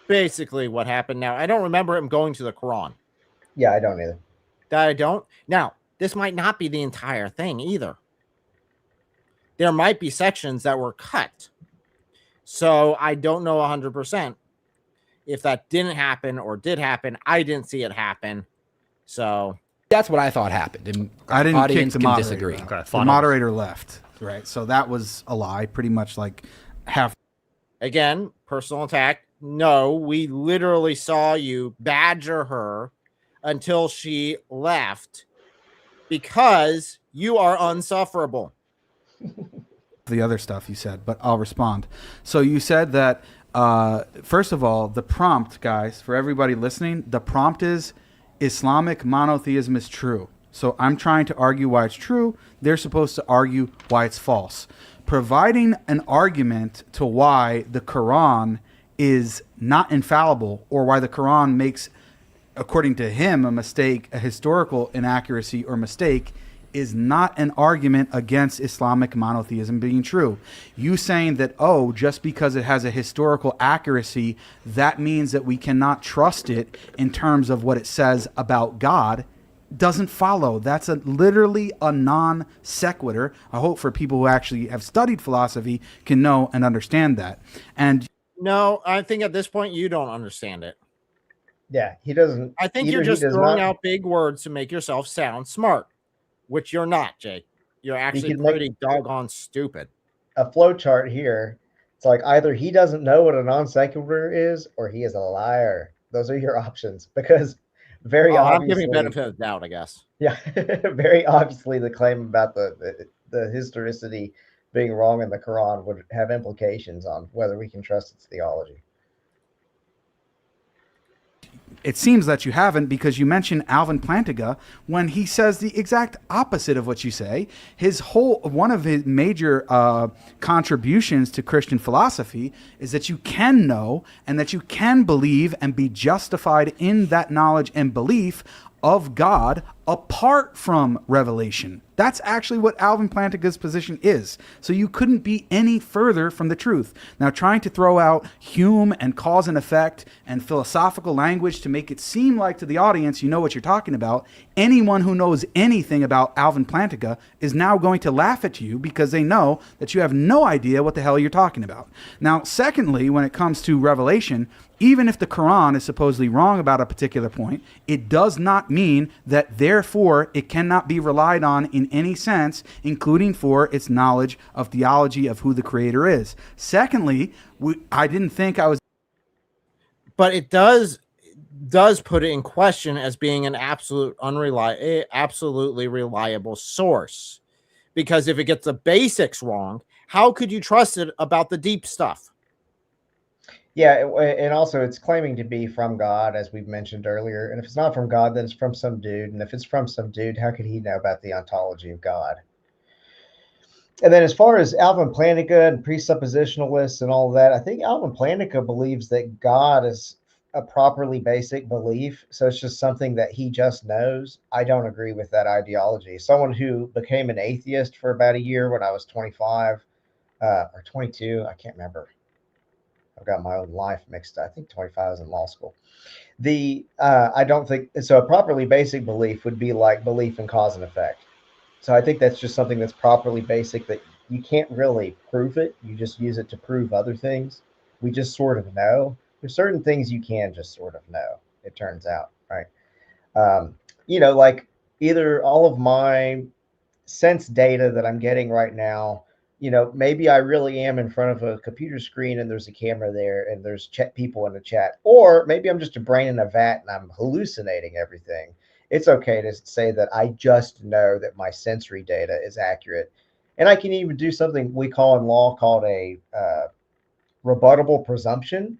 basically what happened. Now, I don't remember him going to the Quran. Yeah, I don't either. I don't. Now, this might not be the entire thing either. There might be sections that were cut. So I don't know 100% if that didn't happen or did happen. I didn't see it happen. So that's what I thought happened. And I didn't kick the moderator. Disagree. Okay, the moderator left. Right. So that was a lie, pretty much like half. Again, personal attack. No, we literally saw you badger her until she left because you are unsufferable. The other stuff you said, but I'll respond. So you said that, first of all, the prompt, guys, for everybody listening, the prompt is Islamic monotheism is true. So I'm trying to argue why it's true. They're supposed to argue why it's false. Providing an argument to why the Quran is not infallible, or why the Quran makes, according to him, a mistake, a historical inaccuracy or mistake, is not an argument against Islamic monotheism being true. You saying that, just because it has a historical accuracy, that means that we cannot trust it in terms of what it says about God, doesn't follow. That's literally a non sequitur. I hope for people who actually have studied philosophy can know and understand that. And No, I think at this point you don't understand it. Yeah, he doesn't. I think either you're he just does throwing not- out big words to make yourself sound smart, which you're not, Jake. You're actually could make- pretty doggone stupid. a flow chart here. It's like either he doesn't know what a non sequitur is, or he is a liar. Those are your options, because very I'll obviously, give me benefit of the doubt, I guess. yeah, very obviously, the claim about the historicity being wrong in the Quran would have implications on whether we can trust its theology. it seems that you haven't, because you mentioned Alvin Plantinga when he says the exact opposite of what you say. One of his major contributions to Christian philosophy is that you can know and that you can believe and be justified in that knowledge and belief of God apart from revelation. That's actually what Alvin Plantinga's position is. So you couldn't be any further from the truth. Now, trying to throw out Hume and cause and effect and philosophical language to make it seem like to the audience you know what you're talking about, anyone who knows anything about Alvin Plantinga is now going to laugh at you because they know that you have no idea what the hell you're talking about. Now, secondly, when it comes to revelation, even if the Quran is supposedly wrong about a particular point, it does not mean that therefore it cannot be relied on in any sense, including for its knowledge of theology of who the Creator is. Secondly, I didn't think I was... But it does put it in question as being an absolutely reliable source. Because if it gets the basics wrong, how could you trust it about the deep stuff? Yeah, and also it's claiming to be from God, as we've mentioned earlier. And if it's not from God, then it's from some dude. And if it's from some dude, how could he know about the ontology of God? And then as far as Alvin Plantinga and presuppositionalists and all of that, I think Alvin Plantinga believes that God is a properly basic belief. So it's just something that he just knows. I don't agree with that ideology. Someone who became an atheist for about a year when I was 25 or 22, I can't remember. I've got my own life mixed up. I think 25 I was in law school. I don't think so. A properly basic belief would be like belief in cause and effect. So I think that's just something that's properly basic that you can't really prove it. You just use it to prove other things. We just sort of know. There's certain things you can just sort of know, it turns out, right? Like either all of my sense data that I'm getting right now, maybe I really am in front of a computer screen and there's a camera there and there's people in the chat, or maybe I'm just a brain in a vat and I'm hallucinating everything. It's okay to say that I just know that my sensory data is accurate. And I can even do something we call in law called a rebuttable presumption.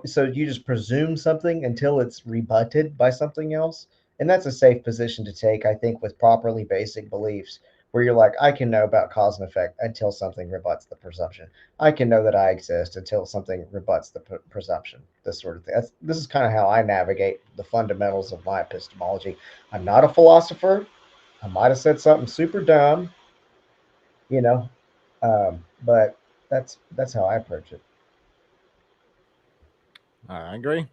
So you just presume something until it's rebutted by something else. And that's a safe position to take, I think, with properly basic beliefs, where you're like, I can know about cause and effect until something rebuts the presumption. I can know that I exist until something rebuts the presumption, this sort of thing. This is kind of how I navigate the fundamentals of my epistemology. I'm not a philosopher. I might have said something super dumb, but that's how I approach it. I agree.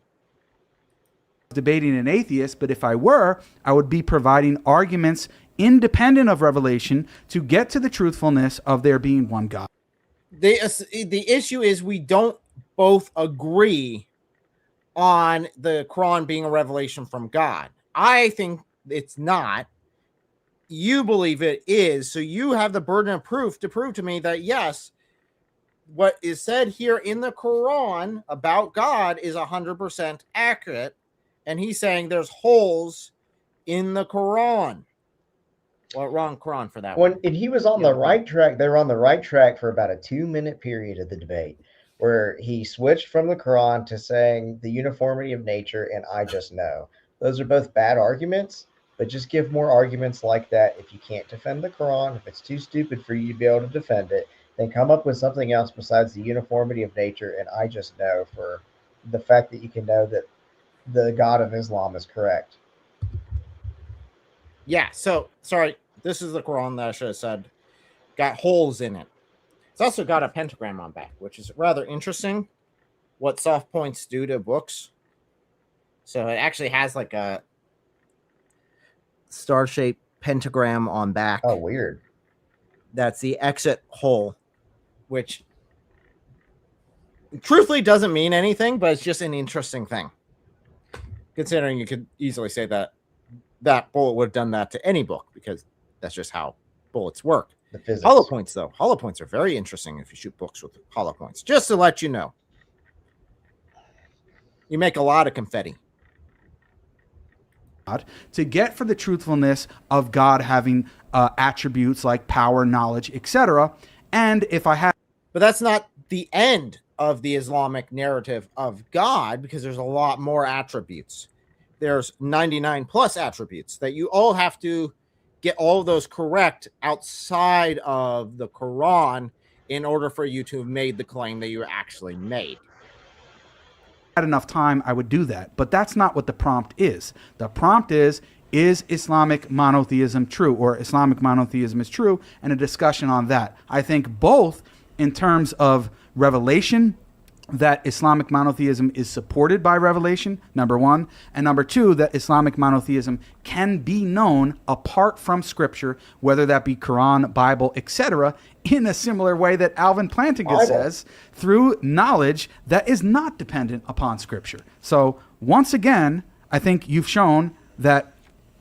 Debating an atheist, but if I were, I would be providing arguments independent of revelation to get to the truthfulness of there being one God. The issue is we don't both agree on the Quran being a revelation from God. I think it's not. You believe it is, so you have the burden of proof to prove to me that yes, what is said here in the Quran about God is 100% accurate, and he's saying there's holes in the Quran. Well, wrong Quran for that one. And he was on the right track. They were on the right track for about a 2-minute period of the debate where he switched from the Quran to saying the uniformity of nature and I just know. Those are both bad arguments, but just give more arguments like that. If you can't defend the Quran, if it's too stupid for you to be able to defend it, then come up with something else besides the uniformity of nature and I just know, for the fact that you can know that the God of Islam is correct. Yeah, so, sorry, this is the Quran that I should have said. Got holes in it. It's also got a pentagram on back, which is rather interesting, what soft points do to books. So it actually has like a star-shaped pentagram on back. Oh, weird. That's the exit hole, which truthfully doesn't mean anything, but it's just an interesting thing. Considering you could easily say that that bullet would have done that to any book, because that's just how bullets work. The physics. Hollow points, though. Hollow points are very interesting if you shoot books with hollow points. Just to let you know. You make a lot of confetti. To get for the truthfulness of God having attributes like power, knowledge, etc. And if I have, but that's not the end of the Islamic narrative of God, because there's a lot more attributes. There's 99 plus attributes that you all have to get all of those correct outside of the Quran in order for you to have made the claim that you actually made. had enough time, I would do that. But that's not what the prompt is. The prompt is Islamic monotheism true, or Islamic monotheism is true, and a discussion on that. I think both in terms of revelation, that Islamic monotheism is supported by revelation, number one, and number two, that Islamic monotheism can be known apart from scripture, whether that be Quran, Bible, etc., in a similar way that Alvin Plantinga says, through knowledge that is not dependent upon scripture. So once again, I think you've shown that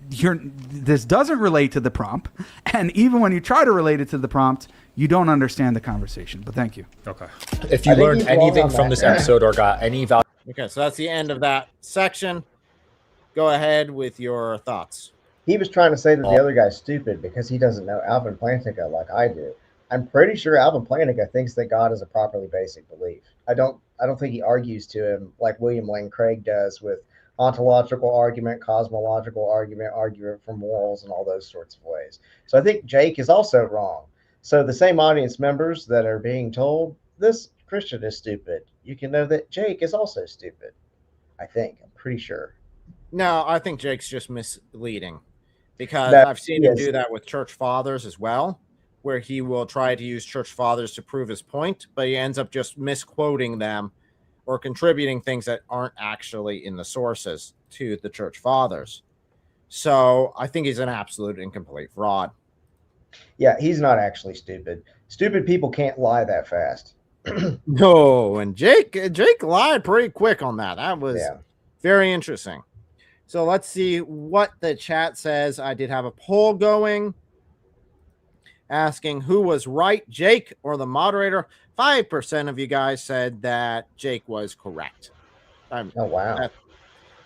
this doesn't relate to the prompt, and even when you try to relate it to the prompt, you don't understand the conversation. But thank you. Okay. If you learned anything from this episode or got any value. Okay, so that's the end of that section. Go ahead with your thoughts. He was trying to say that the other guy's stupid because he doesn't know Alvin Plantinga like I do. I'm pretty sure Alvin Plantinga thinks that God is a properly basic belief. I don't think he argues to him like William Lane Craig does with ontological argument, cosmological argument for morals, and all those sorts of ways. So I think Jake is also wrong. So the same audience members that are being told this Christian is stupid, you can know that Jake is also stupid. I'm pretty sure. No, I think Jake's just misleading, because I've seen him do that with church fathers as well, where he will try to use church fathers to prove his point, but he ends up just misquoting them or contributing things that aren't actually in the sources to the church fathers. So I think he's an absolute and complete fraud. Yeah, he's not actually stupid. Stupid people can't lie that fast. No, and Jake lied pretty quick on that. That was very interesting. So let's see what the chat says. I did have a poll going asking who was right, Jake or the moderator. 5% of you guys said that Jake was correct. Oh, wow.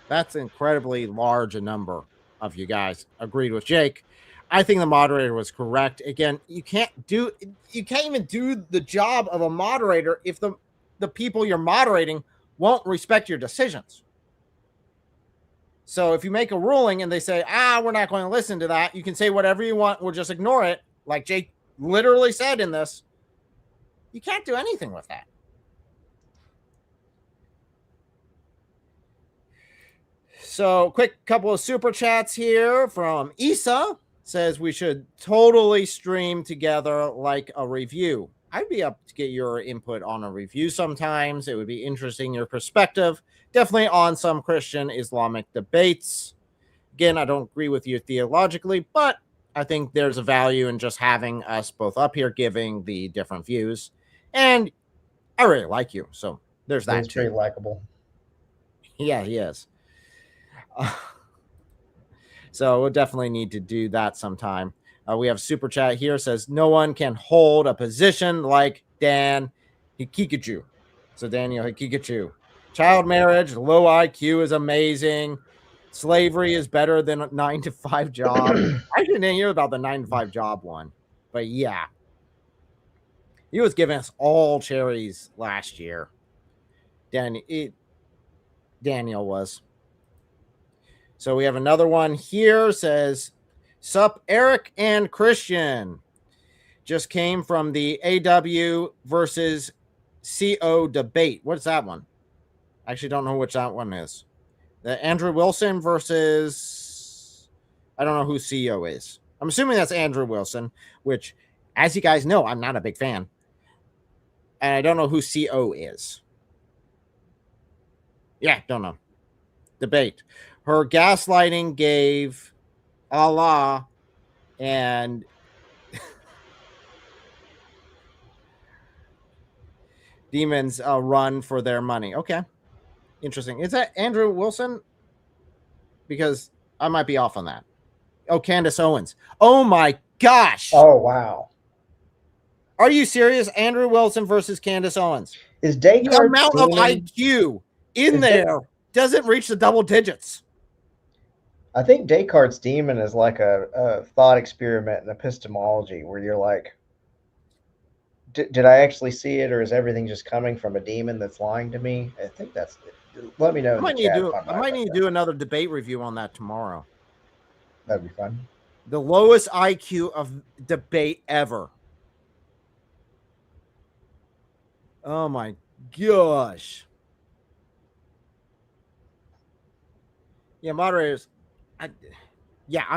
That's incredibly large a number of you guys agreed with Jake. I think the moderator was correct. Again, you can't even do the job of a moderator if the people you're moderating won't respect your decisions. So if you make a ruling and they say, we're not going to listen to that, you can say whatever you want, we'll just ignore it, like Jake literally said in this. You can't do anything with that. So quick couple of super chats here from Isa. Says we should totally stream together like a review. I'd be up to get your input on a review sometimes. It would be interesting, your perspective. Definitely on some Christian Islamic debates. Again, I don't agree with you theologically, but I think there's a value in just having us both up here giving the different views. And I really like you, so there's that. He's pretty likable. Yeah, he is. So we'll definitely need to do that sometime. We have a super chat here. Says no one can hold a position like Dan Hikikachu. So Daniel Hikikachu. Child marriage, low IQ is amazing. Slavery is better than a 9-to-5 job. I didn't hear about the 9-to-5 job one, but yeah. He was giving us all cherries last year. Daniel was. So we have another one here. Says, sup, Eric and Christian. Just came from the AW versus CO debate. What's that one? I actually don't know which that one is. The Andrew Wilson versus... I don't know who CO is. I'm assuming that's Andrew Wilson, which, as you guys know, I'm not a big fan. And I don't know who CO is. Yeah, don't know. Debate. Her gaslighting gave Allah and demons run for their money. Okay. Interesting. Is that Andrew Wilson? Because I might be off on that. Oh, Candace Owens. Oh my gosh. Oh wow. Are you serious? Andrew Wilson versus Candace Owens. Is The Descartes amount of demon? IQ in Is there doesn't reach the double digits. I think Descartes' demon is like a thought experiment in epistemology where you're like, did I actually see it, or is everything just coming from a demon that's lying to me? I think that's it. Let me know in the chat if I'm I right might about need to that. do another debate review on that tomorrow. That'd be fun. The lowest IQ of debate ever. Oh my gosh. Yeah, moderators. I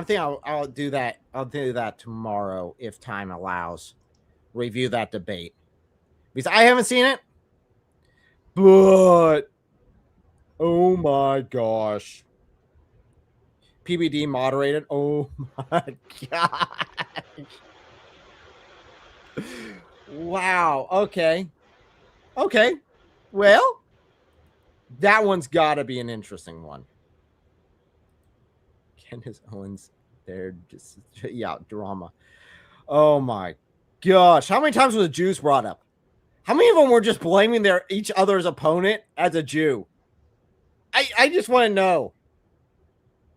think I'll do that. I'll do that tomorrow if time allows. Review that debate because I haven't seen it, but oh my gosh. PBD moderated. Oh my gosh. Wow. Okay. Well, that one's got to be an interesting one. Candace Owens, they're just, drama. Oh my gosh. How many times was the Jews brought up? How many of them were just blaming each other's opponent as a Jew? I just want to know.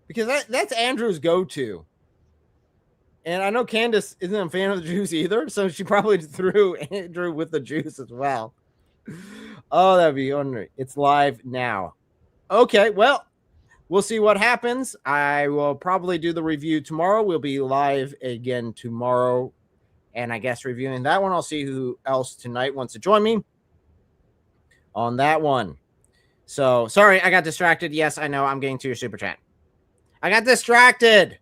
Because that's Andrew's go-to. And I know Candace isn't a fan of the Jews either, so she probably threw Andrew with the Jews as well. Oh, that'd be wonderful. It's live now. Okay, well, we'll see what happens. I will probably do the review tomorrow. We'll be live again tomorrow. And I guess reviewing that one, I'll see who else tonight wants to join me on that one. So, sorry, I got distracted. Yes, I know. I'm getting to your super chat. I got distracted.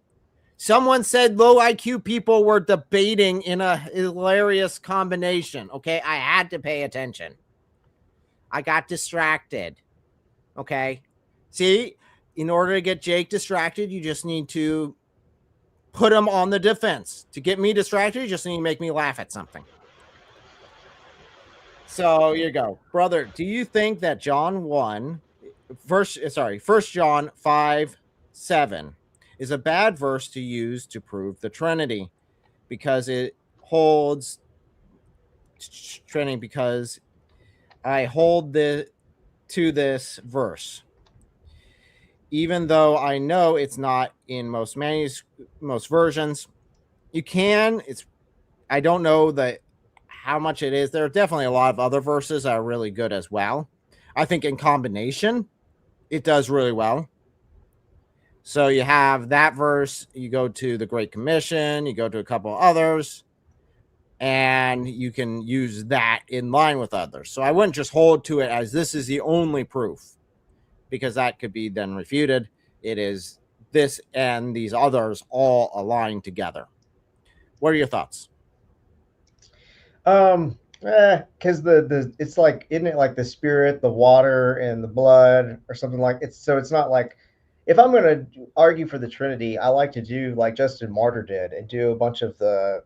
Someone said low IQ people were debating in a hilarious combination. Okay, I had to pay attention. I got distracted. Okay. See, in order to get Jake distracted, you just need to put him on the defense. To get me distracted, you just need to make me laugh at something. So here you go. Brother, do you think that John 1 John 5:7 is a bad verse to use to prove the Trinity? Because it holds Trinity, because I hold to this verse. Even though I know it's not in most versions, you can. I don't know how much it is. There are definitely a lot of other verses that are really good as well. I think in combination, it does really well. So you have that verse, you go to the Great Commission, you go to a couple others, and you can use that in line with others. So I wouldn't just hold to it as this is the only proof, because that could be then refuted. It is this and these others all aligned together. What are your thoughts? Because it's like, isn't it like the spirit, the water, and the blood, or something like it's? So it's not like, if I'm going to argue for the Trinity, I like to do like Justin Martyr did and do a bunch of the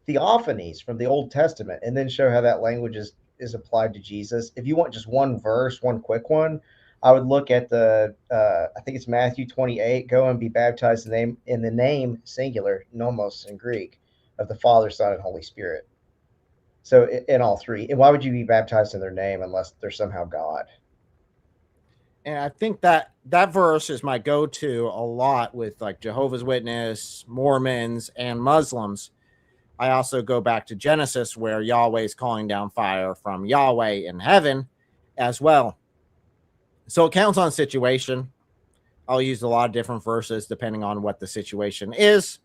theophanies from the Old Testament, and then show how that language is applied to Jesus. If you want just one verse, one quick one, I would look at I think it's Matthew 28. Go and be baptized in the name singular, nomos in Greek, of the Father, Son, and Holy Spirit. So in all three. And why would you be baptized in their name unless they're somehow God? And I think that verse is my go-to a lot with like Jehovah's Witness, Mormons, and Muslims. I also go back to Genesis, where Yahweh is calling down fire from Yahweh in heaven as well. So it counts on situation. I'll use a lot of different verses depending on what the situation is,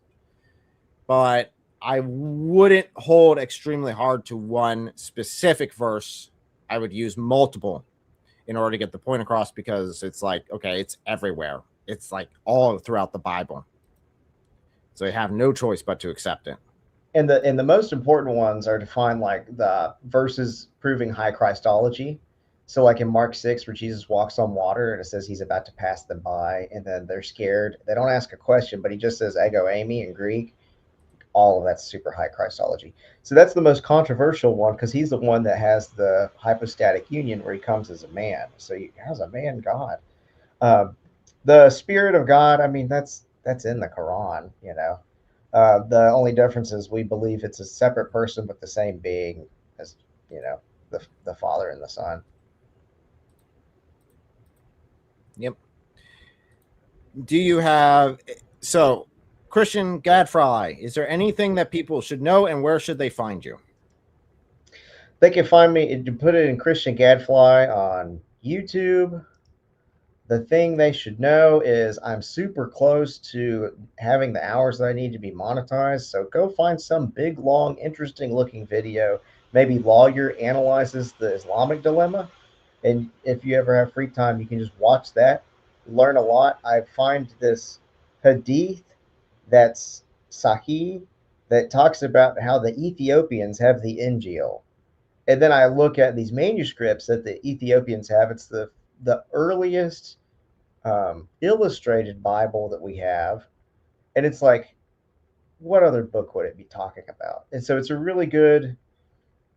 but I wouldn't hold extremely hard to one specific verse. I would use multiple in order to get the point across, because it's like, okay, it's everywhere. It's like all throughout the Bible. So you have no choice but to accept it. And the most important ones are to find like the verses proving high Christology. So like in Mark 6, where Jesus walks on water and it says he's about to pass them by, and then they're scared. They don't ask a question, but he just says ego eimi in Greek. All of that's super high Christology. So that's the most controversial one because he's the one that has the hypostatic union where he comes as a man. So he has a man God. The Spirit of God, I mean, that's in the Quran, you know. The only difference is we believe it's a separate person but the same being as, you know, the Father and the Son. Yep. Do you have so Christian Gadfly, is there anything that people should know and where should they find you? They can find me, you put it in Christian Gadfly on YouTube. The thing they should know is I'm super close to having the hours that I need to be monetized. So go find some big, long, interesting looking video. Maybe Lawyer analyzes the Islamic dilemma. And if you ever have free time, you can just watch that, learn a lot. I find this hadith that's Sahih that talks about how the Ethiopians have the Injil. And then I look at these manuscripts that the Ethiopians have. It's the earliest illustrated Bible that we have. And it's like, what other book would it be talking about? And so it's a really good,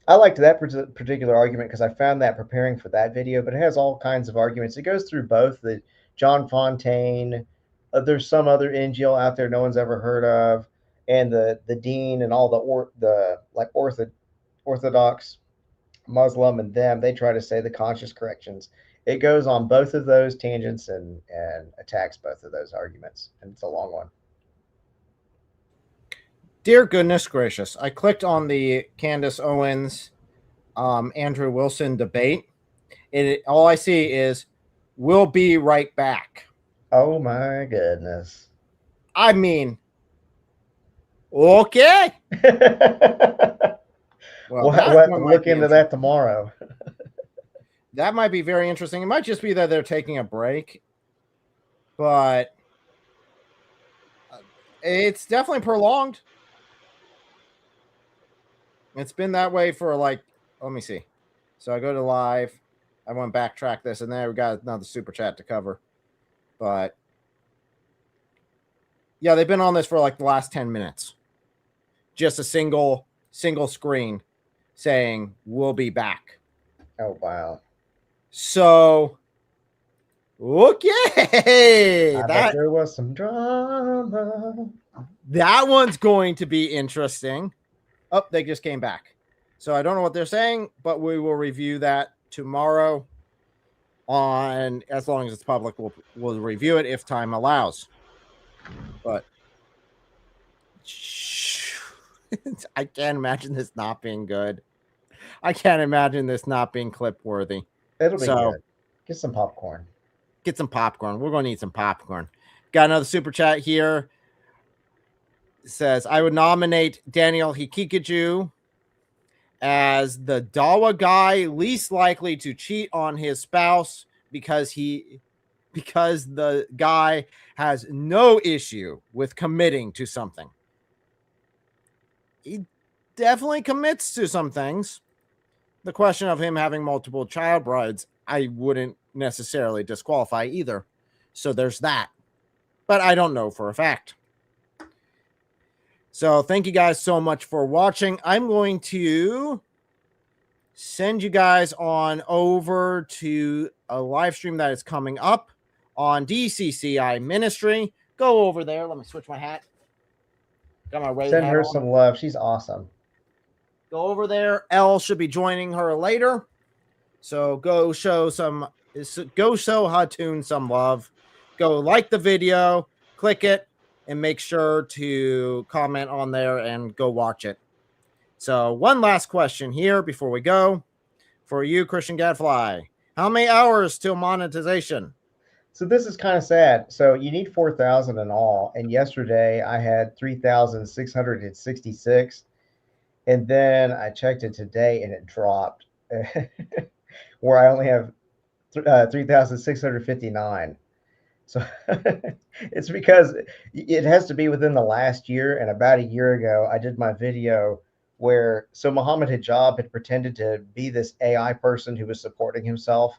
I liked that particular argument because I found that preparing for that video, but it has all kinds of arguments. It goes through both the John Fontaine, there's some other Injil out there no one's ever heard of, and the Dean and all the Orthodox Muslim and them, they try to say the conscious corrections. It goes on both of those tangents and attacks both of those arguments, and it's a long one. Dear goodness gracious, I clicked on the Candace Owens, Andrew Wilson debate. All I see is, we'll be right back. Oh my goodness. I mean, okay. We'll have to look into that tomorrow. That might be very interesting. It might just be that they're taking a break, but it's definitely prolonged. It's been that way for like, let me see. So I go to live. I want to backtrack this, and there we got another super chat to cover. But yeah, they've been on this for like the last 10 minutes. Just a single screen saying we'll be back. Oh wow. So okay. I bet there was some drama. That one's going to be interesting. Oh, they just came back. So I don't know what they're saying, but we will review that tomorrow. On as long as it's public, we'll review it if time allows. But I can't imagine this not being good. I can't imagine this not being clip worthy. It'll be good. Get some popcorn. Get some popcorn. We're going to need some popcorn. Got another super chat here. It says, I would nominate Daniel Hikikiju as the Dawah guy least likely to cheat on his spouse because the guy has no issue with committing to something. He definitely commits to some things. The question of him having multiple child brides, I wouldn't necessarily disqualify either. So there's that. But I don't know for a fact. So thank you guys so much for watching. I'm going to send you guys on over to a live stream that is coming up on DCCI Ministry. Go over there. Let me switch my hat. Got my red Send hat her on. some love. She's awesome. Go over there. Elle should be joining her later. So go show Hatun some love. Go like the video, click it, and make sure to comment on there and go watch it. So one last question here before we go. For you, Christian Gadfly, how many hours till monetization? So this is kind of sad. So you need 4,000 in all. And yesterday I had 3,666. And then I checked it today and it dropped where I only have 3,659. So it's because it has to be within the last year. And about a year ago, I did my video where so Muhammad Hijab had pretended to be this AI person who was supporting himself.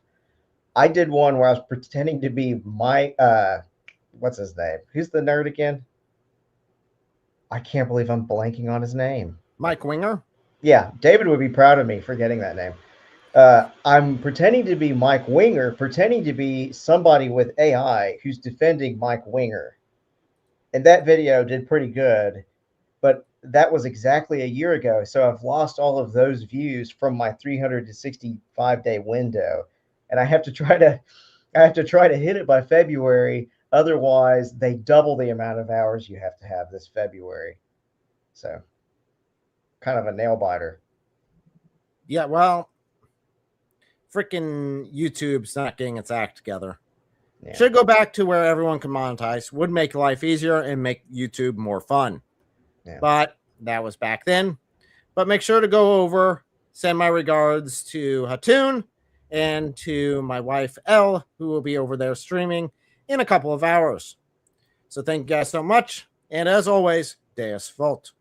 I did one where I was pretending to be what's his name? Who's the nerd again? I can't believe I'm blanking on his name. Mike Winger. Yeah, David would be proud of me for getting that name. I'm pretending to be Mike Winger, pretending to be somebody with AI who's defending Mike Winger. And that video did pretty good, but that was exactly a year ago. So I've lost all of those views from my 365-day window. And I have to try to hit it by February. Otherwise, they double the amount of hours you have to have this February. So kind of a nail biter. Yeah, well, freaking YouTube's not getting its act together. Yeah. Should go back to where everyone can monetize. Would make life easier and make YouTube more fun. Yeah. But that was back then. But make sure to go over, send my regards to Hatun and to my wife, Elle, who will be over there streaming in a couple of hours. So thank you guys so much. And as always, Deus Vult.